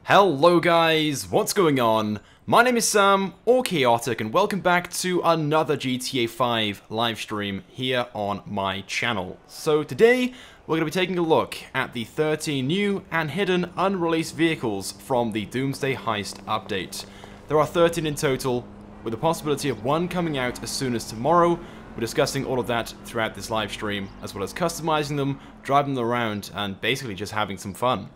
Hello guys, what's going on? My name is Sam, or Chaotic, and welcome back to another GTA 5 livestream here on my channel. So today, we're going to be taking a look at the 13 new and hidden unreleased vehicles from the Doomsday Heist update. There are 13 in total, with the possibility of one coming out as soon as tomorrow. We're discussing all of that throughout this livestream, as well as customizing them, driving them around, and basically just having some fun.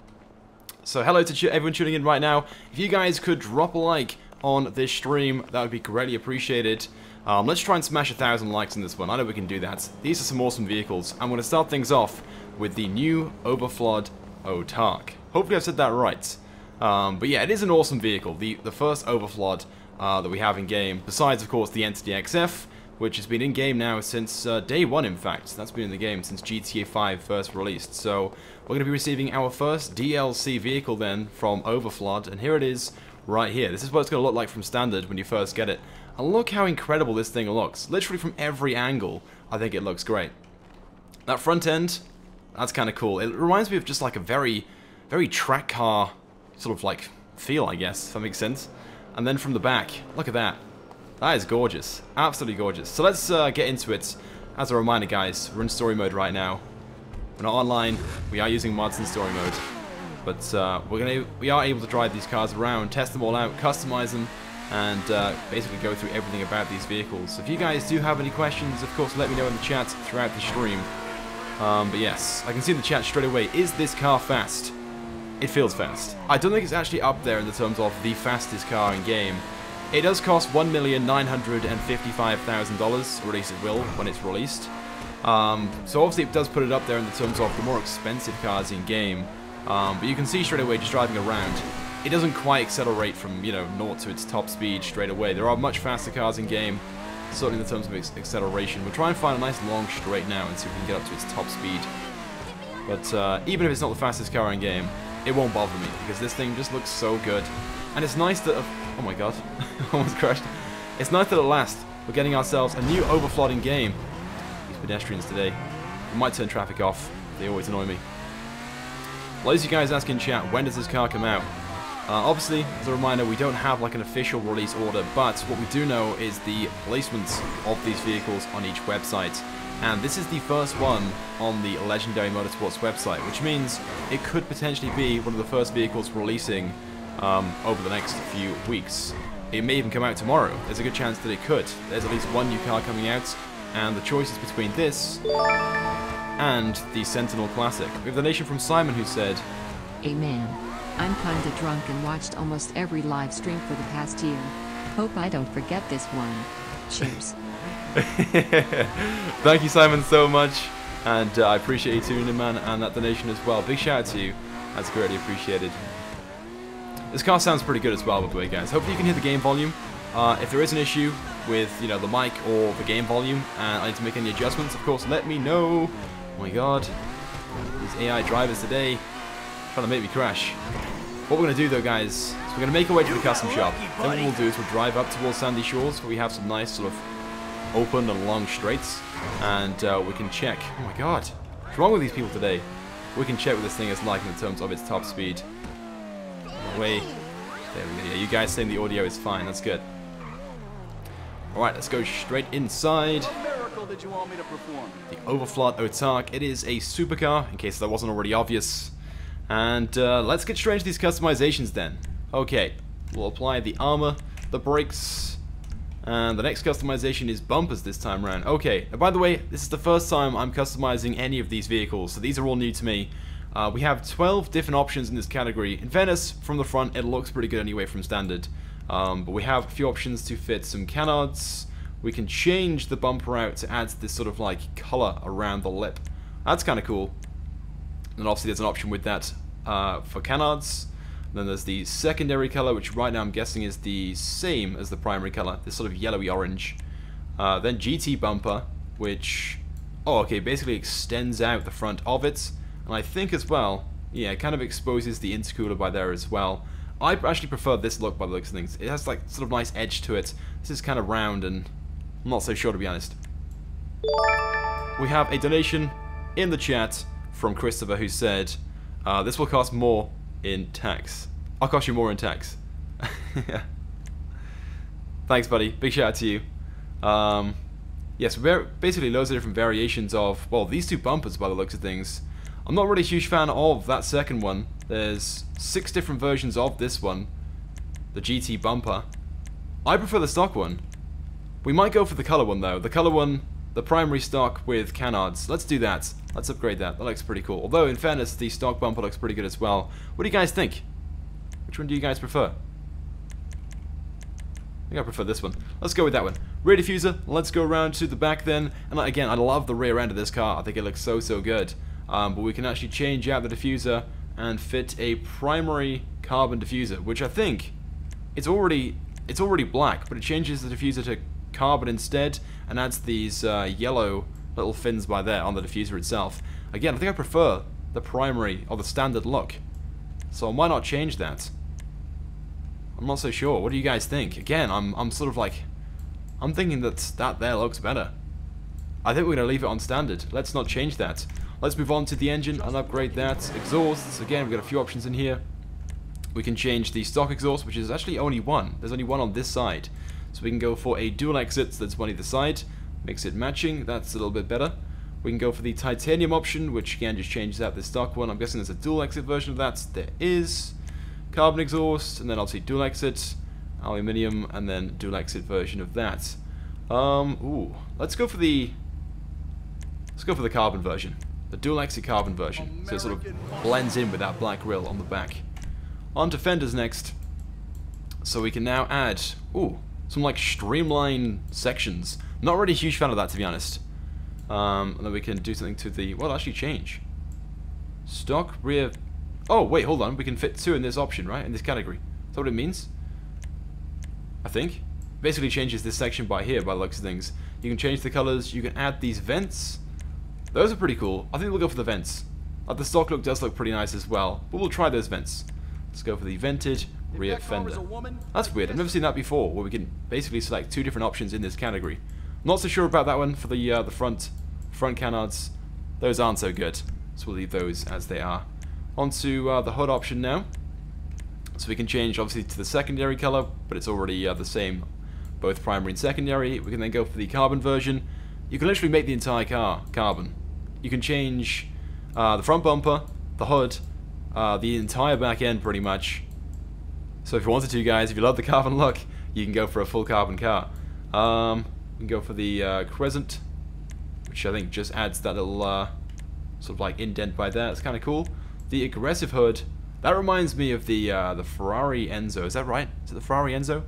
So hello to everyone tuning in right now. If you guys could drop a like on this stream, that would be greatly appreciated. Let's try and smash 1,000 likes on this one. I know we can do that. These are some awesome vehicles. I'm going to start things off with the new Overflod Autarch. Hopefully I've said that right. But yeah, it is an awesome vehicle. The first Overflod that we have in game, besides of course the Entity XF, which has been in game now since day one, in fact. That's been in the game since GTA 5 first released. So we're going to be receiving our first DLC vehicle then from Overflod, and here it is right here. This is what it's going to look like from standard when you first get it. And look how incredible this thing looks. Literally from every angle, I think it looks great. That front end, that's kind of cool. It reminds me of just like a very track car sort of like feel, I guess, if that makes sense. And then from the back, look at that. That is gorgeous. Absolutely gorgeous. So let's get into it. As a reminder, guys, we're in story mode right now. We're not online. We are using mods in story mode. But we are able to drive these cars around, test them all out, customize them, and basically go through everything about these vehicles. So if you guys do have any questions, of course, let me know in the chat throughout the stream. But yes, I can see in the chat straight away, is this car fast? It feels fast. I don't think it's actually up there in the terms of the fastest car in game. It does cost $1,955,000, or at least it will when it's released. So obviously it does put it up there in the terms of the more expensive cars in game. But you can see straight away just driving around, it doesn't quite accelerate from, 0 to its top speed straight away. There are much faster cars in game, certainly in the terms of acceleration. We'll try and find a nice long straight now and see if we can get up to its top speed. But even if it's not the fastest car in game, it won't bother me, because this thing just looks so good. And it's nice that... Oh my god, almost crashed. It's nice that at last we're getting ourselves a new Overflod in game. These pedestrians today. We might turn traffic off. They always annoy me. Loads of you guys ask in chat, when does this car come out? Obviously, as a reminder, we don't have like an official release order, but what we do know is the placements of these vehicles on each website. And this is the first one on the Legendary Motorsports website, which means it could potentially be one of the first vehicles releasing over the next few weeks. It may even come out tomorrow. There's a good chance that it could. There's at least one new car coming out, and the choice is between this and the Sentinel Classic. We have the donation from Simon who said, Amen. I'm kinda drunk and watched almost every live stream for the past year. Hope I don't forget this one. Cheers. Thank you, Simon, so much, and I appreciate you tuning in, man, and that donation as well. Big shout out to you. That's greatly appreciated. This car sounds pretty good as well, by the way, guys. Hopefully you can hear the game volume. If there is an issue with, the mic or the game volume, and I need to make any adjustments, of course, let me know. Oh my god. These AI drivers today trying to make me crash. What we're going to do, though, guys, is we're going to make our way to the custom shop. Then what we'll do is we'll drive up towards Sandy Shores, where we have some nice sort of open and long straights, and we can check. Oh my god. What's wrong with these people today? We can check what this thing is like in terms of its top speed. Way. There we go. Yeah, you guys saying the audio is fine. That's good. Alright, let's go straight inside. What miracle did you want me to perform? The Overflod Autarch. It is a supercar, in case that wasn't already obvious. And let's get straight into these customizations then. Okay, we'll apply the armor, the brakes, and the next customization is bumpers this time around. Okay, and by the way, this is the first time I'm customizing any of these vehicles, so these are all new to me. We have 12 different options in this category. In fairness, from the front, it looks pretty good anyway from standard. But we have a few options to fit some canards. We can change the bumper out to add this sort of like color around the lip. That's kind of cool. And obviously there's an option with that for canards. And then there's the secondary color, which right now I'm guessing is the same as the primary color. This sort of yellowy orange. Then GT bumper, which, basically extends out the front of it. And I think as well, yeah, it kind of exposes the intercooler by there as well. I actually prefer this look by the looks of things. It has like sort of nice edge to it. This is kind of round, and I'm not so sure, to be honest. We have a donation in the chat from Christopher who said, this will cost more in tax. I'll cost you more in tax. Thanks, buddy. Big shout out to you. Yes, basically loads of different variations of, well, these two bumpers by the looks of things. I'm not really a huge fan of that second one. There's 6 different versions of this one, the GT bumper. I prefer the stock one. We might go for the color one though. The color one, the primary stock with canards. Let's do that. Let's upgrade that. That looks pretty cool. Although, in fairness, the stock bumper looks pretty good as well. What do you guys think? Which one do you guys prefer? I think I prefer this one. Let's go with that one. Rear diffuser. Let's go around to the back then. And again, I love the rear end of this car. I think it looks so good. But we can actually change out the diffuser and fit a primary carbon diffuser, which I think it's already black, but it changes the diffuser to carbon instead and adds these yellow little fins by there on the diffuser itself. Again, I think I prefer the primary or the standard look, so why not change that? I'm not so sure. What do you guys think? Again, I'm sort of like, I'm thinking that there looks better. I think we're gonna leave it on standard. Let's not change that. Let's move on to the engine and upgrade that. Exhausts. Again, we've got a few options in here. We can change the stock exhaust, which is actually only one. There's only one on this side. So we can go for a dual exit, so that's one either side. Makes it matching, that's a little bit better. We can go for the titanium option, which again just changes out the stock one. I'm guessing there's a dual exit version of that. There is. Carbon exhaust, and then obviously dual exit, aluminium, and then dual exit version of that. Let's go for the carbon version. The dual exit carbon version. So it sort of blends in with that black grille on the back. On to fenders next. So we can now add, some like streamline sections. Not really a huge fan of that, to be honest. And then we can do something to the, well, actually change. Stock rear. Oh, wait, hold on. We can fit 2 in this option, right? In this category. Is that what it means? I think. Basically changes this section by here, by the looks of things. You can change the colors. You can add these vents. Those are pretty cool. I think we'll go for the vents. The stock look does look pretty nice as well. But we'll try those vents. Let's go for the vented rear fender. That's weird. I've never seen that before, where we can basically select 2 different options in this category. I'm not so sure about that one for the front canards. Those aren't so good. So we'll leave those as they are. Onto the hood option now. So we can change obviously to the secondary color, but it's already the same, both primary and secondary. We can then go for the carbon version. You can literally make the entire car carbon. You can change the front bumper, the hood, the entire back end pretty much. So if you wanted to, guys, if you love the carbon look, you can go for a full carbon car. You can go for the crescent, which I think just adds that little sort of like indent by there. It's kind of cool. The aggressive hood, that reminds me of the Ferrari Enzo. Is that right? Is it the Ferrari Enzo?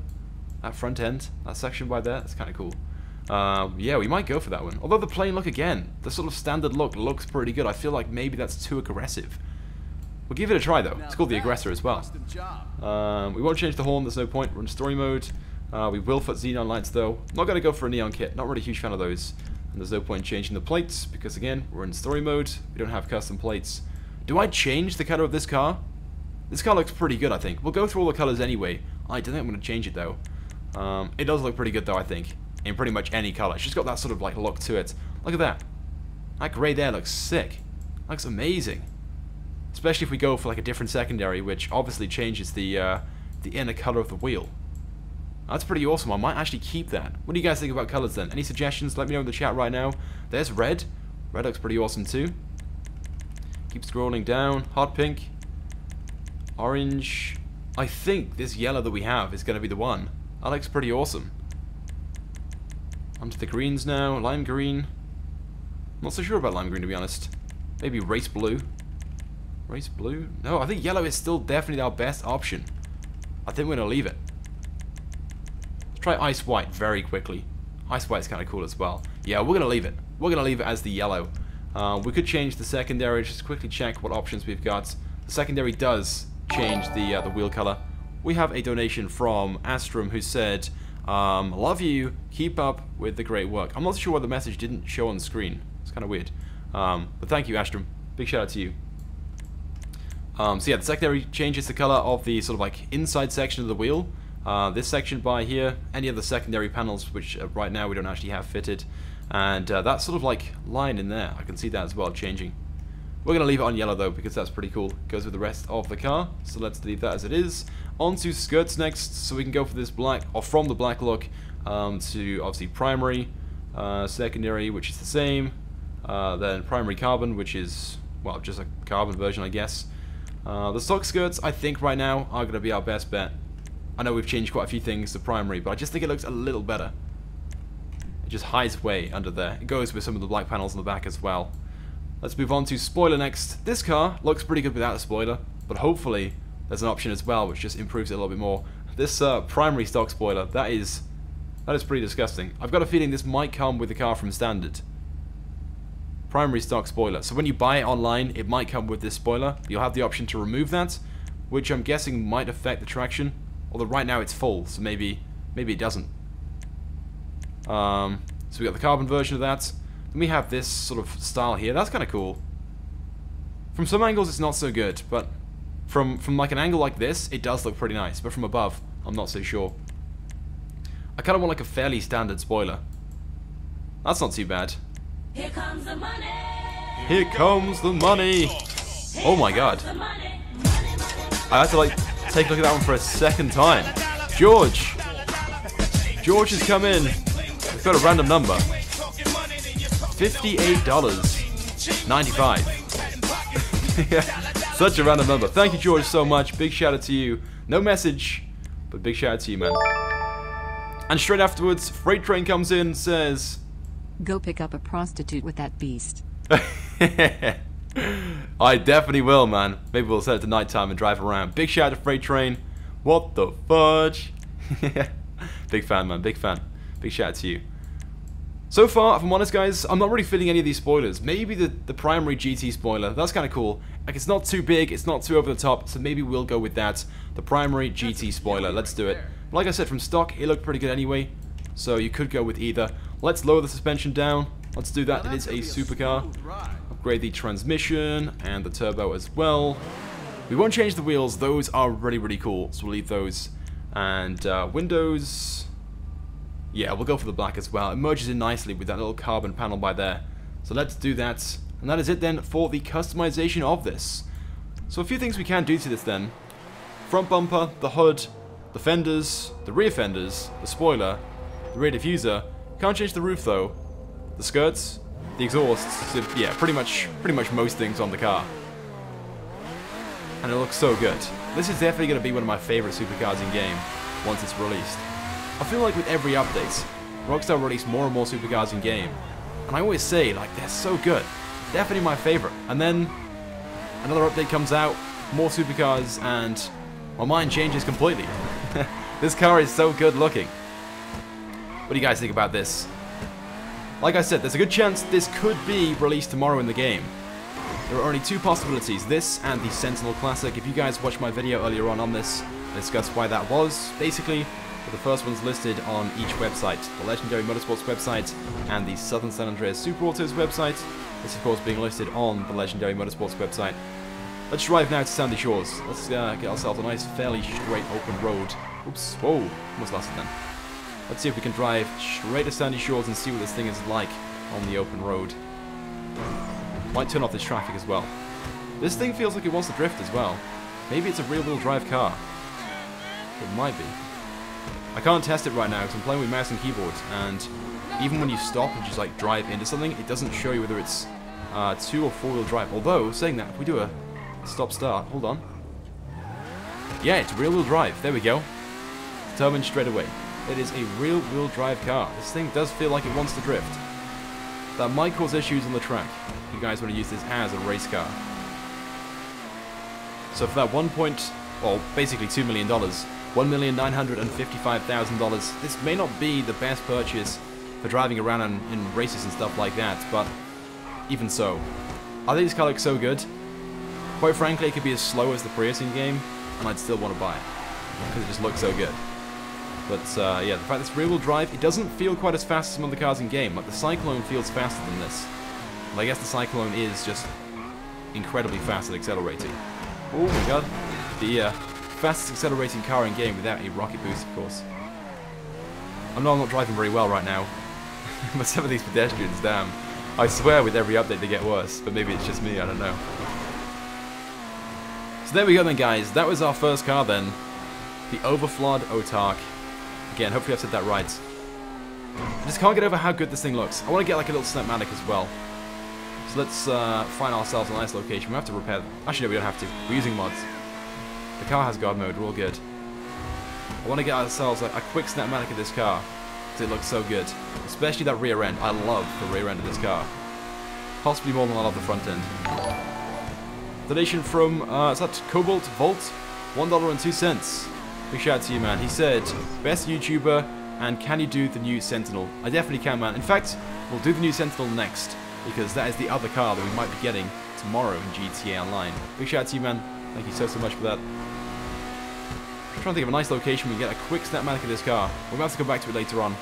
That front end, that section by there, that's kind of cool. Yeah, we might go for that one. Although the plain look again, the sort of standard look looks pretty good. I feel like maybe that's too aggressive. We'll give it a try though. It's called the Aggressor as well. We won't change the horn, there's no point. We're in story mode. We will put xenon lights though. Not going to go for a neon kit, not really a huge fan of those. And there's no point changing the plates, because again, we're in story mode. We don't have custom plates. Do I change the color of this car? This car looks pretty good, I think. We'll go through all the colors anyway. I don't think I'm going to change it though. It does look pretty good though, I think. In pretty much any color. It's just got that sort of like look to it. Look at that. That grey there looks sick. Looks amazing. Especially if we go for like a different secondary, which obviously changes the inner color of the wheel. That's pretty awesome. I might actually keep that. What do you guys think about colors then? Any suggestions? Let me know in the chat right now. There's red. Red looks pretty awesome too. Keep scrolling down. Hot pink. Orange. I think this yellow that we have is going to be the one. That looks pretty awesome. Onto the greens now. Lime green. Not so sure about lime green, to be honest. Maybe race blue. Race blue? No, I think yellow is still definitely our best option. I think we're going to leave it. Let's try ice white very quickly. Ice white's kind of cool as well. Yeah, we're going to leave it. We're going to leave it as the yellow. We could change the secondary. Just quickly check what options we've got. The secondary does change the wheel color. We have a donation from Astrum who said, love you, keep up with the great work. I'm not sure why the message didn't show on the screen. It's kind of weird. But thank you, Astrum. Big shout out to you. So yeah, the secondary changes the color of the sort of like inside section of the wheel. This section by here, any of the secondary panels, which right now we don't actually have fitted. And that sort of like line in there, I can see that as well changing. We're going to leave it on yellow though, because that's pretty cool. Goes with the rest of the car. So let's leave that as it is. On to skirts next, so we can go for this black, or from the black look, to obviously primary, secondary, which is the same, then primary carbon, which is, well, just a carbon version, I guess. The stock skirts, I think right now, are going to be our best bet. I know we've changed quite a few things to primary, but I just think it looks a little better. It just hides away under there. It goes with some of the black panels on the back as well. Let's move on to spoiler next. This car looks pretty good without a spoiler, but hopefully there's an option as well which just improves it a little bit more. This primary stock spoiler, that is pretty disgusting. I've got a feeling this might come with the car from standard. Primary stock spoiler. So when you buy it online, it might come with this spoiler. You'll have the option to remove that, which I'm guessing might affect the traction. Although right now it's full, so maybe it doesn't. So we got the carbon version of that. Then we have this sort of style here. That's kind of cool. From some angles it's not so good, but from like an angle like this, it does look pretty nice. But from above, I'm not so sure. I kind of want like a fairly standard spoiler. That's not too bad. Here comes the money. Here comes the money. Oh my god. I had to like take a look at that one for a second time. George has come in. We've got a random number. $58.95. Yeah, such a random number. Thank you, George, so much. Big shout out to you. No message, but big shout out to you, man. And straight afterwards, Freight Train comes in and says, Go pick up a prostitute with that beast. I definitely will, man. Maybe we'll set it to nighttime and drive around. Big shout out to Freight Train. What the fudge? Big fan, man. Big fan. Big shout out to you. So far, if I'm honest, guys, I'm not really feeling any of these spoilers. Maybe the primary GT spoiler. That's kind of cool. Like, it's not too big. It's not too over the top. So maybe we'll go with that. The primary GT spoiler. Let's do it. Like I said, from stock, it looked pretty good anyway. So you could go with either. Let's lower the suspension down. Let's do that. It is a supercar. Upgrade the transmission and the turbo as well. We won't change the wheels. Those are really, really cool. So we'll leave those. And windows. Yeah, we'll go for the black as well. It merges in nicely with that little carbon panel by there. So let's do that. And that is it then for the customization of this. So a few things we can do to this then. Front bumper, the hood, the fenders, the rear fenders, the spoiler, the rear diffuser. Can't change the roof though. The skirts, the exhausts. So yeah, pretty much most things on the car. And it looks so good. This is definitely going to be one of my favorite supercars in game once it's released. I feel like with every update, Rockstar release more and more supercars in game. And I always say, like, they're so good. Definitely my favorite. And then another update comes out, more supercars, and my mind changes completely. This car is so good looking. What do you guys think about this? Like I said, there's a good chance this could be released tomorrow in the game. There are only two possibilities, this and the Sentinel Classic. If you guys watched my video earlier on this, I discussed why that was. Basically, the first one's listed on each website. The Legendary Motorsports website and the Southern San Andreas Super Autos website. This, of course, being listed on the Legendary Motorsports website. Let's drive now to Sandy Shores. Let's get ourselves a nice, fairly straight open road. Oops, whoa, almost lost it then. Let's see if we can drive straight to Sandy Shores and see what this thing is like on the open road. Might turn off this traffic as well. This thing feels like it wants to drift as well. Maybe it's a rear-wheel drive car. It might be. I can't test it right now because I'm playing with mouse and keyboard, and even when you stop and just like drive into something, it doesn't show you whether it's 2 or 4-wheel drive. Although, saying that, if we do a stop-start, hold on. Yeah, it's rear-wheel drive. There we go. Determined straight away. It is a rear-wheel drive car. This thing does feel like it wants to drift. That might cause issues on the track if you guys want to use this as a race car. So for that basically $2 million, $1,955,000. This may not be the best purchase for driving around in races and stuff like that, but even so, I think this car looks so good. Quite frankly, it could be as slow as the Prius in game, and I'd still want to buy it because it just looks so good. But yeah, the fact it's rear-wheel drive, it doesn't feel quite as fast as some of the cars in game. Like the Cyclone feels faster than this. Well, I guess the Cyclone is just incredibly fast at accelerating. Oh my god, the fastest accelerating car in game without a rocket boost, of course. I know I'm not driving very well right now, but some of these pedestrians, damn. I swear with every update they get worse, but maybe it's just me, I don't know. So there we go then, guys. That was our first car then. The Overflod Autarch. Again, hopefully I've said that right. I just can't get over how good this thing looks. I want to get like a little Snapmatic as well. So let's find ourselves a nice location. We have to repair... Actually, no, we don't have to. We're using mods. The car has guard mode. We're all good. I want to get ourselves a quick Snapmatic of this car. Because it looks so good. Especially that rear end. I love the rear end of this car. Possibly more than I love the front end. Donation from, is that Cobalt Vault? $1.02. Big shout out to you, man. He said, best YouTuber, and can you do the new Sentinel? I definitely can, man. In fact, we'll do the new Sentinel next, because that is the other car that we might be getting tomorrow in GTA Online. Big shout out to you, man. Thank you so much for that. I'm trying to think of a nice location we can get a quick Snapmatic of this car. We're about to come back to it later on.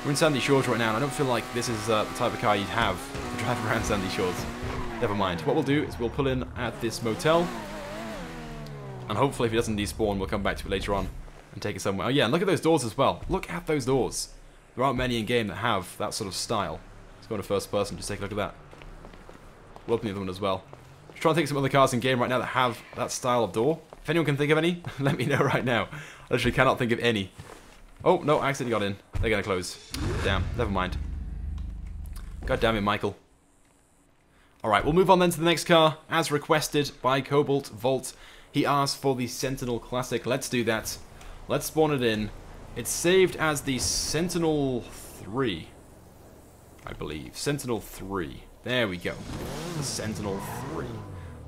We're in Sandy Shores right now, and I don't feel like this is the type of car you'd have to drive around Sandy Shores. Never mind. What we'll do is we'll pull in at this motel, and hopefully if it doesn't despawn, we'll come back to it later on and take it somewhere. Oh yeah, and look at those doors as well. Look at those doors. There aren't many in-game that have that sort of style. Let's go into first person, just take a look at that. We'll open the other one as well. Just trying to think of some other cars in-game right now that have that style of door. If anyone can think of any, let me know right now. I literally cannot think of any. Oh, no, I accidentally got in. They're going to close. Damn, never mind. God damn it, Michael. Alright, we'll move on then to the next car. As requested by Cobalt Vault, he asked for the Sentinel Classic. Let's do that. Let's spawn it in. It's saved as the Sentinel 3, I believe. Sentinel 3. There we go. The Sentinel 3.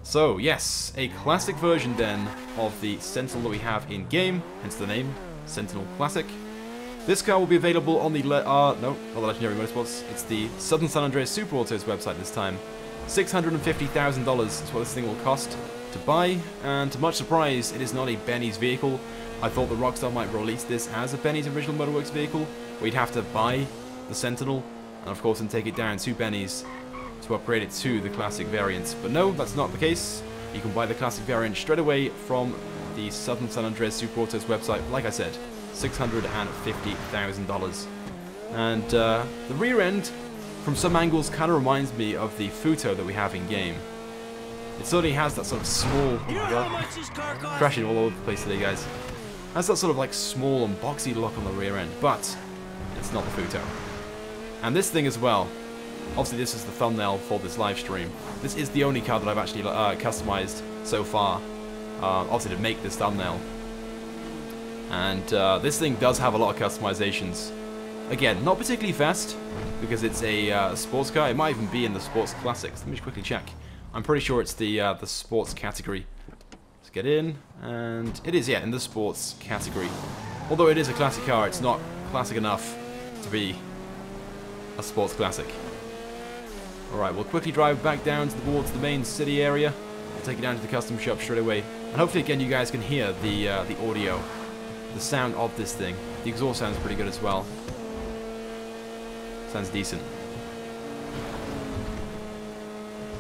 So, yes, a classic version then of the Sentinel that we have in-game, hence the name, Sentinel Classic. This car will be available on the, not the Legendary Motorsports, it's the Southern San Andreas Super Autos website this time. $650,000 is what this thing will cost to buy, and to much surprise, it is not a Benny's vehicle. I thought that Rockstar might release this as a Benny's original Motorworks vehicle, where you'd have to buy the Sentinel, and of course then take it down to Benny's to upgrade it to the classic variant. But no, that's not the case. You can buy the classic variant straight away from the Southern San Andreas Super Autos website. Like I said, $650,000. And the rear end, from some angles, kind of reminds me of the Futo that we have in game. It certainly has that sort of small... crashing all over the place today, guys. Has that sort of like small and boxy look on the rear end, but it's not the Futo. And this thing as well. Obviously, this is the thumbnail for this live stream. This is the only car that I've actually customized so far, obviously to make this thumbnail. And this thing does have a lot of customizations. Again, not particularly fast, because it's a sports car. It might even be in the Sports Classics. Let me just quickly check. I'm pretty sure it's the sports category. Let's get in, and it is, yeah, in the sports category. Although it is a classic car, it's not classic enough to be a sports classic. Alright, we'll quickly drive back down towards the main city area. We'll take it down to the custom shop straight away. And hopefully again you guys can hear the audio, the sound of this thing. The exhaust sounds pretty good as well. Sounds decent.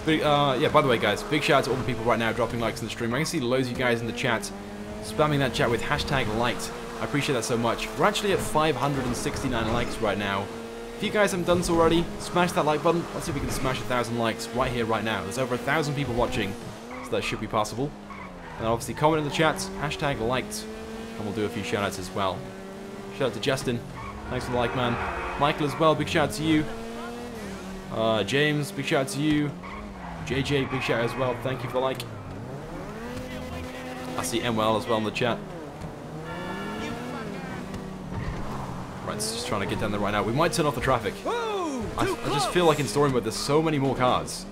But, yeah, by the way guys, big shout out to all the people right now dropping likes in the stream. I can see loads of you guys in the chat, spamming that chat with hashtag liked. I appreciate that so much. We're actually at 569 likes right now. If you guys haven't done so already, smash that like button. Let's see if we can smash 1,000 likes right here, right now. There's over 1,000 people watching, so that should be possible. And obviously comment in the chat, hashtag liked, and we'll do a few shoutouts as well. Shout out to Justin, thanks for the like, man. Michael as well, big shout out to you. James, big shout out to you. JJ, big shout out as well, thank you for the like. I see MWell as well in the chat. Right, just trying to get down there right now. We might turn off the traffic. I just feel like in story mode there's so many more cars.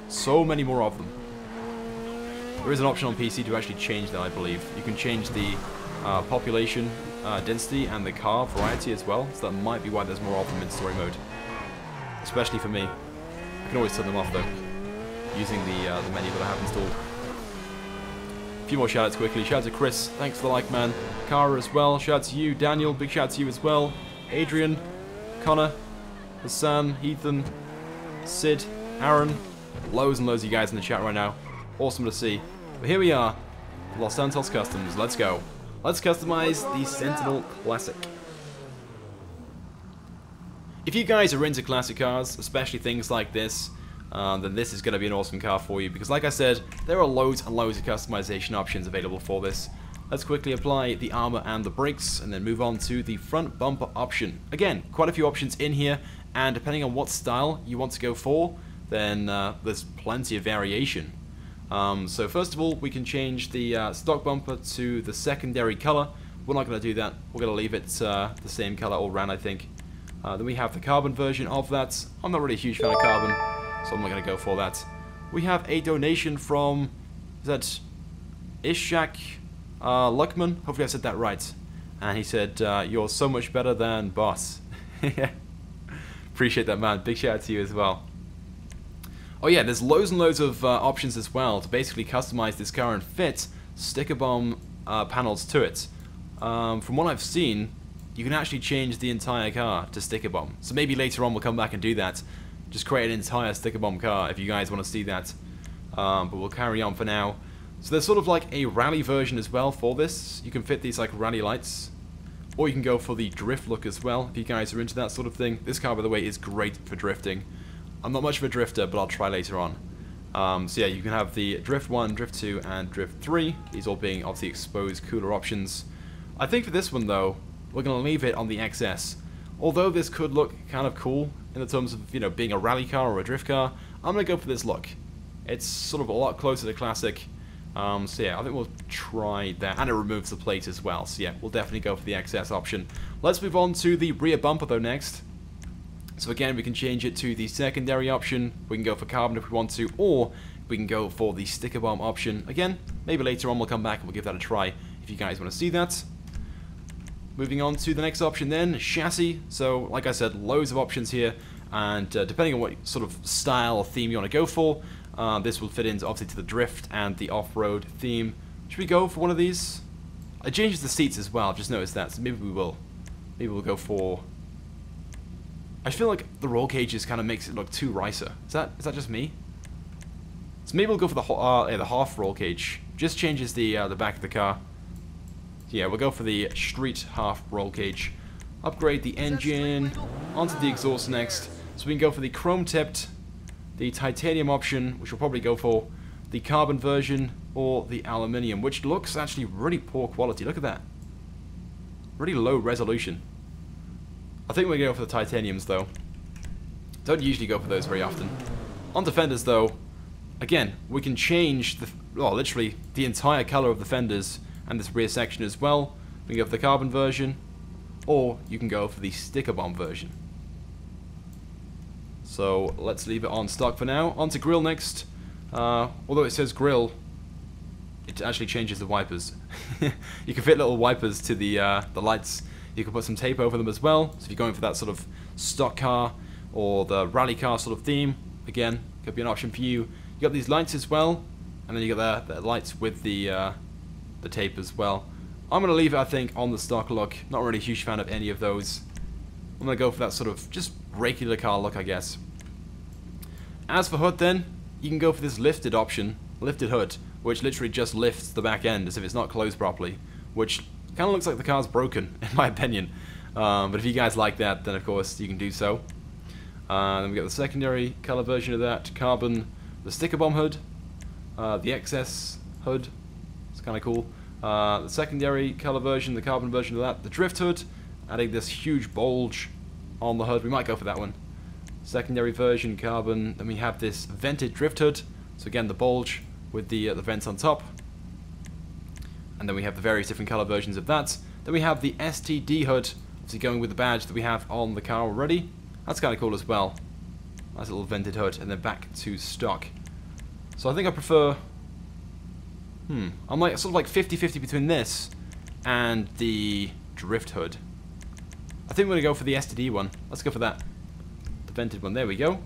So many more of them. There is an option on PC to actually change that, I believe. You can change the population density and the car variety as well. So that might be why there's more of them in story mode. Especially for me. I can always turn them off though, using the menu that I have installed. A few more shoutouts quickly. Shout out to Chris, thanks for the like, man. Kara as well, shout out to you. Daniel, big shout out to you as well. Adrian, Connor, Hassan, Ethan, Sid, Aaron, loads and loads of you guys in the chat right now. Awesome to see. But here we are, Los Santos Customs. Let's go. Let's customize the Sentinel Classic. If you guys are into classic cars, especially things like this, then this is going to be an awesome car for you. Because like I said, there are loads and loads of customization options available for this. Let's quickly apply the armor and the brakes, and then move on to the front bumper option. Again, quite a few options in here, and depending on what style you want to go for, then there's plenty of variation. So first of all, we can change the stock bumper to the secondary color. We're not going to do that. We're going to leave it the same color all around, I think. Then we have the carbon version of that. I'm not really a huge fan of carbon, so I'm not going to go for that. We have a donation from, is that Ishak Luckman? Hopefully I said that right. And he said, you're so much better than boss. Appreciate that, man. Big shout out to you as well. Oh yeah, there's loads and loads of options as well to basically customize this car and fit sticker bomb panels to it. From what I've seen, you can actually change the entire car to sticker bomb. So maybe later on we'll come back and do that. Just create an entire sticker bomb car if you guys want to see that. But we'll carry on for now. So there's sort of like a rally version as well for this. You can fit these like rally lights. Or you can go for the drift look as well, if you guys are into that sort of thing. This car, by the way, is great for drifting. I'm not much of a drifter, but I'll try later on. So yeah, you can have the Drift 1, Drift 2, and Drift 3. These all being obviously exposed cooler options. I think for this one, though, we're going to leave it on the XS. Although this could look kind of cool in the terms of, you know, being a rally car or a drift car, I'm going to go for this look. It's sort of a lot closer to Classic. So yeah, I think we'll try that. And it removes the plate as well. So yeah, we'll definitely go for the XS option. Let's move on to the rear bumper, though, next. So again, we can change it to the secondary option. We can go for carbon if we want to, or we can go for the sticker bomb option. Again, maybe later on we'll come back and we'll give that a try if you guys want to see that. Moving on to the next option then, chassis. So like I said, loads of options here, and depending on what sort of style or theme you want to go for, this will fit into obviously to the drift and the off-road theme. Should we go for one of these? It changes the seats as well, I've just noticed that, so maybe we will. Maybe we'll go for... I feel like the roll cages kind of makes it look too ricer. Is that just me? So maybe we'll go for the half roll cage. Just changes the back of the car. Yeah, we'll go for the street half roll cage. Upgrade the engine onto the exhaust next. So we can go for the chrome tipped, the titanium option, which we'll probably go for, the carbon version, or the aluminium, which looks actually really poor quality. Look at that. Really low resolution. I think we're going to go for the titaniums, though. Don't usually go for those very often. On defenders, though, again, we can change the, well, literally the entire color of the fenders and this rear section as well. We can go for the carbon version, or you can go for the sticker bomb version. So let's leave it on stock for now. On to grill next. Although it says grill, it actually changes the wipers. You can fit little wipers to the lights. You can put some tape over them as well. So if you're going for that sort of stock car or the rally car sort of theme, again, could be an option for you. You got these lights as well, and then you got the lights with the tape as well. I'm going to leave it, I think, on the stock look. Not really a huge fan of any of those. I'm going to go for that sort of just regular car look, I guess. As for hood then, you can go for this lifted option, lifted hood, which literally just lifts the back end as if it's not closed properly, which kind of looks like the car's broken, in my opinion. But if you guys like that, then of course you can do so. Then we got the secondary color version of that, carbon, the sticker bomb hood, the XS hood, it's kind of cool. The secondary color version, the carbon version of that, the drift hood, adding this huge bulge on the hood. We might go for that one. Secondary version, carbon. Then we have this vented drift hood. So again, the bulge with the vents on top. And then we have the various different color versions of that. Then we have the STD hood, obviously going with the badge that we have on the car already. That's kind of cool as well. Nice little vented hood, and then back to stock. So I think I prefer... I'm like sort of like 50-50 between this and the drift hood. I think we're going to go for the STD one. Let's go for that. The vented one. There we go.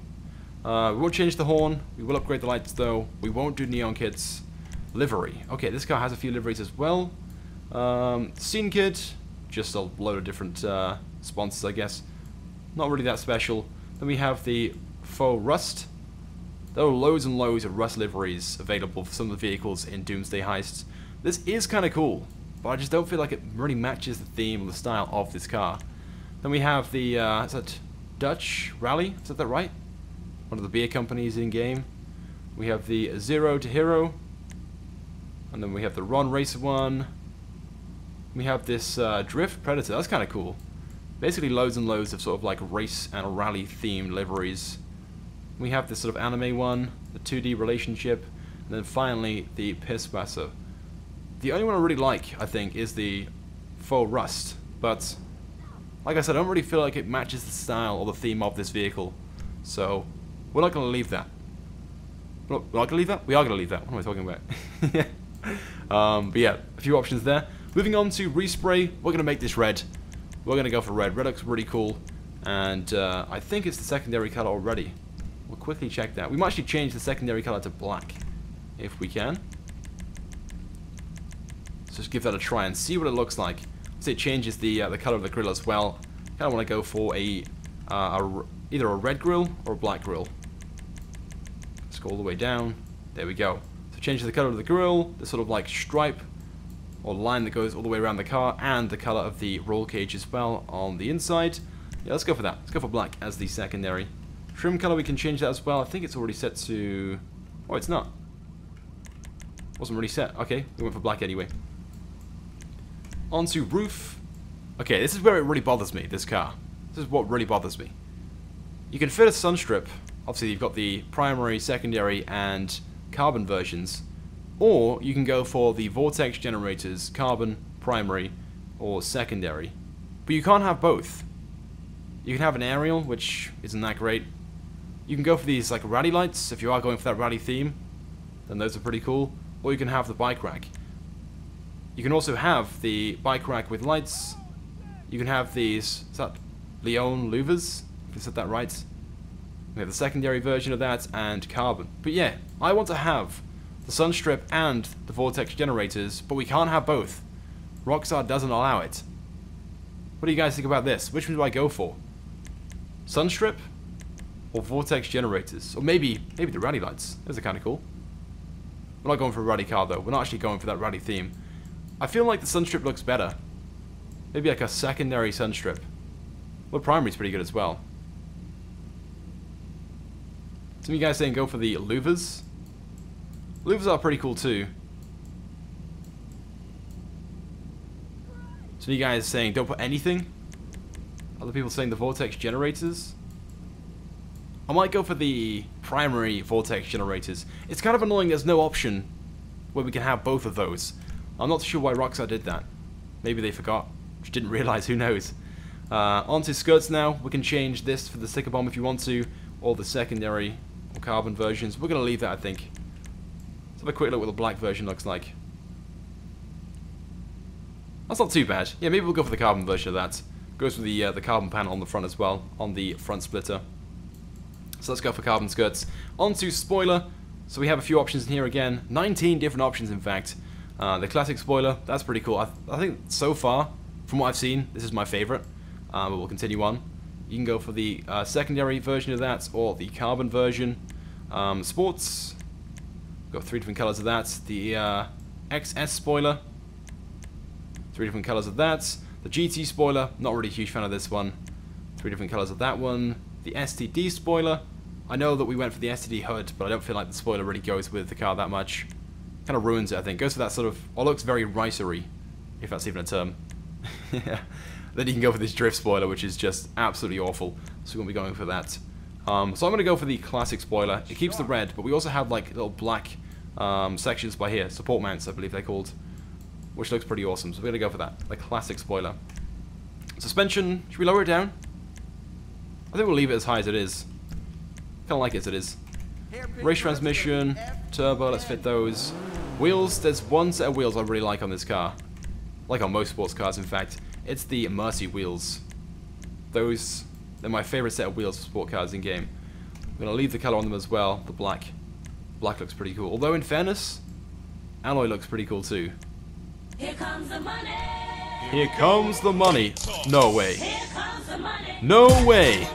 We won't change the horn. We will upgrade the lights, though. We won't do neon kits. Livery. Okay, this car has a few liveries as well. Scene kit. Just a load of different sponsors, I guess. Not really that special. Then we have the faux rust. There are loads and loads of rust liveries available for some of the vehicles in Doomsday Heist. This is kind of cool, but I just don't feel like it really matches the theme or the style of this car. Then we have the, is that Dutch Rally? Is that right? one of the beer companies in game. We have the Zero to Hero, and then we have the Ron Racer one. We have this Drift Predator. That's kind of cool. Basically loads and loads of sort of like race and rally themed liveries. We have this sort of anime one, the 2D relationship, and then finally the Pisswasser. The only one I really like, I think, is the Faux Rust, but like I said, I don't really feel like it matches the style or the theme of this vehicle, so we're not going to leave that. We're not going to leave that? We are going to leave that. What am I talking about? But yeah, a few options there. Moving on to respray, we're going to make this red. We're going to go for red. Red looks really cool, and I think it's the secondary color already. We'll quickly check that. We might actually change the secondary color to black, if we can. Let's just give that a try and see what it looks like. So it changes the color of the grill as well. Kind of want to go for either a red grill or a black grill. Let's go all the way down. There we go. So it changes the color of the grill, the sort of like stripe or line that goes all the way around the car, and the color of the roll cage as well on the inside. Yeah, let's go for that. Let's go for black as the secondary. Trim color, we can change that as well. I think it's already set to... Oh, it's not. Wasn't really set. Okay, we went for black anyway. Onto roof. Okay, this is where it really bothers me, this car. This is what really bothers me. You can fit a sunstrip. Obviously, you've got the primary, secondary, and carbon versions. Or you can go for the vortex generators, carbon, primary, or secondary. But you can't have both. You can have an aerial, which isn't that great. You can go for these like rally lights, if you are going for that rally theme. Then those are pretty cool. Or you can have the bike rack. You can also have the bike rack with lights. You can have these, is that Leon louvers? If I said that right. We have the secondary version of that, and carbon. But yeah, I want to have the sunstrip and the vortex generators, but we can't have both. Rockstar doesn't allow it. What do you guys think about this? Which one do I go for? Sunstrip or vortex generators? Or maybe the rally lights. Those are kind of cool. We're not going for a rally car though. We're not actually going for that rally theme. I feel like the sunstrip looks better. Maybe like a secondary sunstrip. Well, primary's pretty good as well. Some of you guys saying go for the louvers. Louvers are pretty cool too. Some of you guys saying don't put anything. Other people saying the vortex generators. I might go for the primary vortex generators. It's kind of annoying there's no option where we can have both of those. I'm not sure why Rockstar did that. Maybe they forgot. Just didn't realize, who knows. Onto skirts now. We can change this for the sticker bomb if you want to, or the secondary or carbon versions. We're going to leave that, I think. Let's have a quick look what the black version looks like. That's not too bad. Yeah, maybe we'll go for the carbon version of that. Goes with the carbon panel on the front as well, on the front splitter. So let's go for carbon skirts. Onto spoiler. So we have a few options in here again. 19 different options, in fact. The classic spoiler, that's pretty cool. I think so far, from what I've seen, this is my favorite. But we'll continue on. You can go for the secondary version of that, or the carbon version. Sports. Got 3 different colors of that. The XS spoiler. 3 different colors of that. The GT spoiler, not really a huge fan of this one. 3 different colors of that one. The STD spoiler. I know that we went for the STD HUD, but I don't feel like the spoiler really goes with the car that much. Kind of ruins it, I think. Goes for that sort of, or looks very ricery, if that's even a term. Then you can go for this drift spoiler, which is just absolutely awful. So we're going to be going for that. So I'm going to go for the classic spoiler. It keeps the red, but we also have like little black sections by here. Support mounts, I believe they're called. Which looks pretty awesome. So we're going to go for that. The classic spoiler. Suspension, should we lower it down? I think we'll leave it as high as it is. Kind of like it as it is. Race transmission, turbo, let's fit those. Wheels, there's one set of wheels I really like on this car. Like on most sports cars, in fact. It's the Mercy wheels. Those, they're my favorite set of wheels for sport cars in game. I'm going to leave the color on them as well, the black. Black looks pretty cool. Although in fairness, alloy looks pretty cool too. Here comes the money. Here comes the money. No way. Here comes the money. No way.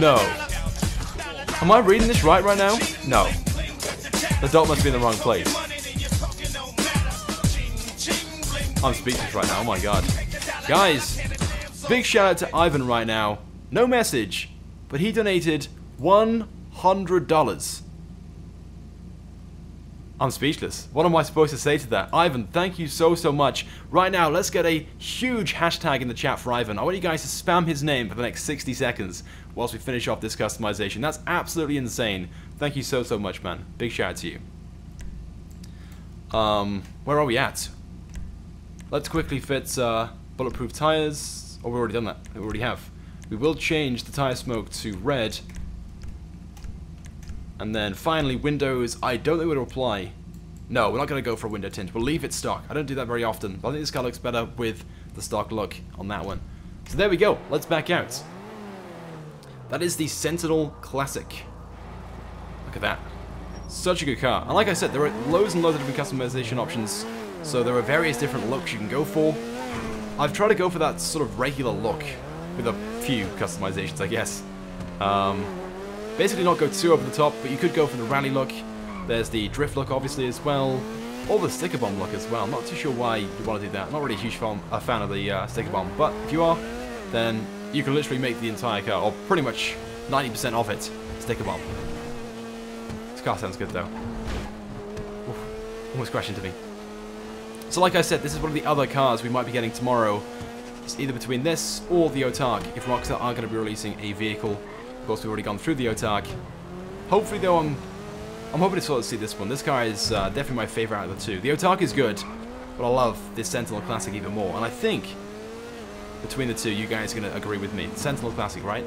No. Am I reading this right now? No. The dot must be in the wrong place. I'm speechless right now, oh my god. Guys, big shout out to Ivan right now. No message, but he donated $100. I'm speechless. What am I supposed to say to that? Ivan, thank you so much. Right now, let's get a huge hashtag in the chat for Ivan. I want you guys to spam his name for the next 60 seconds whilst we finish off this customization. That's absolutely insane. Thank you so much, man. Big shout out to you. Where are we at? Let's quickly fit bulletproof tires. Oh, we've already done that. We already have. We will change the tire smoke to red. And then finally, windows. I don't think it will apply. No, we're not going to go for a window tint. We'll leave it stock. I don't do that very often, but I think this car looks better with the stock look on that one. So there we go. Let's back out. That is the Sentinel Classic. Look at that. Such a good car. And like I said, there are loads and loads of different customization options. So there are various different looks you can go for. I've tried to go for that sort of regular look with a few customizations, I guess. Basically not go too over the top, but you could go for the rally look. There's the drift look, obviously, as well. Or the sticker bomb look as well. I'm not too sure why you want to do that. I'm not really a huge fan of the sticker bomb, but if you are, then you can literally make the entire car, or pretty much 90% of it, sticker bomb. This car sounds good, though. Oof, almost crashed into me. So like I said, this is one of the other cars we might be getting tomorrow. It's either between this or the Autarch, if Rockstar are going to be releasing a vehicle. Of course, we've already gone through the Autarch. Hopefully, though, I'm hoping to sort of see this one. This car is definitely my favourite out of the two. The Autarch is good, but I love this Sentinel Classic even more. And I think between the two, you guys are going to agree with me. The Sentinel Classic, right?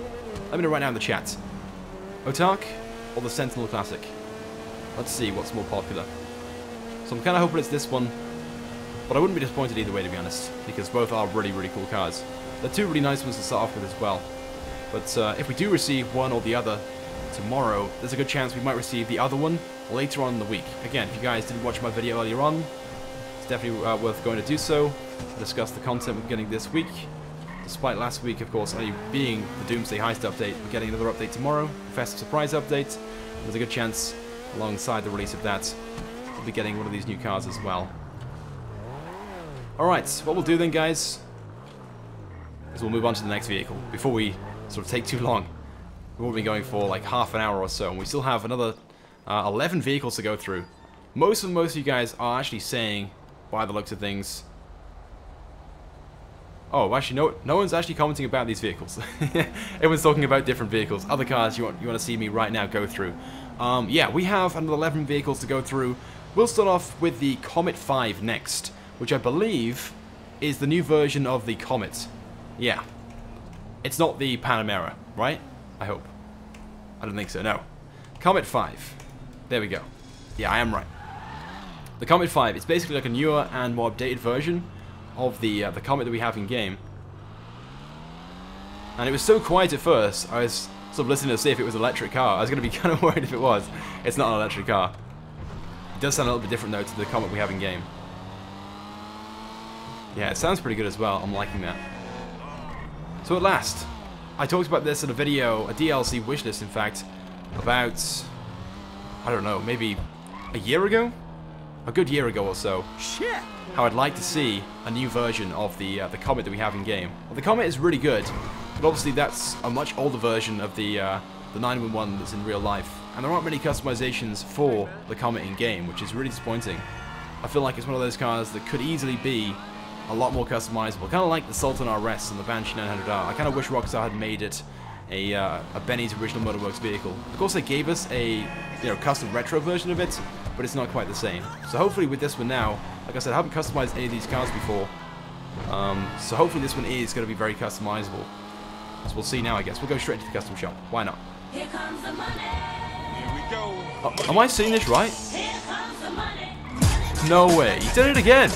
Let me know right now in the chat. Autarch or the Sentinel Classic? Let's see what's more popular. So I'm kind of hoping it's this one, but I wouldn't be disappointed either way, to be honest, because both are really, really cool cars. They're two really nice ones to start off with as well. But if we do receive one or the other tomorrow, there's a good chance we might receive the other one later on in the week. Again, if you guys didn't watch my video earlier on, it's definitely worth going to do so. Discuss the content we're getting this week. Despite last week, of course, only being the Doomsday Heist update, we're getting another update tomorrow, a festive surprise update. There's a good chance, alongside the release of that, we'll be getting one of these new cars as well. Alright, what we'll do then, guys, is we'll move on to the next vehicle before we sort of take too long. We won't be going for like half an hour or so, and we still have another 11 vehicles to go through. Most of you guys are actually saying, by the looks of things... Oh, actually, no one's actually commenting about these vehicles. Everyone's talking about different vehicles, other cars you want to see me right now go through. Yeah, we have another 11 vehicles to go through. We'll start off with the Comet 5 next, which I believe is the new version of the Comet. Yeah. It's not the Panamera, right? I hope. I don't think so, no. Comet 5. There we go. Yeah, I am right. The Comet 5, it's basically like a newer and more updated version of the Comet that we have in game. And it was so quiet at first, I was sort of listening to see if it was an electric car. I was going to be kind of worried if it was. It's not an electric car. It does sound a little bit different though to the Comet we have in game. Yeah, it sounds pretty good as well. I'm liking that. So at last, I talked about this in a video, a DLC wishlist in fact, about, I don't know, maybe a year ago? A good year ago or so. Shit! How I'd like to see a new version of the Comet that we have in game. Well, the Comet is really good, but obviously that's a much older version of the 911 that's in real life. And there aren't many customizations for the Comet in game, which is really disappointing. I feel like it's one of those cars that could easily be a lot more customizable, kind of like the Sultan RS and the Banshee 900R. I kind of wish Rockstar had made it a Benny's original Motorworks vehicle. Of course, they gave us a custom retro version of it, but it's not quite the same. So hopefully with this one now, like I said, I haven't customized any of these cars before, so hopefully this one is going to be very customizable. So we'll see now, I guess. We'll go straight to the custom shop. Why not? Here comes the money. Here we go. Oh, am I seeing this right? Here comes the money. No way. He did it again.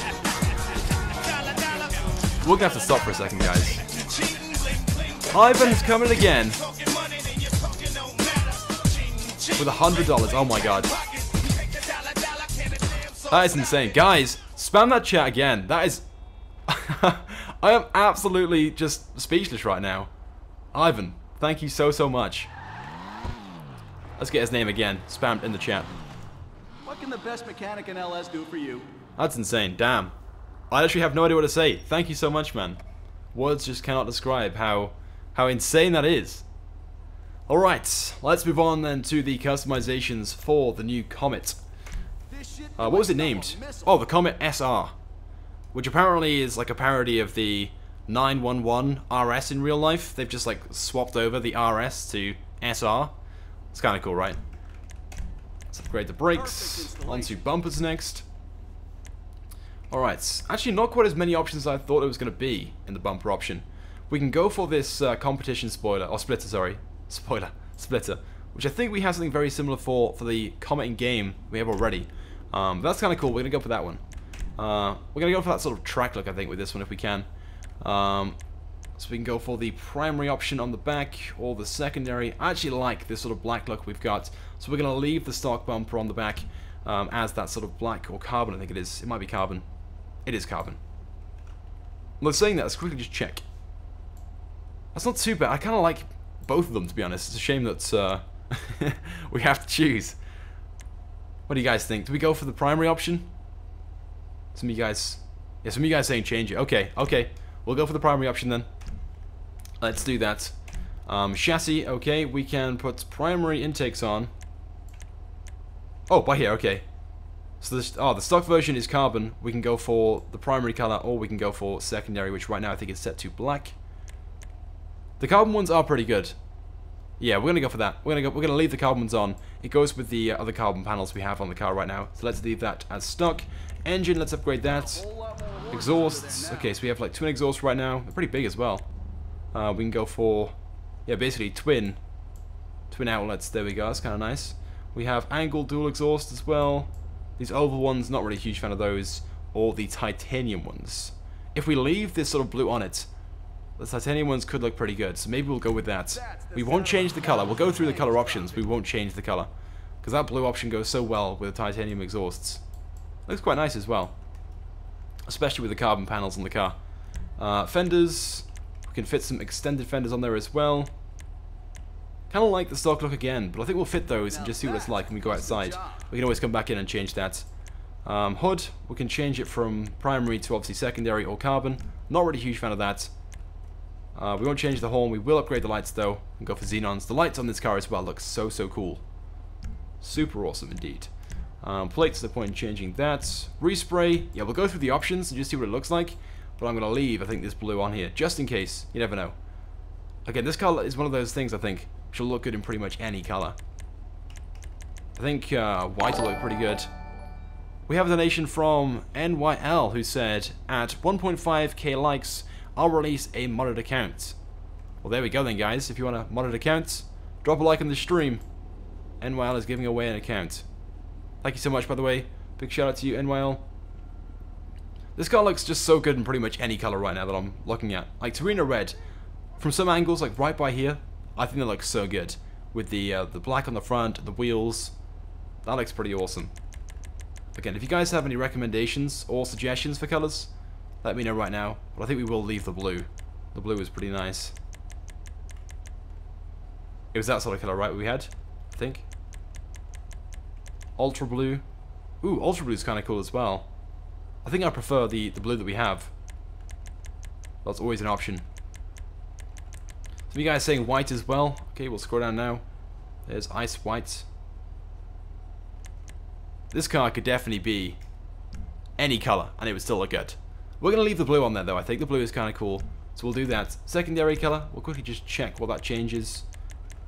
We're going to have to stop for a second, guys. Ivan's coming again. With $100. Oh my god. That is insane. Guys, spam that chat again. That is... I am absolutely just speechless right now. Ivan, thank you so much. Let's get his name again. Spammed in the chat. What can the best mechanic in LS do for you? That's insane. Damn. I actually have no idea what to say. Thank you so much, man. Words just cannot describe how insane that is. Alright, let's move on then to the customizations for the new Comet. What was it named? Oh, the Comet SR. Which apparently is like a parody of the 911 RS in real life. They've just like swapped over the RS to SR. It's kind of cool, right? Let's upgrade the brakes. Onto bumpers next. Alright, actually not quite as many options as I thought it was going to be in the bumper option. We can go for this competition spoiler, or splitter, sorry. Splitter. Which I think we have something very similar for the Comet in game we have already. That's kind of cool, we're going to go for that one. We're going to go for that sort of track look, I think, with this one if we can. So we can go for the primary option on the back, or the secondary. I actually like this sort of black look we've got. So we're going to leave the stock bumper on the back as that sort of black, or carbon I think it is. It might be carbon. It is carbon. Well, saying that, let's quickly just check. That's not too bad. I kind of like both of them, to be honest. It's a shame that we have to choose. What do you guys think? Do we go for the primary option? Some of you guys saying change it. Okay. We'll go for the primary option then. Let's do that. Chassis, okay. We can put primary intakes on. Oh, by here, okay. So the stock version is carbon. We can go for the primary color, or we can go for secondary, which right now I think is set to black. The carbon ones are pretty good. Yeah, we're gonna go for that. We're gonna leave the carbon ones on. It goes with the other carbon panels we have on the car right now. So let's leave that as stock. Engine, let's upgrade that. Exhausts. Okay, so we have like twin exhausts right now. They're pretty big as well. We can go for, yeah, basically twin outlets. There we go. That's kind of nice. We have angled dual exhaust as well. These oval ones, not really a huge fan of those. Or the titanium ones. If we leave this sort of blue on it, the titanium ones could look pretty good. So maybe we'll go with that. We won't change the color. We'll go through the color options. We won't change the color. Because that blue option goes so well with the titanium exhausts. Looks quite nice as well. Especially with the carbon panels on the car. Fenders. We can fit some extended fenders on there as well. Kind of like the stock look again, but I think we'll fit those and just see what it's like when we go outside. We can always come back in and change that. Hood, we can change it from primary to obviously secondary or carbon. Not really a huge fan of that. We won't change the horn. We will upgrade the lights though and go for xenons. The lights on this car as well look so cool. Super awesome indeed. Plates, no point in changing that. Respray, yeah, we'll go through the options and just see what it looks like. But I'm going to leave, I think, this blue on here, just in case. You never know. Again, this color is one of those things, I think, which will look good in pretty much any color. I think white will look pretty good. We have a donation from NYL who said, at 1.5k likes, I'll release a modded account. Well, there we go then, guys. If you want a modded account, drop a like on the stream. NYL is giving away an account. Thank you so much, by the way. Big shout out to you, NYL. This car looks just so good in pretty much any color right now that I'm looking at. Like Torino Red, from some angles, like right by here, I think that looks so good. With the black on the front, the wheels, that looks pretty awesome. Again, if you guys have any recommendations or suggestions for colors, let me know right now. But I think we will leave the blue. The blue is pretty nice. It was that sort of color, right, we had? I think. Ultra blue. Ooh, ultra blue is kind of cool as well. I think I prefer the blue that we have. That's always an option. Some of you guys saying white as well. Okay, we'll scroll down now. There's ice white. This car could definitely be any color, and it would still look good. We're going to leave the blue on there, though. I think the blue is kind of cool. So we'll do that. Secondary color. We'll quickly just check what that changes,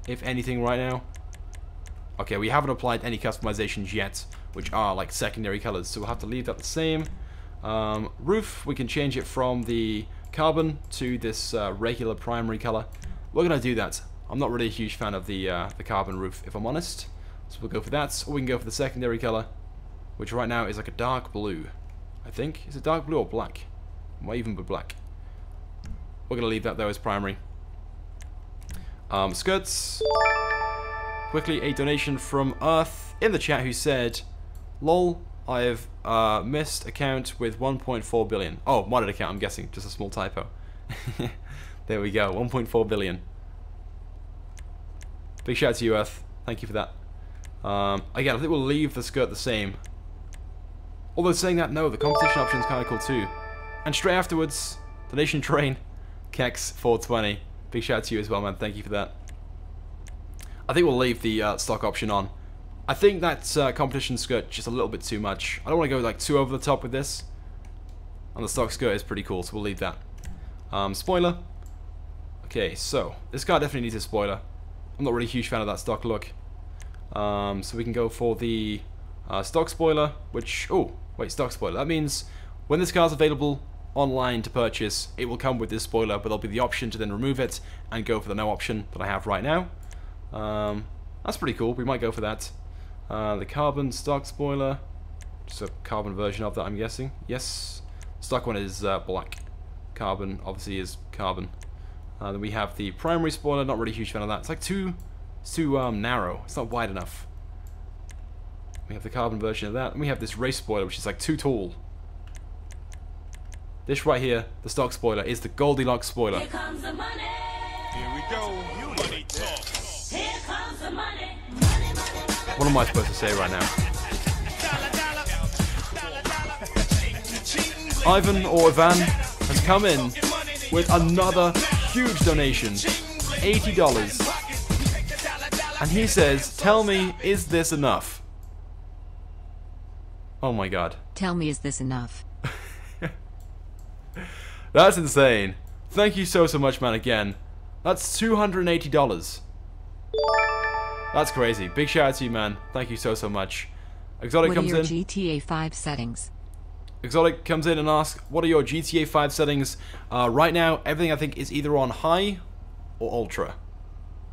if anything, right now. Okay, we haven't applied any customizations yet, which are like secondary colors, so we'll have to leave that the same. Roof, we can change it from the carbon to this regular primary color. We're going to do that. I'm not really a huge fan of the carbon roof, if I'm honest. So we'll go for that, or we can go for the secondary color, which right now is like a dark blue, I think. Is it dark blue or black? It might even be black. We're going to leave that though as primary. Skirts. Quickly, a donation from Earth in the chat who said, lol, I've missed account with 1.4 billion. Oh, modded account, I'm guessing. Just a small typo. There we go, 1.4 billion. Big shout out to you, Earth. Thank you for that. Again, I think we'll leave the skirt the same. Although saying that, no, the competition option is kind of cool too. And straight afterwards, donation train, Kex420. Big shout out to you as well, man. Thank you for that. I think we'll leave the stock option on. I think that competition skirt just a little bit too much. I don't want to go like too over the top with this. And the stock skirt is pretty cool, so we'll leave that. Spoiler. Okay, so this car definitely needs a spoiler. I'm not really a huge fan of that stock look. So we can go for the stock spoiler, which... Oh, wait, stock spoiler. That means when this car's available online to purchase, it will come with this spoiler, but there'll be the option to then remove it and go for the no option that I have right now. That's pretty cool. We might go for that. The carbon stock spoiler. Just a carbon version of that, I'm guessing. Yes. Stock one is black. Carbon, obviously, is carbon. Then we have the primary spoiler. Not really a huge fan of that. It's like too narrow. It's not wide enough. We have the carbon version of that. And we have this race spoiler, which is like too tall. This right here, the stock spoiler, is the Goldilocks spoiler. Here comes the money. Here we go. Money talk. Here comes the money. Money, money, money. What am I supposed to say right now? Ivan or Ivan has come in with another huge donation, $80. And he says, tell me, is this enough? Oh my god. Tell me, is this enough? That's insane. Thank you so much, man, again. That's $280. That's crazy. Big shout out to you, man. Thank you so much. Exotic What are comes your in. GTA 5 settings? Exotic comes in and asks, what are your GTA 5 settings? Right now, everything I think is either on high or ultra.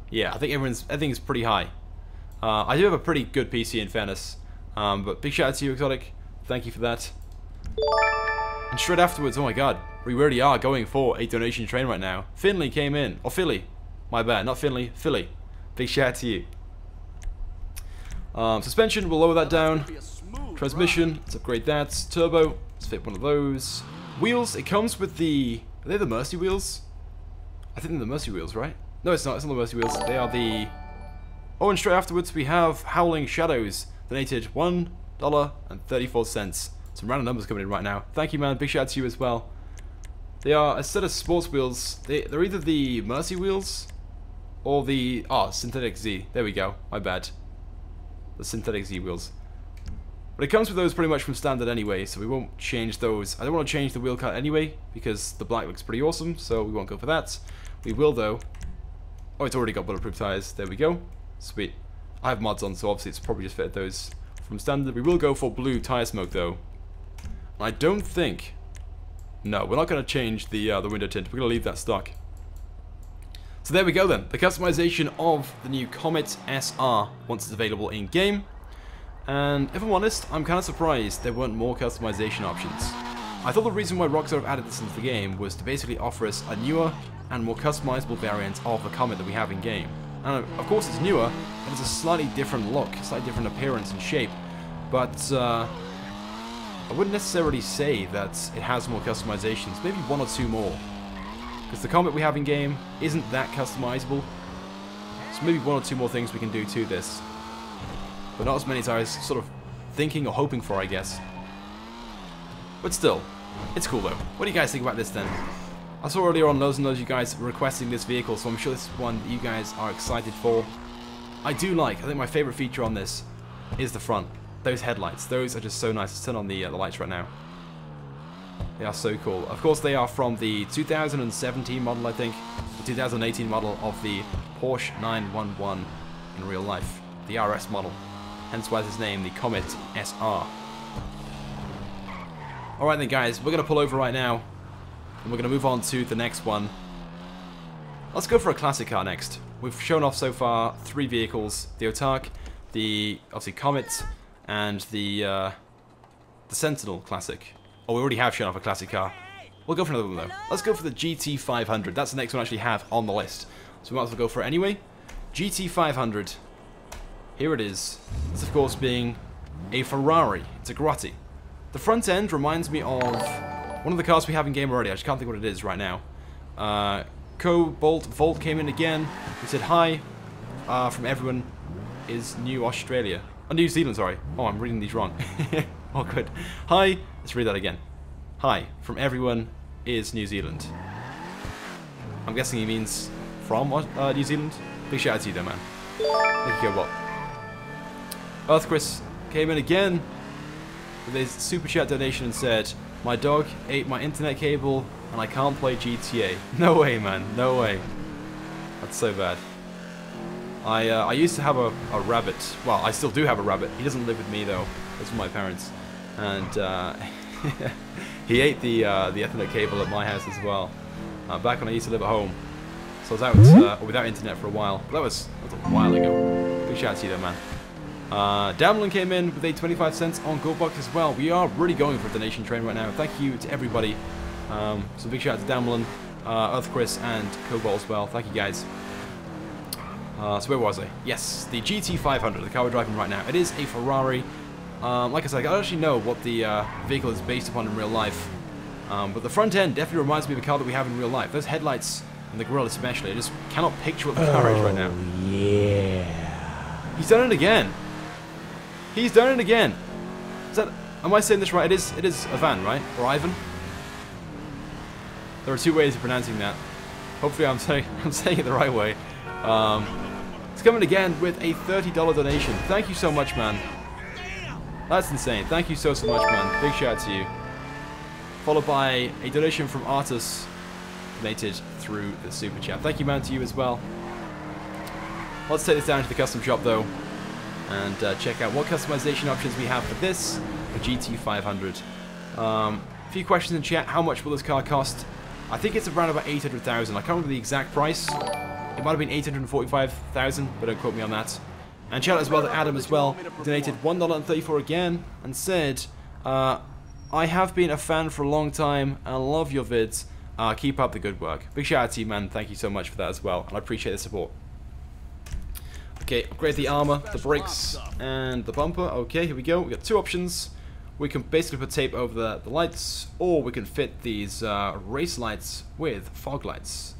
Yeah, I think everything's pretty high. I do have a pretty good PC in fairness. But big shout out to you, Exotic. Thank you for that. And straight afterwards, oh my god, we really are going for a donation train right now. Finley came in. Or Philly. My bad, not Finley, Philly. Big shout out to you. Suspension, we'll lower that down. Transmission, let's upgrade that. Turbo, let's fit one of those. Wheels, it comes with the... Are they the Mercy wheels? I think they're the Mercy wheels, right? No, it's not the Mercy wheels. They are the... Oh, and straight afterwards we have Howling Shadows. Donated $1.34. Some random numbers coming in right now. Thank you, man. Big shout out to you as well. They are a set of sports wheels. They're either the Mercy wheels or the... Oh, Synthetic Z. There we go. My bad. The Synthetic Z wheels. But it comes with those pretty much from standard anyway, so we won't change those. I don't want to change the wheel cut anyway, because the black looks pretty awesome, so we won't go for that. We will, though. Oh, it's already got bulletproof tires. There we go. Sweet. I have mods on, so obviously it's probably just fitted those from standard. We will go for blue tire smoke, though. I don't think... No, we're not going to change the window tint. We're going to leave that stock. So there we go then. The customization of the new Comet SR once it's available in-game. And if I'm honest, I'm kind of surprised there weren't more customization options. I thought the reason why Rockstar have added this into the game was to basically offer us a newer and more customizable variant of the Comet that we have in-game. And of course it's newer, and it's a slightly different look, slightly different appearance and shape. But I wouldn't necessarily say that it has more customizations, maybe one or two more. Because the Comet we have in-game isn't that customizable. So maybe one or two more things we can do to this. But not as many as I was sort of thinking or hoping for, I guess. But still, it's cool though. What do you guys think about this then? I saw earlier on loads and loads of you guys requesting this vehicle, so I'm sure this is one that you guys are excited for. I think my favorite feature on this is the front. Those headlights, those are just so nice. Let's turn on the lights right now. They are so cool. Of course, they are from the 2017 model, I think. The 2018 model of the Porsche 911 in real life. The RS model. Hence why it's named the Comet SR. Alright then guys, we're going to pull over right now. And we're going to move on to the next one. Let's go for a classic car next. We've shown off so far 3 vehicles. The Autarch, the, obviously, Comet, and the Sentinel Classic. Oh, we already have shown off a classic car. We'll go for another one though. Let's go for the GT500. That's the next one I actually have on the list. So we might as well go for it anyway. GT500. Here it is. This of course being a Ferrari. It's a Grotti. The front end reminds me of one of the cars we have in game already. I just can't think what it is right now. Cobalt Volt came in again. He said hi from everyone is New Australia. Oh, New Zealand, sorry. Oh, I'm reading these wrong. Oh, good. Hi. Let's read that again. Hi from everyone is New Zealand. I'm guessing he means from New Zealand. Big shout out to you though, man. Thank you, Cobalt. Earthchris came in again with his super chat donation and said, "My dog ate my internet cable and I can't play GTA." No way, man. No way. That's so bad. I used to have a rabbit. Well, I still do have a rabbit. He doesn't live with me though. Lives with my parents. And he ate the Ethernet cable at my house as well. Back when I used to live at home. So I was out without internet for a while. But that was a while ago. Big shout out to you though, man. Damlin came in with a 25 cents on Goldbox as well. We are really going for a donation train right now. Thank you to everybody. So big shout out to Damlin, Earthchris, and Cobalt as well. Thank you guys. So where was I? Yes, the GT500, the car we're driving right now. It is a Ferrari. Like I said, I don't actually know what the vehicle is based upon in real life. But the front end definitely reminds me of a car that we have in real life. Those headlights and the grille especially, I just cannot picture what the car is right now. Yeah. He's done it again. He's done it again. Is that? Am I saying this right? It is a van, right? Or Ivan? There are two ways of pronouncing that. Hopefully I'm saying it the right way. It's coming again with a $30 donation. Thank you so much, man. That's insane. Thank you so much, man. Big shout out to you. Followed by a donation from Artus, donated through the super chat. Thank you, man, to you as well. Let's take this down to the custom shop though, and check out what customization options we have for this, the GT500. A few questions in chat. How much will this car cost? I think it's around about 800,000. I can't remember the exact price. It might have been 845,000, but don't quote me on that. And shout out as well to Adam as well, who donated $1.34 again, and said, I have been a fan for a long time, and love your vids. Keep up the good work. Big shout out to you, man. Thank you so much for that as well, and I appreciate the support. Okay, upgrade the armor, the brakes, and the bumper. Okay, here we go. We got two options. We can basically put tape over the lights, or we can fit these race lights with fog lights.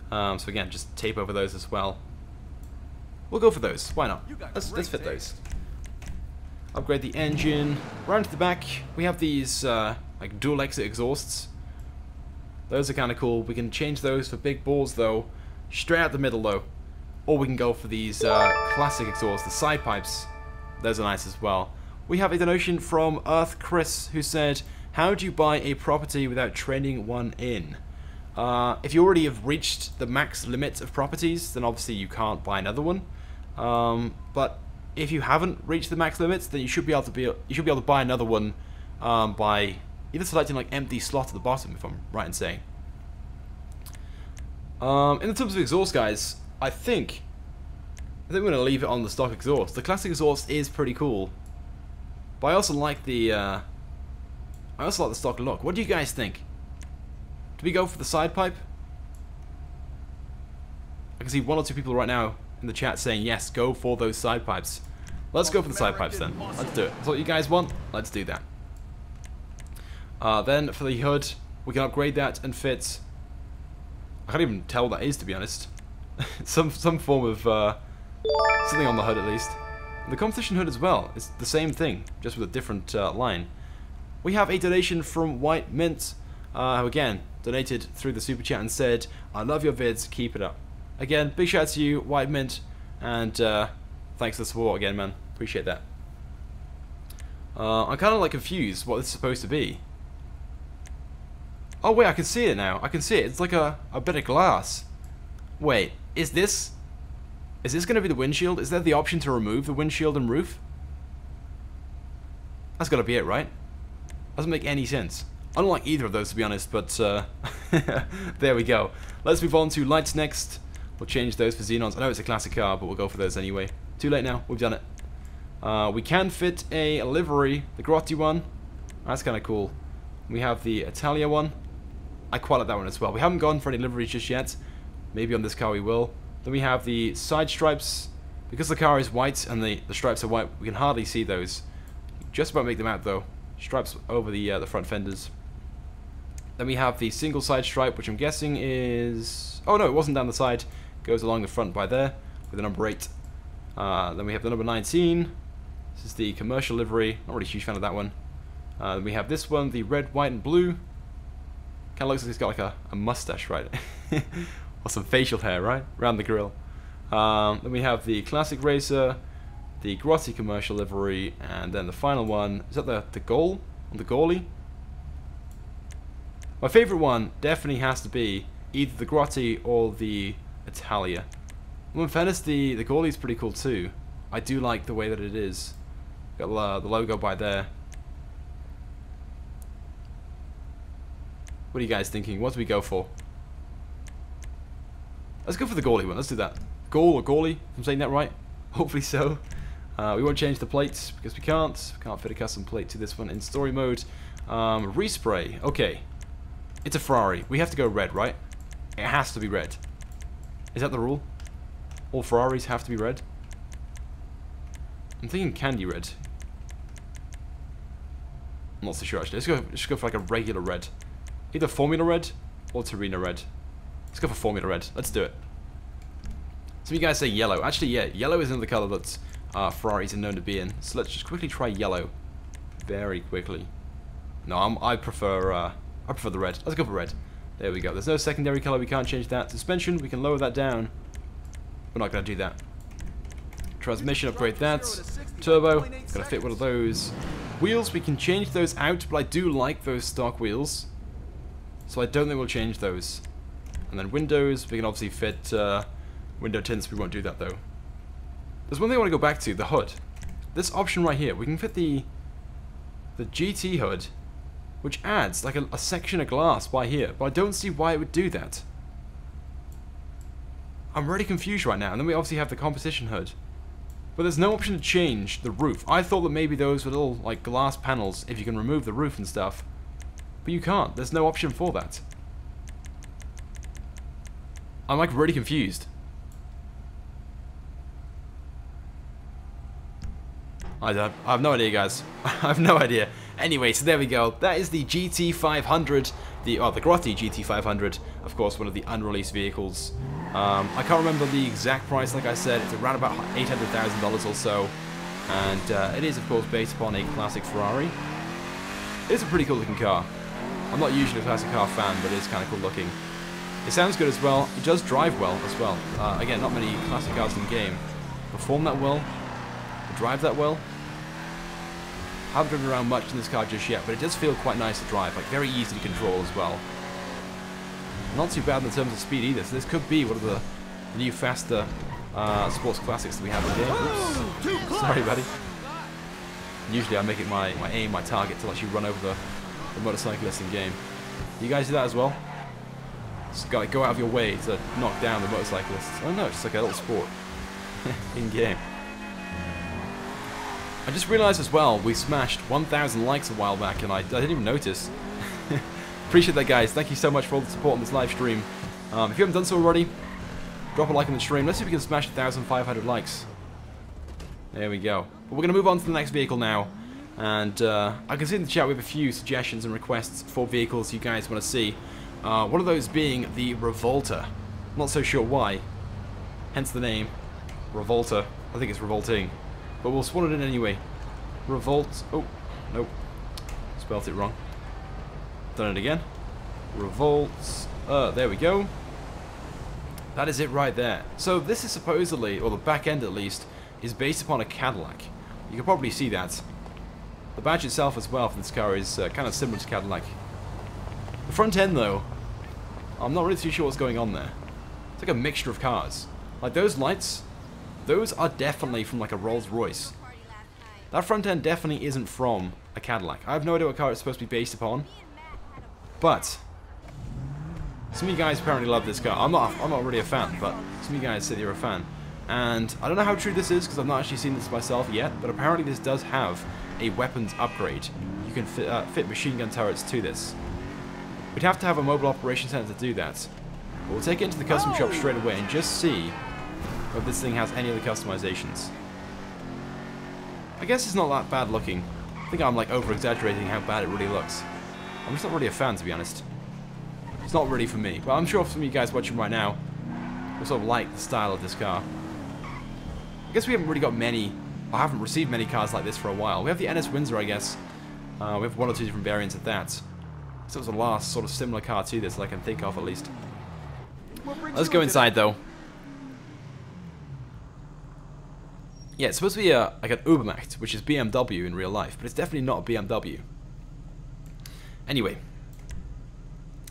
So again, just tape over those as well. We'll go for those. Why not? Let's fit those. Upgrade the engine. Round to the back, we have these like dual exit exhausts. Those are kind of cool. We can change those for big balls though, straight out the middle though. Or we can go for these classic exhausts, the side pipes. Those are nice as well. We have a donation from Earthchris who said, "How do you buy a property without trading one in?" If you already have reached the max limit of properties, then obviously you can't buy another one. But if you haven't reached the max limits, then you should be able to buy another one by either selecting like empty slot at the bottom, if I'm right in saying. In terms of exhaust, guys, I think we're gonna leave it on the stock exhaust. The classic exhaust is pretty cool, but I also like the stock look. What do you guys think? Do we go for the side pipe? I can see one or two people right now in the chat saying yes, go for those side pipes. Let's go for the side pipes then. Let's do it. That's what you guys want. Let's do that. Then for the hood, we can upgrade that and fit. I can't even tell what that is, to be honest. some form of something on the hood at least. And the competition hood as well. It's the same thing, just with a different line. We have a donation from White Mint, who again donated through the super chat and said, "I love your vids, keep it up." Again, big shout out to you, White Mint, and thanks for the support again, man. Appreciate that. I'm kind of like confused what this is supposed to be. Oh wait, I can see it now. I can see it. It's like a bit of glass. Wait, is this going to be the windshield? Is there the option to remove the windshield and roof? That's got to be it, right? Doesn't make any sense. I don't like either of those, to be honest, but there we go. Let's move on to lights next. We'll change those for xenons. I know it's a classic car, but we'll go for those anyway. Too late now. We've done it. We can fit a livery, the Grotti one. That's kind of cool. We have the Italia one. I quite like that one as well. We haven't gone for any liveries just yet. Maybe on this car we will. Then we have the side stripes. Because the car is white and the stripes are white, we can hardly see those. Just about make them out though. Stripes over the front fenders. Then we have the single side stripe, which I'm guessing is... Oh no, it wasn't down the side. Goes along the front by there with the number 8. Then we have the number 19. This is the commercial livery. Not really a huge fan of that one. Then we have this one, the red, white, and blue. Kind of looks like he's got like a mustache, right? Or some facial hair, right? Around the grill. Then we have the Classic Racer, the Grotti commercial livery, and then the final one, is that the goal? The goalie? My favourite one definitely has to be either the Grotti or the Italia. Well, in fairness, the goalie is pretty cool too. I do like the way that it is. Got the logo by there. What are you guys thinking? What do we go for? Let's go for the goalie one. Let's do that. Goal or goalie? If I'm saying that right. Hopefully so. We won't change the plates because we can't. We can't fit a custom plate to this one in story mode. Respray. Okay. It's a Ferrari. We have to go red, right? It has to be red. Is that the rule? All Ferraris have to be red? I'm thinking candy red. I'm not so sure actually. Let's go for like a regular red. Either Formula Red or Torino Red. Let's go for Formula Red. Let's do it. Some of you guys say yellow. Actually, yeah, yellow is another color that Ferraris are known to be in. So let's just quickly try yellow. Very quickly. No, I prefer the red. Let's go for red. There we go. There's no secondary color. We can't change that. Suspension, we can lower that down. We're not going to do that. Transmission, upgrade that. Turbo, gotta fit one of those. Wheels, we can change those out, but I do like those stock wheels. So I don't think we'll change those. And then windows, we can obviously fit window tints. We won't do that though. There's one thing I want to go back to, the hood. This option right here, we can fit the GT hood, which adds like a section of glass by here, but I don't see why it would do that. I'm really confused right now. And then we obviously have the competition hood. But there's no option to change the roof. I thought that maybe those were little like glass panels if you can remove the roof and stuff. But you can't. There's no option for that. I'm like really confused. I have no idea, guys. I have no idea. Anyway, so there we go. That is the GT500, the Grotti GT500. Of course, one of the unreleased vehicles. I can't remember the exact price. Like I said, it's around about $800,000 or so, and it is, of course, based upon a classic Ferrari. It's a pretty cool looking car. I'm not usually a classic car fan, but it is kind of cool looking. It sounds good as well. It does drive well as well. Again, not many classic cars in the game perform that well, drive that well. I haven't driven around much in this car just yet, but it does feel quite nice to drive, like very easy to control as well. Not too bad in terms of speed either, so this could be one of the new faster sports classics that we have in the game. Oops. Sorry, buddy. Usually I make it my aim, my target to actually run over the motorcyclist in game. You guys do that as well? Just gotta go out of your way to knock down the motorcyclists. Oh no, it's just like a little sport in game. I just realised as well, we smashed 1,000 likes a while back and I didn't even notice. Appreciate that, guys. Thank you so much for all the support on this live stream. If you haven't done so already, drop a like on the stream. Let's see if we can smash 1,500 likes. There we go. But we're going to move on to the next vehicle now. And I can see in the chat we have a few suggestions and requests for vehicles you guys want to see. One of those being the Revolter. I'm not so sure why. Hence the name. Revolter. I think it's revolting. But we'll spawn it in anyway. Revolt. Oh, nope. Spelled it wrong. Done it again. Revolt. There we go. That is it right there. So this is supposedly, or the back end at least, is based upon a Cadillac. You can probably see that. The badge itself as well for this car is kind of similar to Cadillac. The front end though, I'm not really too sure what's going on there. It's like a mixture of cars. Like those lights, those are definitely from like a Rolls Royce. That front end definitely isn't from a Cadillac. I have no idea what car it's supposed to be based upon. But some of you guys apparently love this car. I'm not really a fan, but some of you guys say you're a fan. And I don't know how true this is because I've not actually seen this myself yet, but apparently this does have a weapons upgrade. You can fit machine gun turrets to this. We'd have to have a mobile operation center to do that. But we'll take it into the custom shop straight away and just see if this thing has any other customizations. I guess it's not that bad looking. I think I'm like over-exaggerating how bad it really looks. I'm just not really a fan, to be honest. It's not really for me, but I'm sure some of you guys watching right now will sort of like the style of this car. I guess we haven't really got many, I haven't received many cars like this for a while. We have the NS Windsor, I guess. We have one or two different variants of that. So it was the last sort of similar car to this that I can think of, at least. Let's go inside, though. Yeah, it's supposed to be like an Ubermacht, which is BMW in real life, but it's definitely not a BMW. Anyway,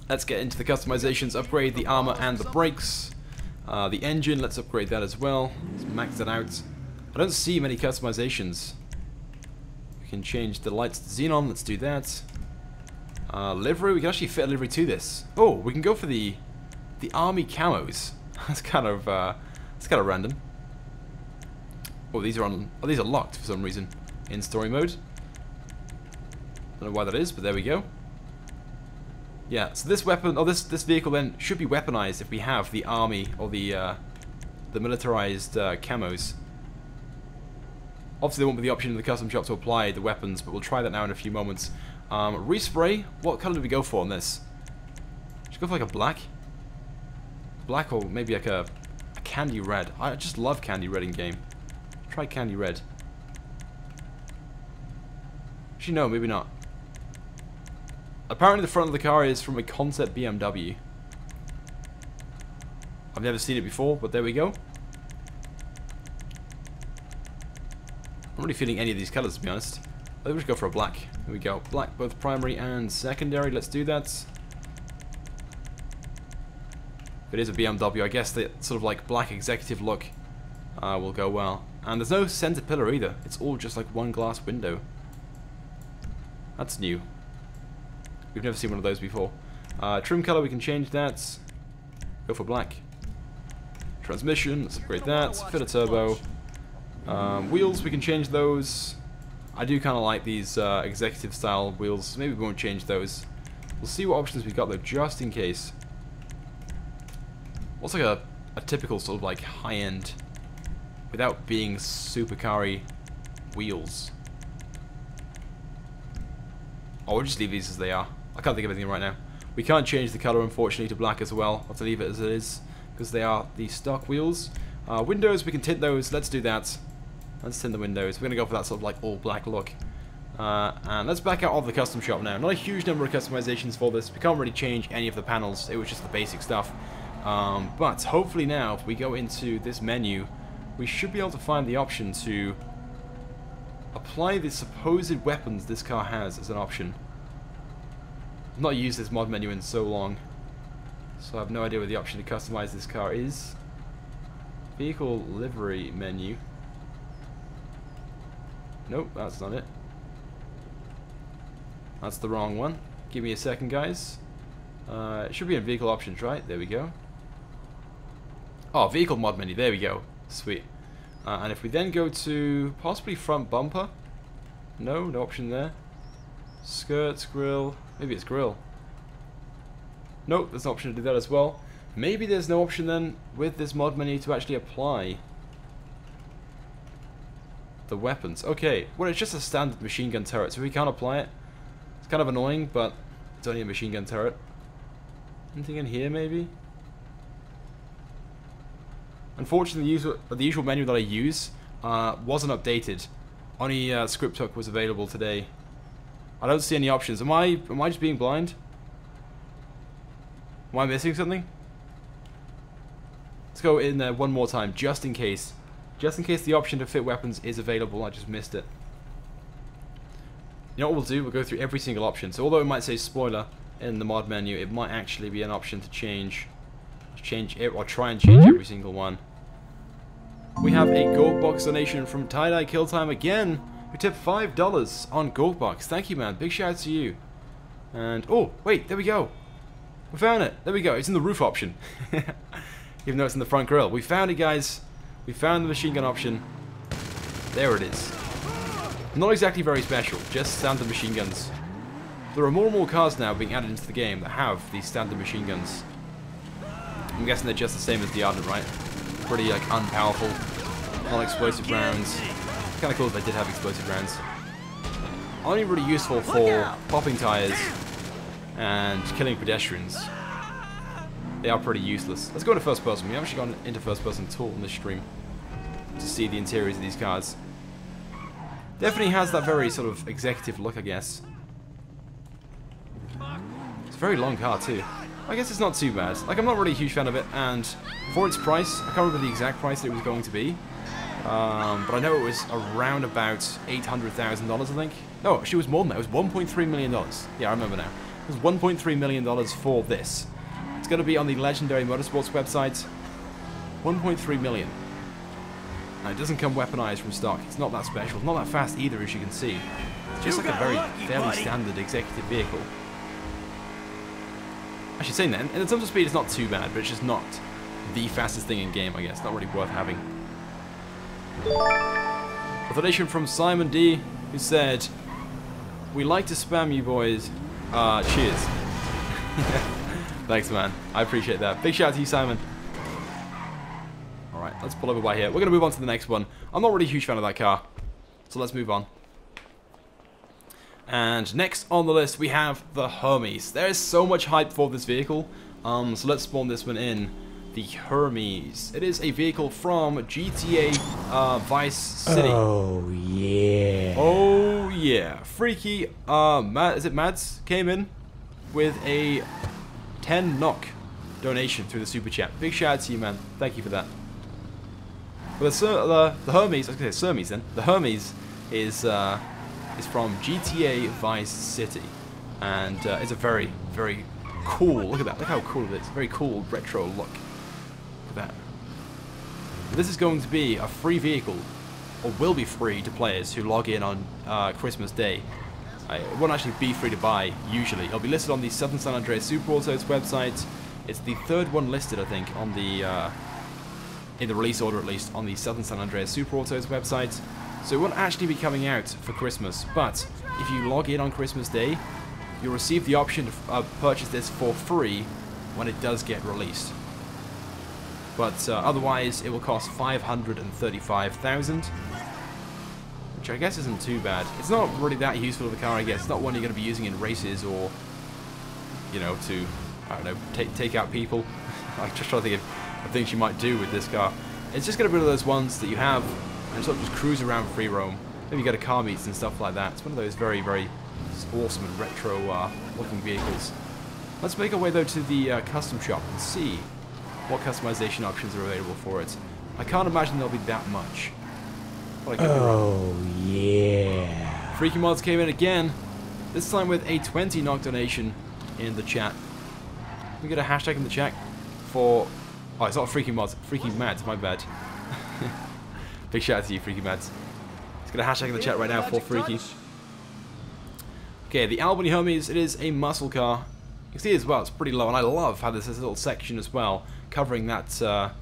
let's get into the customizations. Upgrade the armor and the brakes. The engine, let's upgrade that as well. Let's max it out. I don't see many customizations. We can change the lights to xenon, let's do that. Livery, we can actually fit a livery to this. Oh, we can go for the army camos. That's kind of random. Oh, these are locked for some reason in story mode. Don't know why that is, but there we go. Yeah, so this weapon, or this vehicle then should be weaponized if we have the army or the militarized camos. Obviously, there won't be the option in the custom shop to apply the weapons, but we'll try that now in a few moments. Respray, what color do we go for on this? Should we go for like a black? Black or maybe like a candy red. I just love candy red in game. Try candy red. Actually, no, maybe not. Apparently the front of the car is from a concept BMW. I've never seen it before, but there we go. I'm not really feeling any of these colours, to be honest. Let's just go for a black. There we go. Black, both primary and secondary. Let's do that. If it is a BMW, I guess the sort of like black executive look will go well. And there's no center pillar either. It's all just like one glass window. That's new. We've never seen one of those before. Trim color, we can change that. Go for black. Transmission, let's upgrade that. Fit a turbo. Wheels, we can change those. I do kind of like these executive style wheels. Maybe we won't change those. We'll see what options we've got though, just in case. What's like a typical sort of like high-end, without being supercar-y wheels? Oh, we'll just leave these as they are. I can't think of anything right now. We can't change the color, unfortunately, to black as well. I'll have to leave it as it is, because they are the stock wheels. Windows, we can tint those. Let's do that. Let's tint the windows. We're going to go for that sort of like all-black look. And let's back out of the custom shop now. Not a huge number of customizations for this. We can't really change any of the panels. It was just the basic stuff. But hopefully now, if we go into this menu, we should be able to find the option to apply the supposed weapons this car has as an option. I've not used this mod menu in so long, so I have no idea where the option to customize this car is. Vehicle livery menu. Nope, that's not it. That's the wrong one. Give me a second, guys. It should be in vehicle options, right? There we go. Oh, vehicle mod menu. There we go. Sweet. And if we then go to possibly front bumper. No option there. Skirts, grill. Maybe it's grill. Nope, there's an option to do that as well. Maybe there's no option then with this mod menu to actually apply the weapons. Okay, well, it's just a standard machine gun turret, so we can't apply it. It's kind of annoying, but it's only a machine gun turret. Anything in here, maybe? Unfortunately, the usual menu that I use wasn't updated. Only script hook was available today. I don't see any options. Am I just being blind? Am I missing something? Let's go in there one more time, just in case. Just in case the option to fit weapons is available, I just missed it. You know what we'll do? We'll go through every single option. So although it might say spoiler in the mod menu, it might actually be an option to change it, or try and change every single one. We have a Gorkbox donation from Tie-Dye Killtime again, who tipped $5 on Gorkbox. Thank you, man. Big shout out to you. And, oh, wait, there we go. We found it. There we go. It's in the roof option. Even though it's in the front grille. We found it, guys. We found the machine gun option. There it is. Not exactly very special, just standard machine guns. There are more and more cars now being added into the game that have these standard machine guns. I'm guessing they're just the same as the Ardent, right? Pretty like unpowerful, non-explosive rounds. Kind of cool if they did have explosive rounds. Only really useful for popping tires and killing pedestrians. They are pretty useless. Let's go into first person. We haven't actually gone into first person at all in this stream to see the interiors of these cars. Definitely has that very sort of executive look, I guess. It's a very long car too. I guess it's not too bad. Like, I'm not really a huge fan of it, and for its price, I can't remember the exact price that it was going to be, But I know it was around about $800,000, I think. No, actually it was more than that. It was $1.3 million. Yeah, I remember now. It was $1.3 million for this. It's going to be on the Legendary Motorsports website. $1.3 million. Now, it doesn't come weaponized from stock. It's not that special. It's not that fast either, as you can see. It's just like a very fairly standard executive vehicle. I should say that. In terms of speed, it's not too bad, but it's just not the fastest thing in game, I guess. Not really worth having. A donation from Simon D, who said, "We like to spam you boys. Cheers." Thanks, man. I appreciate that. Big shout out to you, Simon. Alright, let's pull over by here. We're going to move on to the next one. I'm not really a huge fan of that car, so let's move on. And next on the list, we have the Hermes. There is so much hype for this vehicle, so let's spawn this one in. The Hermes. It is a vehicle from GTA Vice City. Oh, yeah. Oh, yeah. Freaky, is it Mads? Came in with a 10 NOK donation through the Super Chat. Big shout out to you, man. Thank you for that. Well, the Hermes, I was going to say Hermes then. The Hermes is from GTA Vice City. And it's a very, very cool, look at that. Look how cool it is. Very cool retro look. That. This is going to be a free vehicle, or will be free to players who log in on Christmas Day. It won't actually be free to buy usually. It'll be listed on the Southern San Andreas Super Autos website. It's the third one listed, I think, on the in the release order, at least on the Southern San Andreas Super Autos website. So it won't actually be coming out for Christmas, but if you log in on Christmas Day, you'll receive the option to purchase this for free when it does get released. But otherwise, it will cost $535,000, which I guess isn't too bad. It's not really that useful of a car, I guess. It's not one you're going to be using in races or, you know, to, I don't know, take out people. I'm just trying to think of things you might do with this car. It's just going to be one of those ones that you have and sort of just cruise around free roam. Maybe go to car meets and stuff like that. It's one of those very, very awesome and retro looking vehicles. Let's make our way, though, to the custom shop and see what customization options are available for it. I can't imagine there'll be that much. But oh, yeah. Freaky Mods came in again, this time with a 20 NOK donation in the chat. We get a hashtag in the chat for... Oh, it's not Freaky Mods, Freaky Mads, my bad. Big shout out to you, Freaky Mads. Let's get a hashtag in the chat right now for Freaky. Okay, the Albany Hermes, it is a muscle car. You can see as well, it's pretty low, and I love how there's this little section as well, covering that that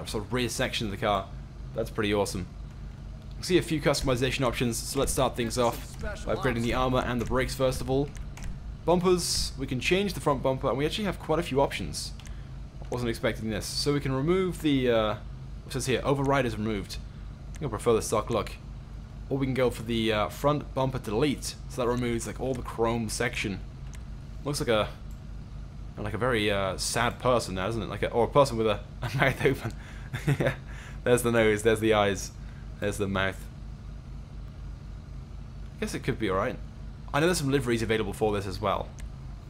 sort of rear section of the car. That's pretty awesome. You can see a few customization options, so let's start things off by upgrading the armor and the brakes first of all. Bumpers, we can change the front bumper, and we actually have quite a few options. Wasn't expecting this. So we can remove the, what says here, override is removed. I think I prefer the stock look. Or we can go for the front bumper delete, so that removes like all the chrome section. Looks like a very sad person now, doesn't it? Like or a person with a mouth open. Yeah. There's the nose, there's the eyes, there's the mouth. I guess it could be alright. I know there's some liveries available for this as well,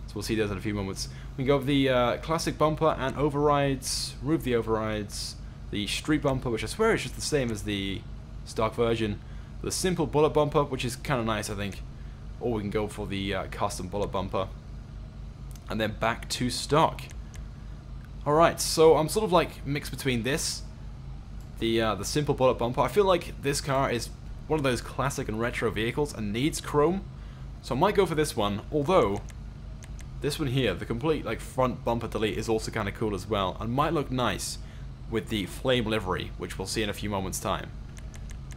so we'll see those in a few moments. We can go with the classic bumper and overrides, remove the overrides, the street bumper, which I swear is just the same as the stock version, the simple bullet bumper, which is kind of nice, I think, or we can go for the custom bullet bumper. And then back to stock. Alright, so I'm sort of like mixed between this, the simple bullet bumper. I feel like this car is one of those classic and retro vehicles and needs chrome. So I might go for this one, although this one here, the complete like front bumper delete, is also kind of cool as well, and might look nice with the flame livery, which we'll see in a few moments time.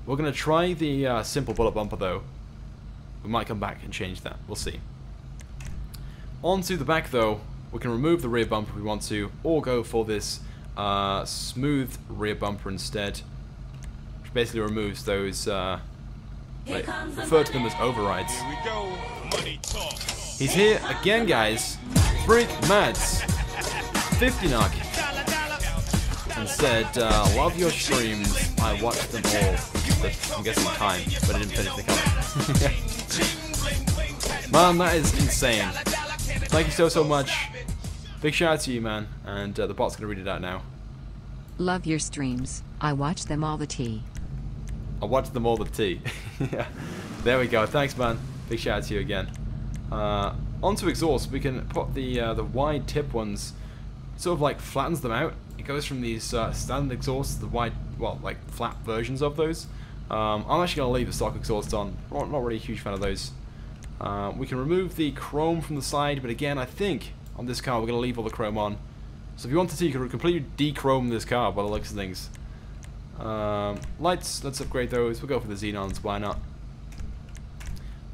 We're going to try the simple bullet bumper though. We might come back and change that, we'll see. Onto the back though, we can remove the rear bumper if we want to, or go for this smooth rear bumper instead, which basically removes those, refer to them as overrides. Here we go. Money talk. He's here again, guys. Freak Mads, 50 NOK, and said, love your streams, I watched them all, but I'm guessing time, but I didn't finish the comment. Man, that is insane. Thank you so much. Big shout out to you, man, and the bot's gonna read it out now. Love your streams. I watch them all the tea. I'll watch them all the tea. Yeah. There we go. Thanks, man. Big shout out to you again. Onto exhaust, we can put the wide tip ones, sort of like flattens them out. It goes from these standard exhausts, the wide, well, like flat versions of those. I'm actually going to leave the stock exhaust on. Not really a huge fan of those. We can remove the chrome from the side, but again, I think on this car we're going to leave all the chrome on. So if you wanted to, you could completely de-chrome this car by the looks of things. Lights, let's upgrade those. We'll go for the xenons, why not?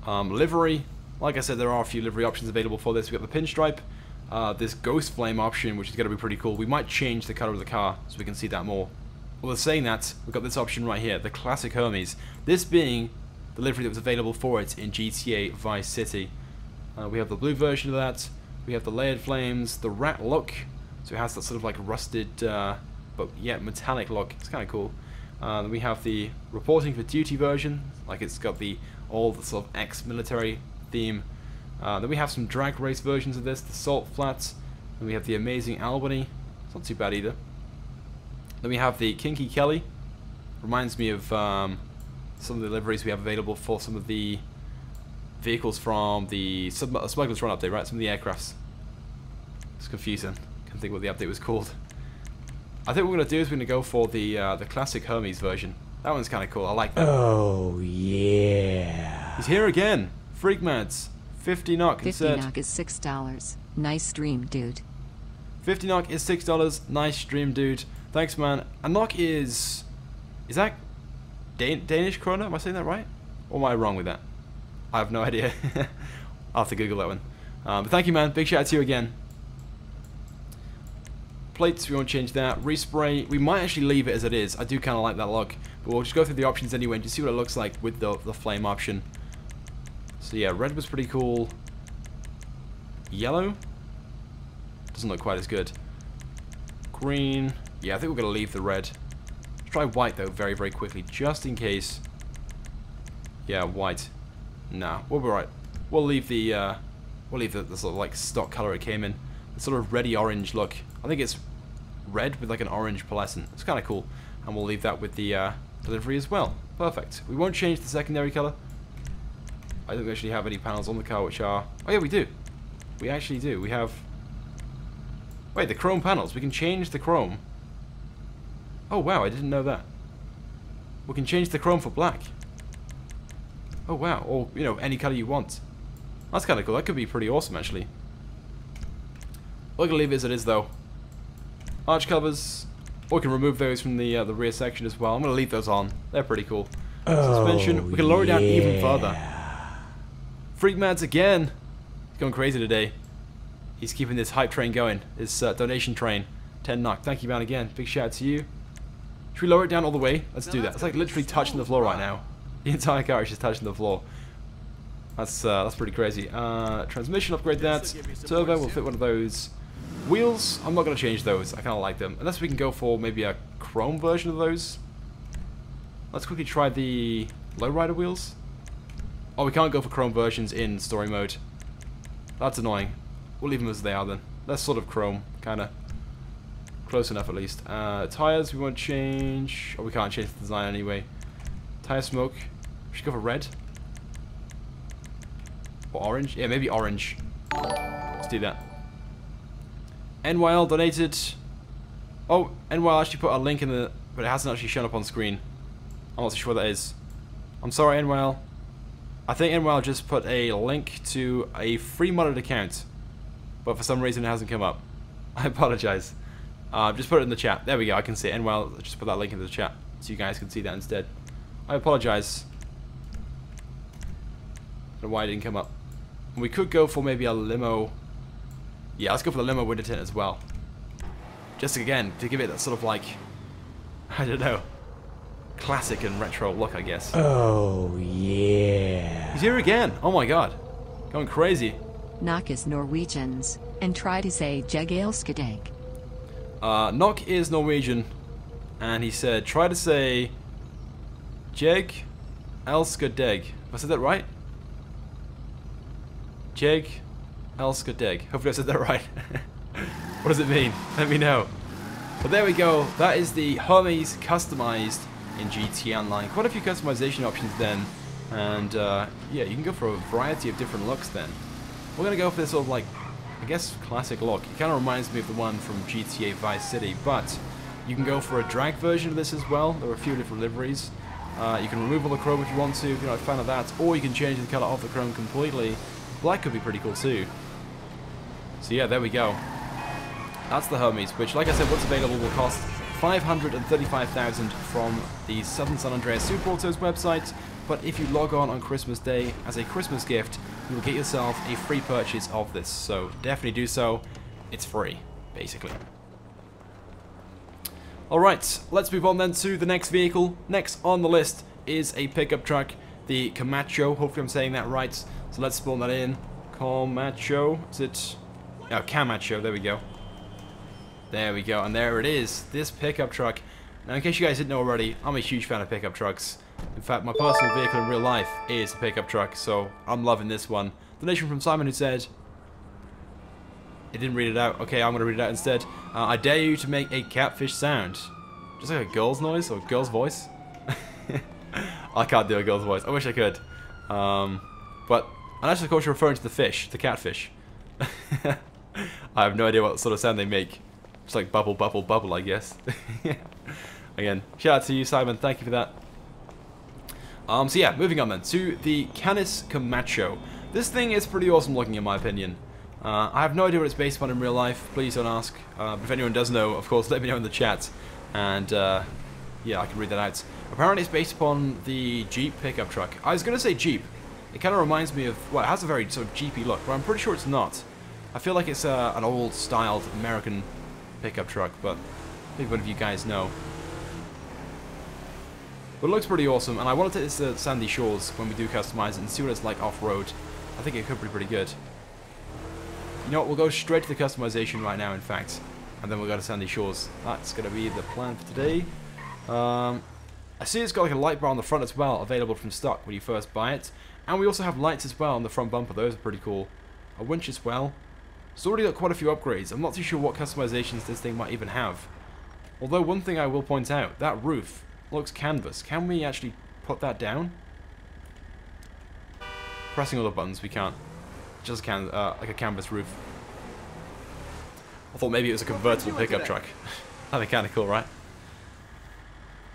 Livery, like I said, there are a few livery options available for this. We've got the pinstripe, this ghost flame option, which is going to be pretty cool. We might change the color of the car so we can see that more. Well, saying that, we've got this option right here, the Classic Hermes. This being the livery that was available for it in GTA Vice City. We have the blue version of that. We have the layered flames, the rat look, so it has that sort of like rusted, but yeah, metallic look. It's kind of cool. Then we have the reporting for duty version, like it's got all the sort of ex-military theme. Then we have some drag race versions of this, the salt flats. Then we have the amazing Albany. It's not too bad either. Then we have the Kinky Kelly. Reminds me of some of the liveries we have available for some of the vehicles from the Smuggler's Run update, right? Some of the aircrafts. It's confusing. Can't think what the update was called. I think what we're going to do is we're going to go for the Classic Hermes version. That one's kind of cool. I like that. Oh, yeah. He's here again. Freak Mads. 50 knock. 50 knock is $6. Nice stream, dude. 50 knock is $6. Nice stream, dude. Thanks, man. A knock is that Danish krona? Am I saying that right? Or am I wrong with that? I have no idea. I'll have to Google that one. But thank you, man. Big shout out to you again. Plates, we won't change that. Respray, we might actually leave it as it is. I do kind of like that look. But we'll just go through the options anyway and just see what it looks like with the flame option. So yeah, red was pretty cool. Yellow? Doesn't look quite as good. Green. Yeah, I think we're going to leave the red. Let's try white though very, very quickly, just in case. Yeah, white. Nah, we'll be right. We'll leave the sort of like stock color it came in. The sort of reddy orange look. I think it's red with like an orange pearlescent. It's kind of cool. And we'll leave that with the delivery as well. Perfect. We won't change the secondary color. I don't actually have any panels on the car which are... Oh yeah, we do. We actually do. We have... Wait, the chrome panels. We can change the chrome. Oh wow, I didn't know that. We can change the chrome for black. Oh wow, or, you know, any color you want. That's kind of cool. That could be pretty awesome, actually. We're going to leave it as it is, though. Arch covers. Or we can remove those from the rear section as well. I'm going to leave those on. They're pretty cool. Suspension. We can lower it down even further. Freak Mads again. He's going crazy today. He's keeping this hype train going. This donation train. 10 knock. Thank you, man, again. Big shout out to you. Should we lower it down all the way? Let's do that. It's like literally touching the floor right now. The entire car is just touching the floor. That's pretty crazy. Transmission, upgrade that. Turbo, we'll fit one of those. Wheels, I'm not going to change those. I kind of like them. Unless we can go for maybe a chrome version of those. Let's quickly try the lowrider wheels. Oh, we can't go for chrome versions in story mode. That's annoying. We'll leave them as they are then. They're sort of chrome, kind of. Close enough at least. Tires, we won't change. Oh, we can't change the design anyway. Tire smoke. We should go for red. Or orange? Yeah, maybe orange. Let's do that. NYL donated. Oh, NYL actually put a link in the... But it hasn't actually shown up on screen. I'm not so sure what that is. I'm sorry, NYL. I think NYL just put a link to a free modded account. But for some reason it hasn't come up. I apologize. Just put it in the chat. There we go, I can see it. NYL just put that link into the chat. So you guys can see that instead. I apologize. I don't know why it didn't come up. We could go for maybe a limo. Yeah, let's go for the limo winter tint as well. Just again, to give it that sort of like, I don't know, classic and retro look, I guess. Oh, yeah. He's here again. Oh my god. Going crazy. Knock is Norwegians, and try to say Jegelskadeg. Knock is Norwegian, and he said, try to say Jeg Elskadeg. Have I said that right? Jeg Elskadeg. Hopefully I said that right. What does it mean? Let me know. But there we go. That is the Hermes customized in GTA Online. Quite a few customization options then, and yeah, you can go for a variety of different looks then. We're going to go for this sort of like, I guess, classic look. It kind of reminds me of the one from GTA Vice City, but you can go for a drag version of this as well. There are a few different liveries. You can remove all the chrome if you want to, if you're not a fan of that, or you can change the colour of the chrome completely. Black could be pretty cool too. So yeah, there we go. That's the Hermes, which, like I said, what's available will cost 535,000 from the Southern San Andreas Super Autos website, but if you log on Christmas Day as a Christmas gift, you will get yourself a free purchase of this, so definitely do so. It's free, basically. Alright, let's move on then to the next vehicle. Next on the list is a pickup truck, the Kamacho. Hopefully I'm saying that right. So let's spawn that in. Kamacho. Is it? Oh, Camacho. There we go. There we go. And there it is. This pickup truck. Now, in case you guys didn't know already, I'm a huge fan of pickup trucks. In fact, my personal vehicle in real life is a pickup truck. So I'm loving this one. Donation from Simon, who said... It didn't read it out. Okay, I'm going to read it out instead. I dare you to make a catfish sound. Just like a girl's noise or a girl's voice. I can't do a girl's voice. I wish I could. But unless of course you're referring to the fish, the catfish. I have no idea what sort of sound they make. Just like bubble, bubble, bubble, I guess. Again, shout out to you, Simon. Thank you for that. So yeah, moving on then to the Canis Kamacho. This thing is pretty awesome looking in my opinion. I have no idea what it's based on in real life, please don't ask. But if anyone does know, of course, let me know in the chat. And, yeah, I can read that out. Apparently it's based upon the Jeep pickup truck. I was going to say Jeep. It kind of reminds me of, well, it has a very sort of Jeepy look, but I'm pretty sure it's not. I feel like it's an old-styled American pickup truck, but maybe one of you guys know. But it looks pretty awesome, and I want to take this to Sandy Shores when we do customize it and see what it's like off-road. I think it could be pretty good. You know what, we'll go straight to the customization right now, in fact. And then we'll go to Sandy Shores. That's going to be the plan for today. I see it's got like a light bar on the front as well, available from stock when you first buy it. And we also have lights as well on the front bumper. Those are pretty cool. A winch as well. It's already got quite a few upgrades. I'm not too sure what customizations this thing might even have. Although one thing I will point out, that roof looks canvas. Can we actually put that down? Pressing all the buttons, we can't. Just like a canvas roof. I thought maybe it was a convertible pickup truck. That'd be kind of cool, right?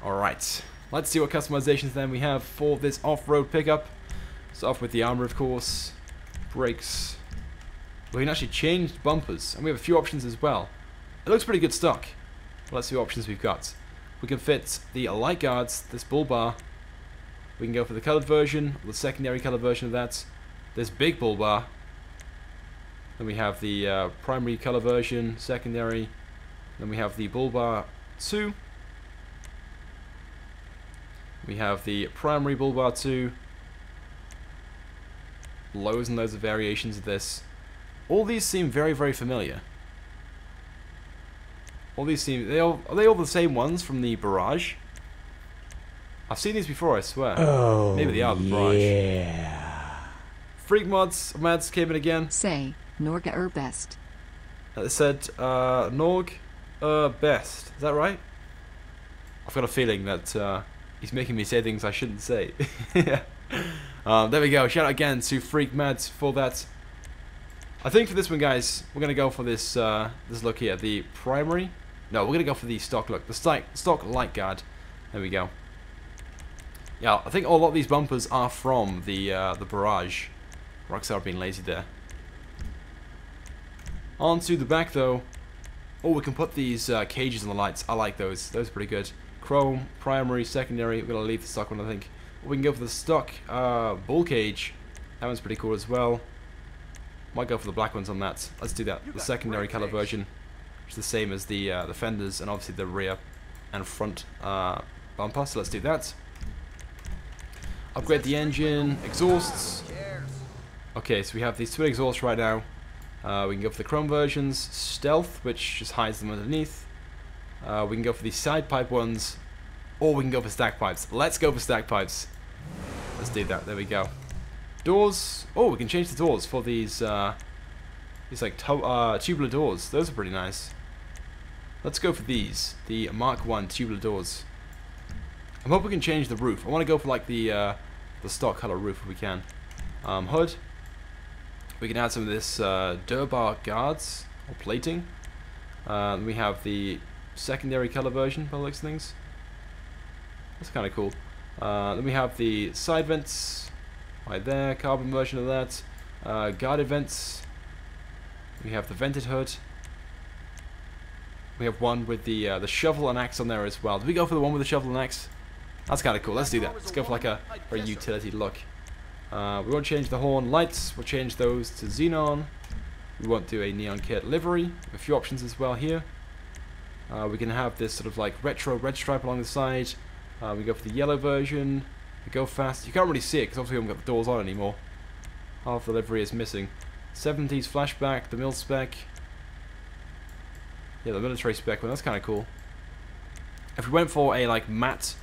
Alright. Let's see what customizations then we have for this off-road pickup. Start off with the armor, of course. Brakes. We can actually change bumpers. And we have a few options as well. It looks pretty good stock. Let's see what options we've got. We can fit the light guards, this bull bar. We can go for the colored version, or the secondary color version of that. This big bull bar. Then we have the primary color version, secondary. Then we have the bull bar 2. We have the primary bull bar 2. Loads and loads of variations of this. All these seem very, very familiar. All these seem... are they all the same ones from the Barrage? I've seen these before, I swear. Oh, maybe they are the Barrage. yeah. Freak Mads came in again. Say, Norga best. It said, Norg best. Is that right? I've got a feeling that he's making me say things I shouldn't say. There we go. Shout out again to Freak Mads for that. I think for this one, guys, we're going to go for this this look here. The primary. No, we're going to go for the stock look. The stock light guard. There we go. Yeah, I think a lot of these bumpers are from the Barrage. Rockstar being lazy there. On to the back, though. Oh, we can put these cages on the lights. I like those. Those are pretty good. Chrome, primary, secondary. We're going to leave the stock one, I think. We can go for the stock bull cage. That one's pretty cool as well. Might go for the black ones on that. Let's do that. The secondary color version, which is the same as the fenders and obviously the rear and front bumper. So let's do that. Upgrade the engine, exhausts. Okay, so we have these twin exhausts right now. We can go for the chrome versions, stealth, which just hides them underneath. We can go for the side pipe ones, or we can go for stack pipes. Let's go for stack pipes. Let's do that. There we go. Doors. Oh, we can change the doors for these like tubular doors. Those are pretty nice. Let's go for these, the Mark 1 tubular doors. I'm hoping we can change the roof. I want to go for like the stock color roof if we can. Hood. We can add some of this Durbar guards or plating. We have the secondary color version by the looks of things. That's kind of cool. Then we have the side vents right there, carbon version of that. Guarded vents. We have the vented hood. We have one with the shovel and axe on there as well. Did we go for the one with the shovel and axe? That's kind of cool. Let's do that. Let's go for like a very utility look. We won't change the horn lights. We'll change those to xenon. We won't do a neon kit livery. A few options as well here. We can have this sort of like retro red stripe along the side. We go for the yellow version. We go fast. You can't really see it because obviously we haven't got the doors on anymore. Half the livery is missing. 70s flashback, the mil spec. Yeah, the military spec one. That's kind of cool. If we went for a like matte,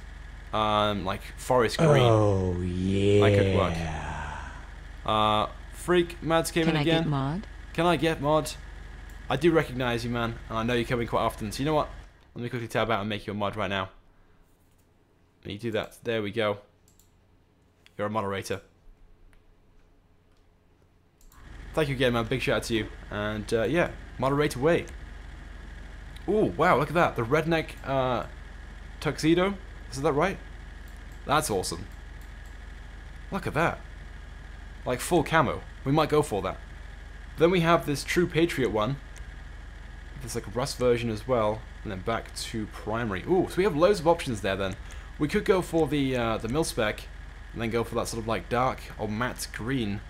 like forest green, Oh yeah. that could work. Freak, Mads came in again. Can I get mod? Can I get mod? I do recognize you, man, and I know you come in quite often. So you know what? Let me quickly tab out and make you a mod right now. Let me do that. There we go. You're a moderator. Thank you again, man. Big shout out to you. And yeah, moderate away. Ooh, wow, look at that. The redneck tuxedo. Is that right? That's awesome. Look at that. Like full camo. We might go for that. Then we have this True Patriot one. There's like a Rust version as well. And then back to primary. Ooh, so we have loads of options there then. We could go for the mil spec. And then go for that sort of like dark or matte green.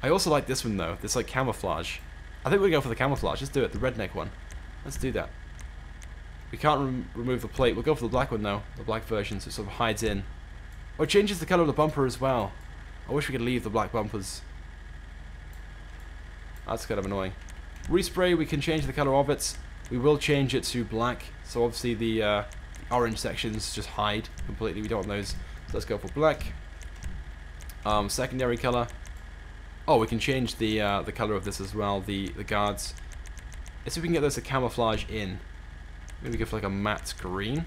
I also like this one though. This like camouflage. I think we'll go for the camouflage. Let's do it. The redneck one. Let's do that. We can't remove the plate. We'll go for the black one though. The black version so it sort of hides in. Oh, it changes the colour of the bumper as well. I wish we could leave the black bumpers. That's kind of annoying. Respray, we can change the colour of it. We will change it to black. So obviously the orange sections just hide completely. We don't want those. So let's go for black. Secondary colour. Oh, we can change the colour of this as well. The guards. Let's see if we can get those to camouflage in. Maybe go for like a matte green.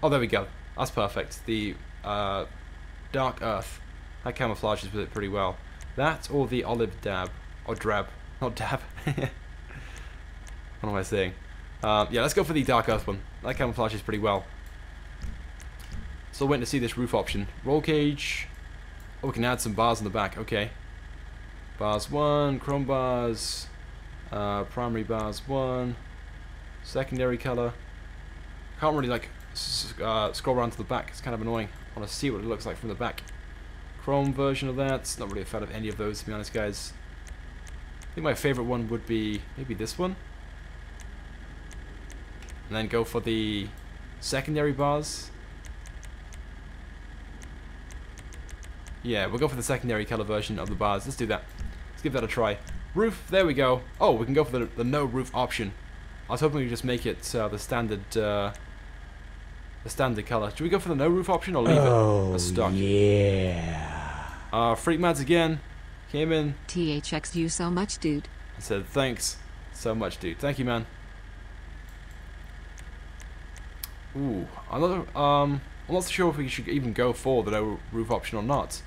Oh, there we go. That's perfect. The dark earth. That camouflages with it pretty well. That or the olive dab. Or drab. Not dab. What am I saying? Yeah, let's go for the dark earth one. That camouflages pretty well. Still waiting to see this roof option. Roll cage. Oh, we can add some bars in the back. Okay. Bars 1. Chrome bars. Primary bars 1. Secondary color. Can't really like scroll around to the back. It's kind of annoying. I want to see what it looks like from the back. Chrome version of that. Not really a fan of any of those, to be honest, guys. I think my favorite one would be maybe this one. And then go for the secondary bars. Yeah, we'll go for the secondary color version of the bars. Let's do that. Let's give that a try. Roof, there we go. Oh, we can go for the no roof option. I was hoping we could just make it the standard color. Should we go for the no roof option or leave it as stock? Yeah. Freak Mads again came in. THX you so much, dude. I said thanks so much, dude. Thank you, man. Ooh, I'm not sure if we should even go for the no roof option or not.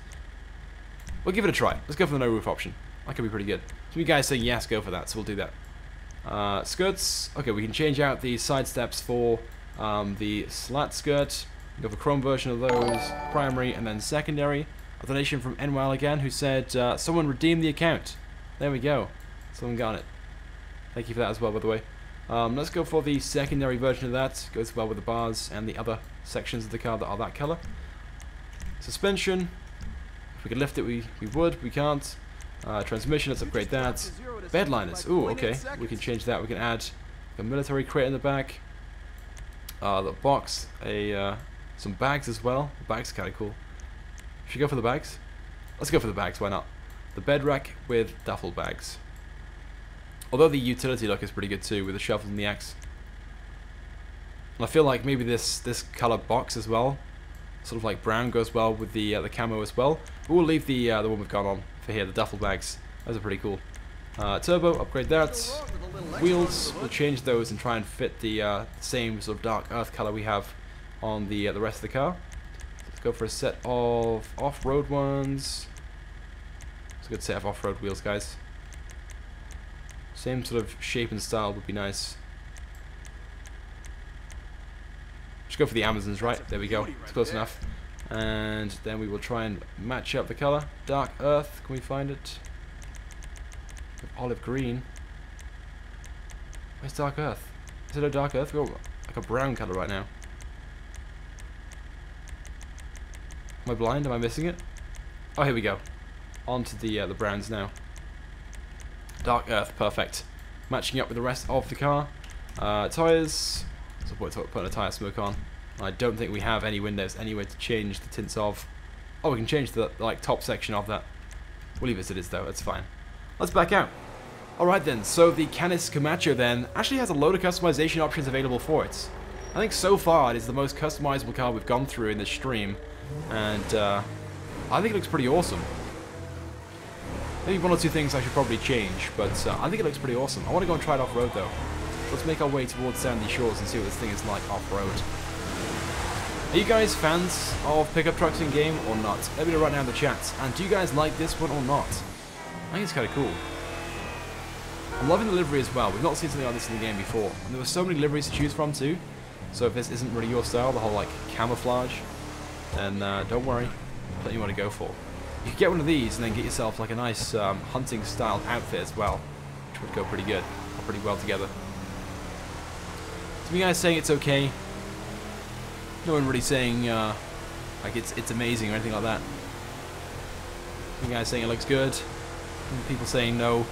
We'll give it a try. Let's go for the no roof option. That could be pretty good. So you guys say yes, go for that. So we'll do that. Skirts. Okay, we can change out the side steps for the slat skirt. Go for chrome version of those. Primary and then secondary. A donation from NWL again, who said someone redeemed the account. There we go. Someone got it. Thank you for that as well, by the way. Let's go for the secondary version of that. Goes well with the bars and the other sections of the car that are that colour. Suspension. If we could lift it, we would. We can't. Transmission, let's upgrade that. Bedliners. Ooh, okay. We can change that. We can add a military crate in the back. The box. Some bags as well. The bags are kind of cool. Should we go for the bags? Let's go for the bags. Why not? The bed rack with duffel bags. Although the utility look is pretty good too, with the shovel and the axe. And I feel like maybe this color box as well, sort of like brown, goes well with the camo as well. But we'll leave the one we've got on for here, the duffel bags. Those are pretty cool. Turbo, upgrade that. Wheels, we'll change those and try and fit the same sort of dark earth color we have on the rest of the car. Let's go for a set of off-road ones. It's a good set of off-road wheels, guys. Same sort of shape and style would be nice. Just go for the Amazons, right? There we go. It's close enough. And then we will try and match up the color. Dark Earth, can we find it? Olive green. Where's Dark Earth? Is it a Dark Earth? We've got like a brown color right now. Am I blind? Am I missing it? Oh, here we go. On to the browns now. Dark Earth, perfect. Matching up with the rest of the car. Tyres. So put a tyre smoke on. I don't think we have any windows anywhere to change the tints of. Oh, we can change the like top section of that. We'll leave it as it is though, that's fine. Let's back out. Alright then, so the Canis Kamacho then actually has a load of customization options available for it. I think so far it is the most customizable car we've gone through in this stream. And I think it looks pretty awesome. Maybe one or two things I should probably change, but I think it looks pretty awesome. I want to go and try it off-road though. Let's make our way towards Sandy Shores and see what this thing is like off-road. Are you guys fans of pickup trucks in game or not? Let me know right now in the chat. And do you guys like this one or not? I think it's kind of cool. I'm loving the livery as well. We've not seen something like this in the game before. And there were so many liveries to choose from too. So if this isn't really your style, the whole like camouflage, then don't worry. Plenty more to go for. You could get one of these and then get yourself like a nice hunting style outfit as well, which would go pretty good, or pretty well together. Some of you guys saying it's okay. No one really saying like it's amazing or anything like that. Some guys saying it looks good. And people saying no.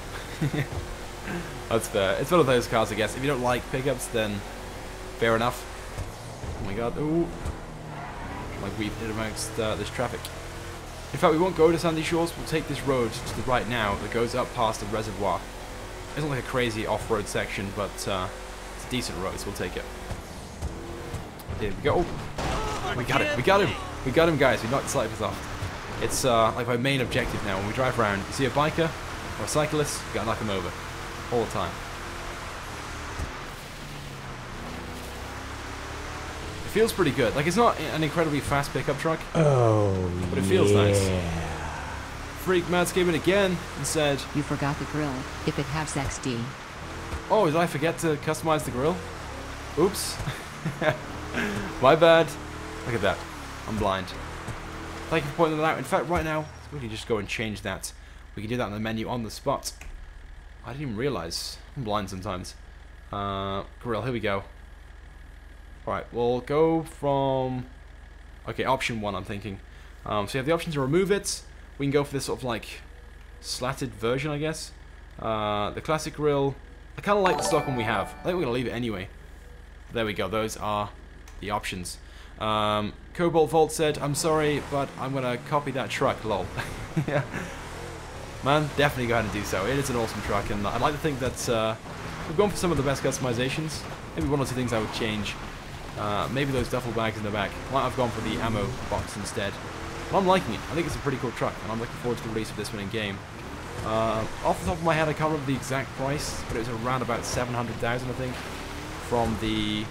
That's fair. It's one of those cars, I guess. If you don't like pickups, then fair enough. Oh my god. Ooh. Like we've hit amongst this traffic. In fact, we won't go to Sandy Shores. We'll take this road to the right now that goes up past the reservoir. It's not like a crazy off-road section, but it's a decent road, so we'll take it. Here we go. Oh, we got it. We got him. We got him, guys. We knocked the snipers off. It's like my main objective now. When we drive around, you see a biker or a cyclist, you gotta knock him over all the time. It feels pretty good. Like, it's not an incredibly fast pickup truck. Oh, but it feels nice. Freak Mads came in again and said, You forgot the grill, if it has XD. oh, did I forget to customize the grill? Oops. My bad. Look at that. I'm blind. Thank you for pointing that out. In fact, right now, we can just go and change that. We can do that in the menu on the spot. I didn't even realize. I'm blind sometimes. Grill, here we go. Alright, we'll go from... okay, option 1, I'm thinking. So you have the option to remove it. We can go for this sort of like slatted version, I guess. The classic grill. I kind of like the stock one we have. I think we're going to leave it anyway. There we go, those are the options. Cobalt Vault said, I'm sorry, but I'm going to copy that truck, lol. Yeah. Man, definitely go ahead and do so. It is an awesome truck, and I'd like to think that we've gone for some of the best customizations. Maybe one or two things I would change. Maybe those duffel bags in the back. Might have gone for the ammo box instead. But I'm liking it. I think it's a pretty cool truck, and I'm looking forward to the release of this one in game. Off the top of my head, I can't remember the exact price, but it was around about 700,000, I think, from the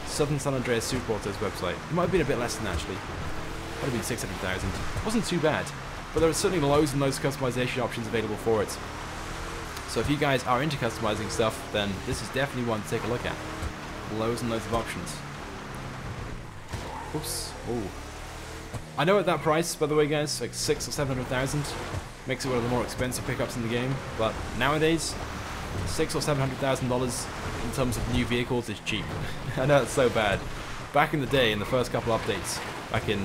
Southern San Andreas Superauto's website. It might have been a bit less than that, actually. Might have been 600,000. It wasn't too bad, but there are certainly loads and loads of customization options available for it. So if you guys are into customizing stuff, then this is definitely one to take a look at. Loads and loads of options. Oops. Ooh. I know at that price, by the way, guys, like 600,000 or 700,000, makes it one of the more expensive pickups in the game. But nowadays, $600,000 or $700,000 in terms of new vehicles is cheap. I know it's so bad. Back in the day, in the first couple updates, back in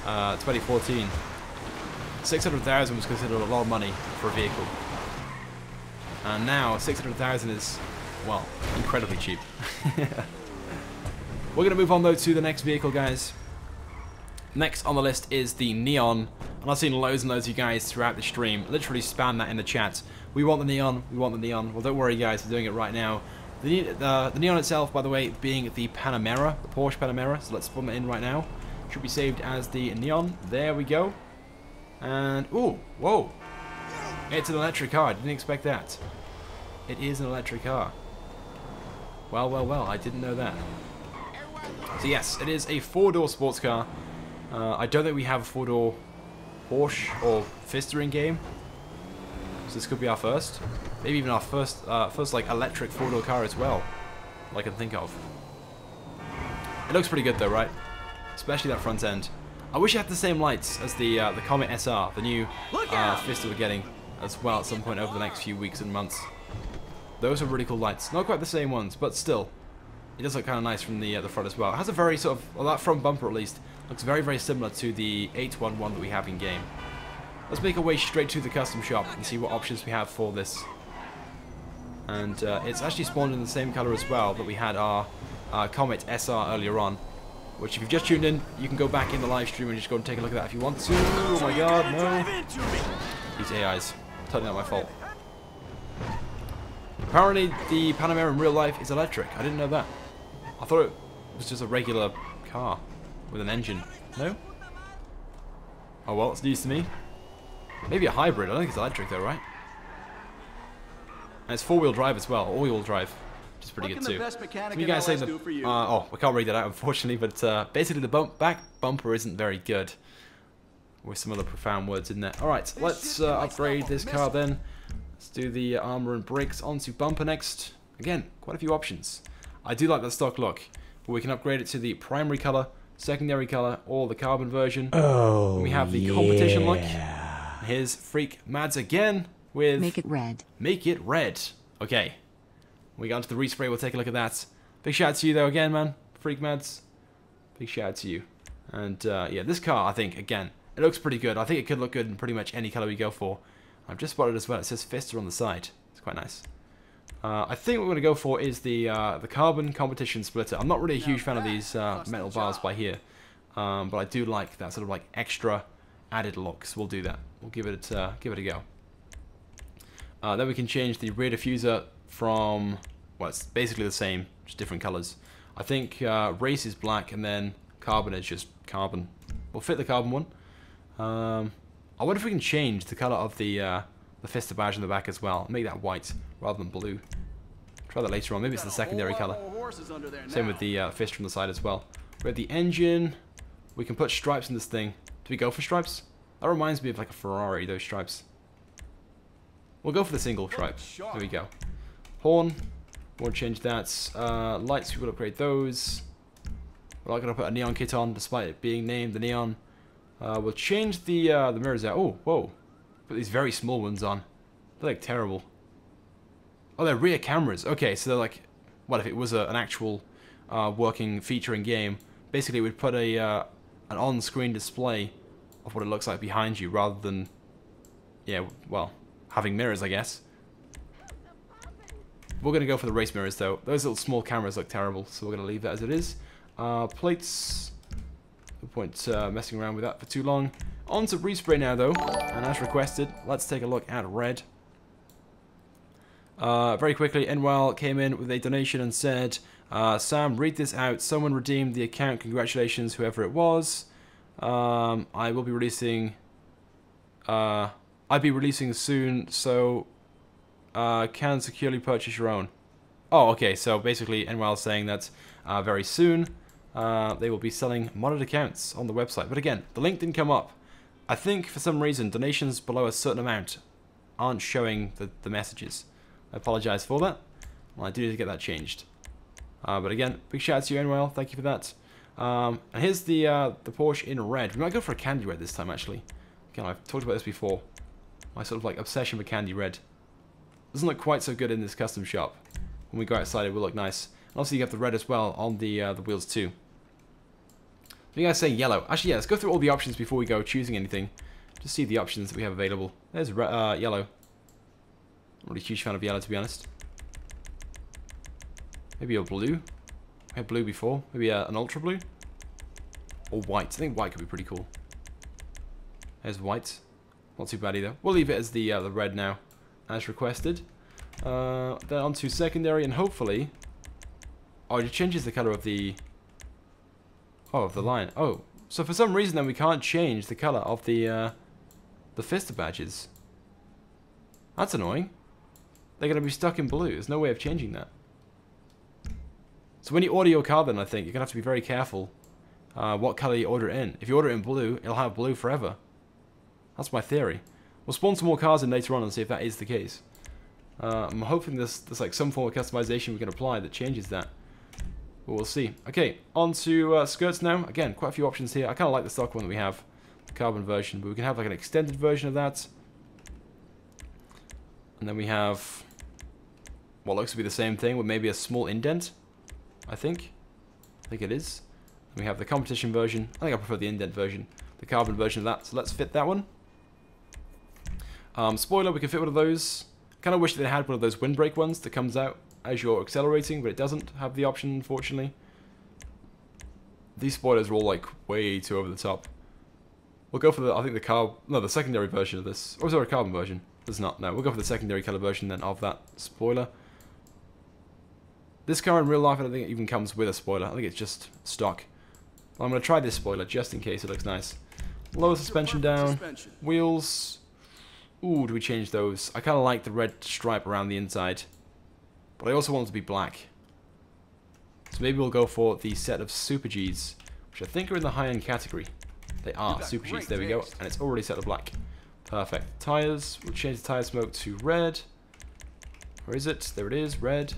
2014, 600,000 was considered a lot of money for a vehicle. And now 600,000 is, well, incredibly cheap. We're going to move on though to the next vehicle, guys. Next on the list is the Neon, and I've seen loads and loads of you guys throughout the stream literally spam that in the chat. We want the Neon, we want the Neon. Well, don't worry guys, we're doing it right now. The Neon itself, by the way, being the Panamera, the Porsche Panamera, so let's put it in right now. Should be saved as the Neon. There we go. And, ooh, whoa. It's an electric car, I didn't expect that. It is an electric car. Well, well, well, I didn't know that. So yes, it is a 4-door sports car. I don't think we have a 4-door Porsche or Pfister in game. So this could be our first. Maybe even our first like electric 4-door car as well. All I can think of. It looks pretty good though, right? Especially that front end. I wish it had the same lights as the Comet SR, the new Pfister we're getting as well at some point over the next few weeks and months. Those are really cool lights. Not quite the same ones, but still. It does look kind of nice from the front as well. It has a very sort of, well, that front bumper at least, looks very, very similar to the 811 that we have in game. Let's make our way straight to the custom shop and see what options we have for this. And it's actually spawned in the same color as well that we had our Comet SR earlier on. Which, if you've just tuned in, you can go back in the live stream and just go and take a look at that if you want to. Oh my god, no. These AIs. Totally not my fault. Apparently, the Panamera in real life is electric. I didn't know that. I thought it was just a regular car with an engine. No? Oh well, it's news to me. Maybe a hybrid. I don't think it's electric though, right? And it's 4-wheel drive as well. All-wheel drive. Which is pretty good too. So you guys say that... oh, I can't read that out unfortunately, but basically the back bumper isn't very good. With some other profound words in there. Alright, let's upgrade this car then. Let's do the armor and brakes onto bumper next. Again, quite a few options. I do like that stock look, but we can upgrade it to the primary color, secondary color, or the carbon version. Oh, and we have the competition look. Here's Freak Mads again with... Make it red. Make it red. Okay. We got into the respray, we'll take a look at that. Big shout out to you though again, man. Freak Mads. Big shout out to you. And yeah, this car, I think, again, it looks pretty good. I think it could look good in pretty much any color we go for. I've just spotted as well, it says Pfister on the side. It's quite nice. I think what we're going to go for is the carbon competition splitter. I'm not really a huge fan of these metal bars by here. But I do like that sort of like extra added look, so we'll do that. We'll give it a go. Then we can change the rear diffuser from, well, it's basically the same, just different colors. I think race is black and then carbon is just carbon. We'll fit the carbon one. I wonder if we can change the color of the Pfister badge in the back as well. Make that white rather than blue. Try that later on. Maybe it's the secondary color. Same with the Pfister on the side as well. We have the engine. We can put stripes in this thing. Do we go for stripes? That reminds me of like a Ferrari, those stripes. We'll go for the single stripe. There we go. Horn. Won't change that. Lights, we will upgrade those. We're not going to put a neon kit on, despite it being named the neon. We'll change the mirrors out. Oh, whoa. Put these very small ones on. They're like terrible. Oh, they're rear cameras. Okay, so they're like, what if it was an actual working feature in game? Basically, it would put an on-screen display of what it looks like behind you, rather than, yeah, well, having mirrors, I guess. We're going to go for the race mirrors, though. Those little small cameras look terrible, so we're going to leave that as it is. Plates. No point messing around with that for too long. On to respray now, though. And as requested, let's take a look at red. Very quickly, Enwell came in with a donation and said, Sam, read this out. Someone redeemed the account. Congratulations, whoever it was. I will be releasing... I'll be releasing soon, so... can securely purchase your own. Oh, okay, so basically Enwell is saying that very soon they will be selling modded accounts on the website. But again, the link didn't come up. I think for some reason donations below a certain amount aren't showing the messages. I apologize for that. Well, I do need to get that changed. But again, big shout out to you, Enwell. Thank you for that. And here's the Porsche in red. We might go for a candy red this time, actually. Again, I've talked about this before. My sort of like obsession with candy red. Doesn't look quite so good in this custom shop. When we go outside, it will look nice. And also, you have the red as well on the wheels too. So you guys say yellow. Actually, yeah, let's go through all the options before we go choosing anything. Just see the options that we have available. There's yellow. I'm not really a huge fan of yellow, to be honest. Maybe a blue. We had blue before. Maybe an ultra blue. Or white. I think white could be pretty cool. There's white. Not too bad either. We'll leave it as the red now, as requested. Then on to secondary, and hopefully... Oh, it changes the color of the... Oh, of the line. Oh, so for some reason then we can't change the color of the Pfister badges. That's annoying. They're going to be stuck in blue. There's no way of changing that. So when you order your car then, I think, you're going to have to be very careful what colour you order it in. If you order it in blue, it'll have blue forever. That's my theory. We'll spawn some more cars in later on and see if that is the case. I'm hoping there's like some form of customization we can apply that changes that. But we'll see. Okay, on to skirts now. Again, quite a few options here. I kind of like the stock one that we have, the carbon version, but we can have like an extended version of that. And then we have what looks to be the same thing with maybe a small indent, I think it is. And we have the competition version. I think I prefer the indent version, the carbon version of that. So let's fit that one. Spoiler, we can fit one of those. Kind of wish they had one of those windbreak ones that comes out as you're accelerating, but it doesn't have the option, unfortunately. These spoilers are all like way too over the top. We'll go for the, I think the secondary version of this. Or is there a carbon version? There's not, no. We'll go for the secondary color version then of that spoiler. This car in real life, I don't think it even comes with a spoiler. I think it's just stock. Well, I'm going to try this spoiler just in case it looks nice. Lower suspension down. Wheels. Ooh, do we change those? I kind of like the red stripe around the inside. But I also want it to be black. So maybe we'll go for the set of Super Gs, which I think are in the high-end category. They are, Super Gs, there we go. And it's already set to black. Perfect. Tires, we'll change the tire smoke to red. Where is it? There it is, red.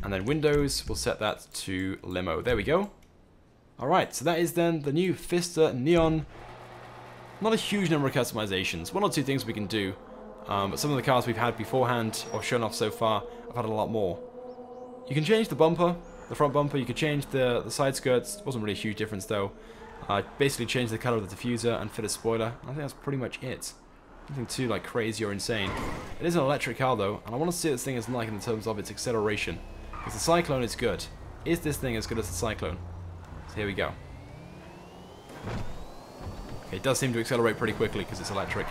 And then windows, we'll set that to limo. There we go. Alright, so that is then the new Pfister Neon. Not a huge number of customizations. One or two things we can do. But some of the cars we've had beforehand, or shown off so far, I've had a lot more. You can change the bumper, the front bumper. You can change the side skirts. Wasn't really a huge difference though. Basically change the color of the diffuser and fit a spoiler. I think that's pretty much it. Nothing too like crazy or insane. It is an electric car though, and I want to see what this thing is like in terms of its acceleration. Because the Cyclone is good. Is this thing as good as the Cyclone? So here we go. Okay, it does seem to accelerate pretty quickly because it's electric.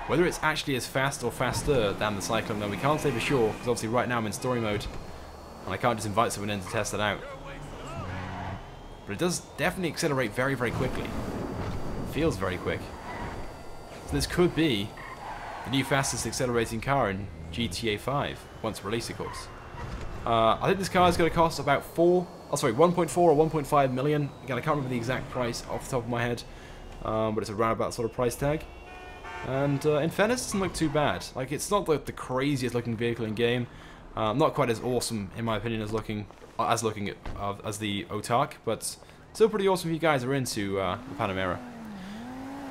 Whether it's actually as fast or faster than the Cyclone though, we can't say for sure, because obviously right now I'm in story mode, and I can't just invite someone in to test it out. But it does definitely accelerate very, very quickly. It feels very quick. So this could be the new fastest accelerating car in GTA 5, once released of course. I think this car is going to cost about 1.4 or 1.5 million. Again, I can't remember the exact price off the top of my head, but it's around about that sort of price tag. And in fairness, it doesn't look too bad. Like, it's not the craziest looking vehicle in game. Not quite as awesome, in my opinion, as the Autarch, but still pretty awesome if you guys are into the Panamera.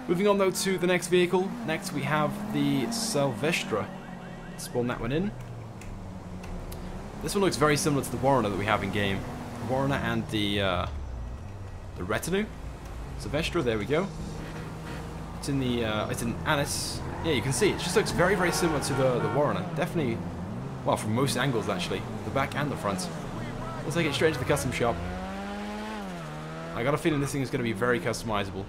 Moving on though to the next vehicle. Next we have the Silvestre. Let's spawn that one in. This one looks very similar to the Warrener that we have in game. The Warrener and the Retinue. Silvestre, there we go. It's in the it's in Anis. Yeah, you can see it just looks very, very similar to the Warrener. Definitely, well, from most angles actually, the back and the front. Let's take it straight to the custom shop. I got a feeling this thing is going to be very customizable.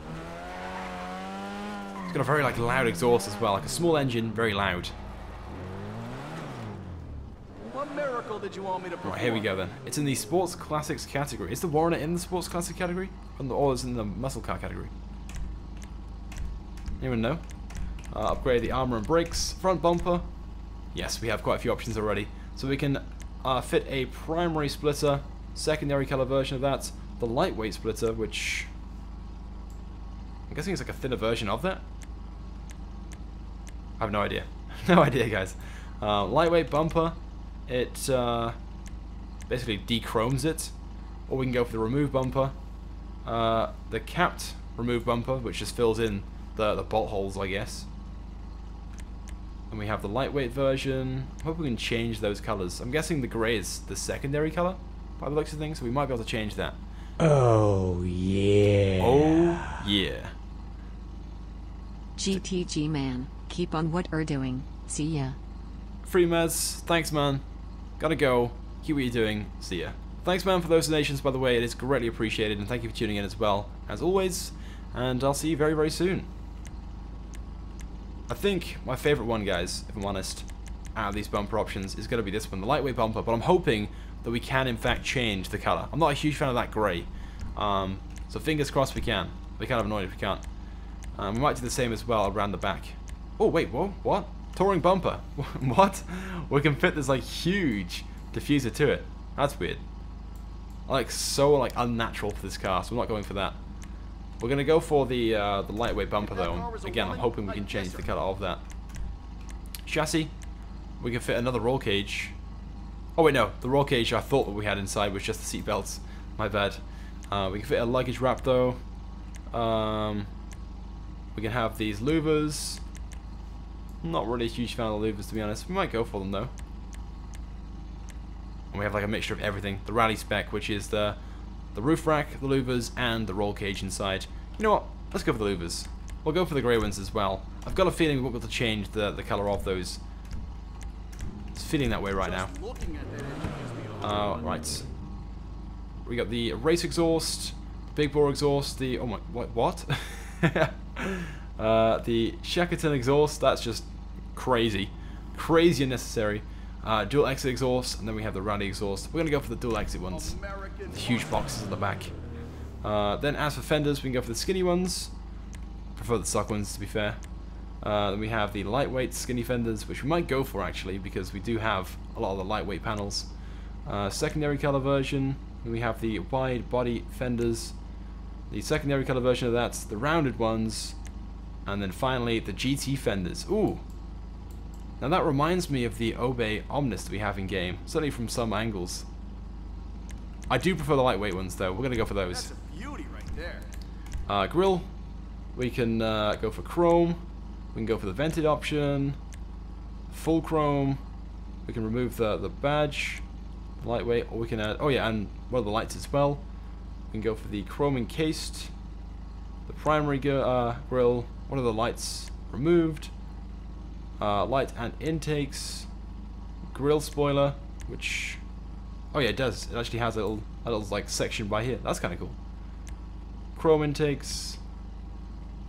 It's got a very loud exhaust as well, like a small engine, very loud. What miracle did you want me to perform? Right, here we go then. It's in the Sports Classics category. Is the Warrener in the Sports Classic category? Or is it in the Muscle Car category? Anyone know? Upgrade the armor and brakes. Front bumper. Yes, we have quite a few options already. So we can fit a primary splitter, secondary color version of that, the lightweight splitter, which I'm guessing is like a thinner version of that. I have no idea. No idea, guys. Lightweight bumper. It basically de-chromes it. Or we can go for the remove bumper. The capped remove bumper, which just fills in the bolt holes, I guess. And we have the lightweight version. I hope we can change those colors. I'm guessing the gray is the secondary color by the looks of things, so we might be able to change that. Oh, yeah. Oh, yeah. GTG man, keep on what you're doing. See ya. Free Mez, thanks man. Gotta go. Keep what you're doing. See ya. Thanks man for those donations, by the way. It is greatly appreciated, and thank you for tuning in as well, as always. And I'll see you very, very soon. I think my favorite one, guys, if I'm honest, out of these bumper options is going to be this one, the lightweight bumper, but I'm hoping that we can in fact change the color. I'm not a huge fan of that gray, so fingers crossed we can. I'll be kind of annoyed if we can't. We might do the same as well around the back. Oh wait, whoa, what? Touring bumper. What? We can fit this like huge diffuser to it. That's weird. Like, so, like, unnatural for this car, so we're not going for that. We're going to go for the lightweight bumper, though. Again, I'm hoping we can change the colour of that. Chassis. We can fit another roll cage. Oh, wait, no. The roll cage I thought that we had inside was just the seat belts. My bad. We can fit a luggage wrap, though. We can have these louvers. Not really a huge fan of the louvers, to be honest. We might go for them, though. And we have like a mixture of everything. The rally spec, which is the roof rack, the louvers, and the roll cage inside. You know what? Let's go for the louvers. We'll go for the grey ones as well. I've got a feeling we won't be able to change the colour of those. It's feeling that way right now. Right. We got the race exhaust, big bore exhaust, the... Oh my... What? The Shackleton exhaust, that's just crazy. Crazy unnecessary. Dual exit exhaust, and then we have the rally exhaust. We're going to go for the dual exit ones. The huge boxes at the back. Then as for fenders, we can go for the skinny ones. Prefer the stock ones, to be fair. Then we have the lightweight skinny fenders, which we might go for actually, because we do have a lot of the lightweight panels. Secondary color version, then we have the wide body fenders. The secondary color version of that's the rounded ones. And then finally, the GT fenders. Ooh! Now that reminds me of the Obey Omnis that we have in game, certainly from some angles. I do prefer the lightweight ones though. We're gonna go for those. That's a beauty right there. Grill. We can go for chrome. We can go for the vented option. Full chrome. We can remove the badge, lightweight, or we can add. Oh yeah, and one of the lights as well. We can go for the chrome encased. The primary grill. One of the lights removed. Light and intakes, grill spoiler, which, oh yeah, it does. It actually has a little like section by here. That's kind of cool. Chrome intakes,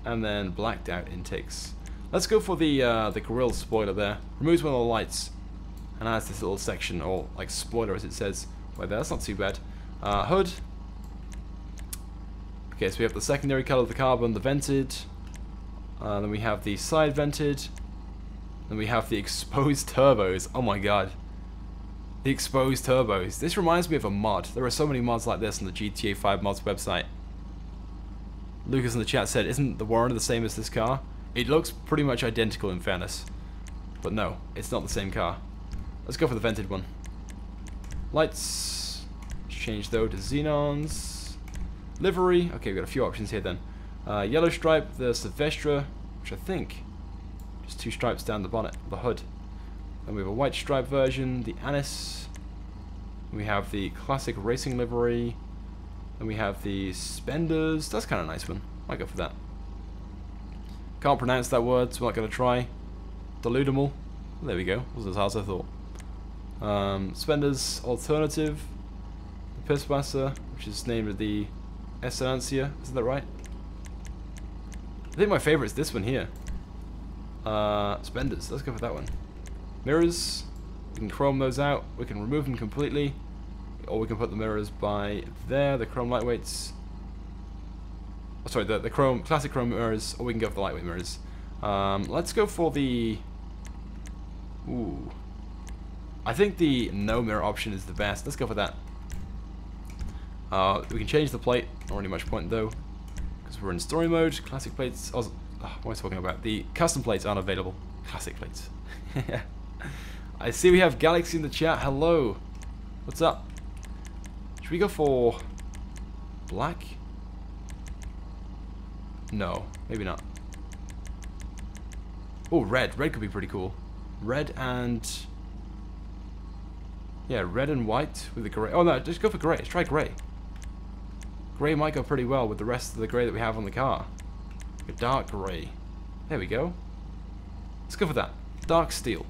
and then blacked out intakes. Let's go for the grill spoiler there. Removes one of the lights, and adds this little section, or like spoiler as it says right there. That's not too bad. Hood. Okay, so we have the secondary color of the carbon, the vented. Then we have the side vented. Then we have the exposed turbos. Oh my god. The exposed turbos. This reminds me of a mod. There are so many mods like this on the GTA 5 mods website. Lucas in the chat said, isn't the Warren the same as this car? It looks pretty much identical in fairness. But no, it's not the same car. Let's go for the vented one. Lights. Change though to xenons. Livery. Okay, we've got a few options here then. Yellow stripe, the Silvestre, which I think... Just 2 stripes down the bonnet, the hood. Then we have a white stripe version, the Anis. We have the classic racing livery. Then we have the Spenders. That's kind of a nice one. Might go for that. Can't pronounce that word, so I'm not going to try. Deludimal. There we go. Wasn't as hard as I thought. Spenders alternative. The Pisswasser, which is named the Essencia. Isn't that right? I think my favorite is this one here. Spenders, let's go for that one. Mirrors, we can chrome those out, we can remove them completely, or we can put the mirrors by there, the chrome lightweights. Oh, sorry, the chrome, classic chrome mirrors, or we can go for the lightweight mirrors. Let's go for the... Ooh. I think the no mirror option is the best. Let's go for that. We can change the plate, not really much point though, because we're in story mode. Classic plates... Oh, what am I talking about? The custom plates aren't available. Classic plates. I see we have Galaxy in the chat. Hello. What's up? Should we go for black? No, maybe not. Oh, red. Red could be pretty cool. Red and... Yeah, red and white with the grey. Oh no, just go for grey. Let's try grey. Grey might go pretty well with the rest of the grey that we have on the car. A dark grey. There we go. Let's go for that. Dark steel.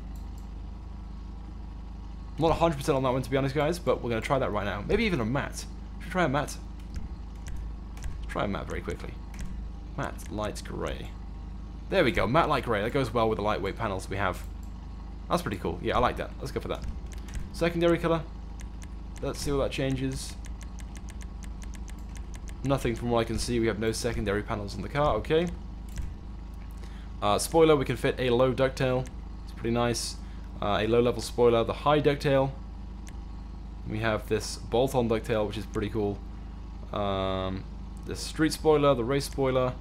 I'm not 100% on that one to be honest, guys, but we're going to try that right now. Maybe even a matte. Should we try a matte? Try a matte very quickly. Matte light grey. There we go. Matte light grey. That goes well with the lightweight panels we have. That's pretty cool. Yeah, I like that. Let's go for that. Secondary colour. Let's see what that changes. Nothing from what I can see. We have no secondary panels on the car. Okay. Spoiler, we can fit a low ducktail. It's pretty nice. A low level spoiler. The high ducktail. We have this bolt-on ducktail, which is pretty cool. The street spoiler, the race spoiler.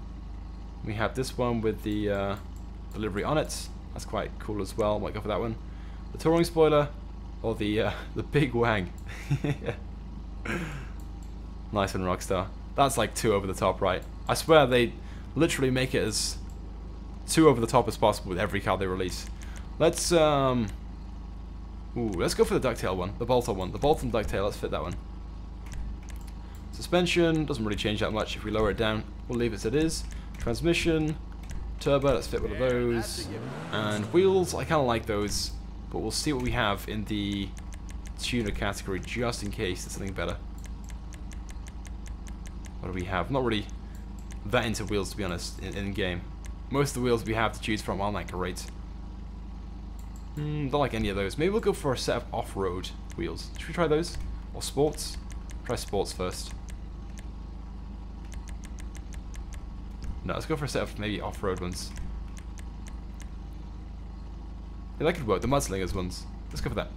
We have this one with the livery on it. That's quite cool as well. Might go for that one. The touring spoiler, or the big wang. Nice one, Rockstar. That's like too over the top, right? I swear they literally make it as too over the top as possible with every car they release. Let's let's go for the ducktail one, the bolt-on one, the bolt-on ducktail. Let's fit that one. Suspension doesn't really change that much. If we lower it down, we'll leave it as it is. Transmission, turbo. Let's fit one of those. And wheels, I kind of like those, but we'll see what we have in the tuner category just in case there's something better. What do we have? Not really that into wheels, to be honest, in game. Most of the wheels we have to choose from aren't that great. Don't like any of those. Maybe we'll go for a set of off-road wheels. Should we try those? Or sports? Try sports first. No, let's go for a set of maybe off-road ones. Yeah, that could work. The mudslingers ones. Let's go for that.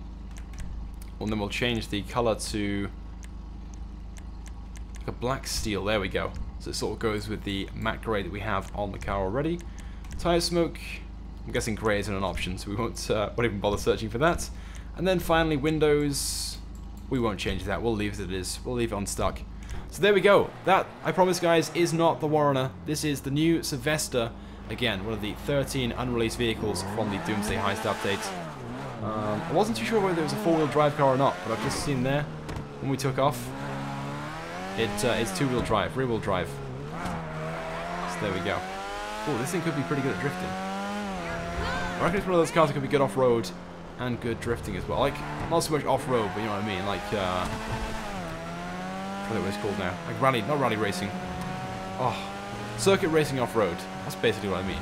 And then we'll change the color to like a black steel. There we go. So it sort of goes with the matte grey that we have on the car already. Tire smoke. I'm guessing grey isn't an option, so we won't even bother searching for that. And then finally, windows. We won't change that. We'll leave it as it is. We'll leave it unstuck. So there we go. That, I promise guys, is not the Warrener. This is the new Sylvester. Again, one of the 13 unreleased vehicles from the Doomsday Heist update. I wasn't too sure whether it was a four-wheel drive car or not, but I've just seen there, when we took off, it's two-wheel drive, rear-wheel drive. So there we go. Oh, this thing could be pretty good at drifting. I reckon it's one of those cars that could be good off-road and good drifting as well. Like, not so much off-road, but you know what I mean, like, I forget what it's called now. Like rally, not rally racing. Oh, circuit racing off-road. That's basically what I mean.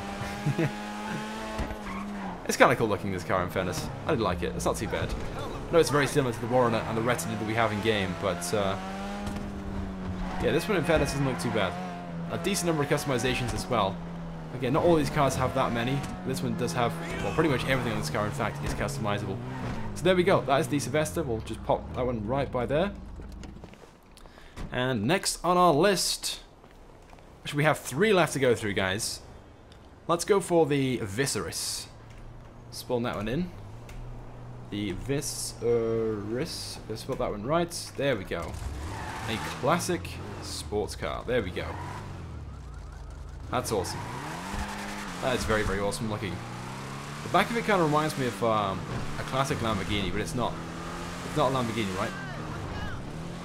It's kind of cool looking, this car, in fairness. I did like it. It's not too bad. I know it's very similar to the Warrener and the Retinue that we have in game, but yeah, this one in fairness doesn't look too bad. A decent number of customizations as well. Again, not all these cars have that many. This one does have, well, pretty much everything on this car, in fact, is customizable. So there we go. That is the Sylvester. We'll just pop that one right by there. And next on our list, actually we have 3 left to go through, guys. Let's go for the Viscera. Spawn that one in. The Viscera. Let's spell that one right. There we go. A classic sports car. There we go. That's awesome. That is very, very awesome looking. The back of it kind of reminds me of a classic Lamborghini, but it's not. It's not a Lamborghini, right?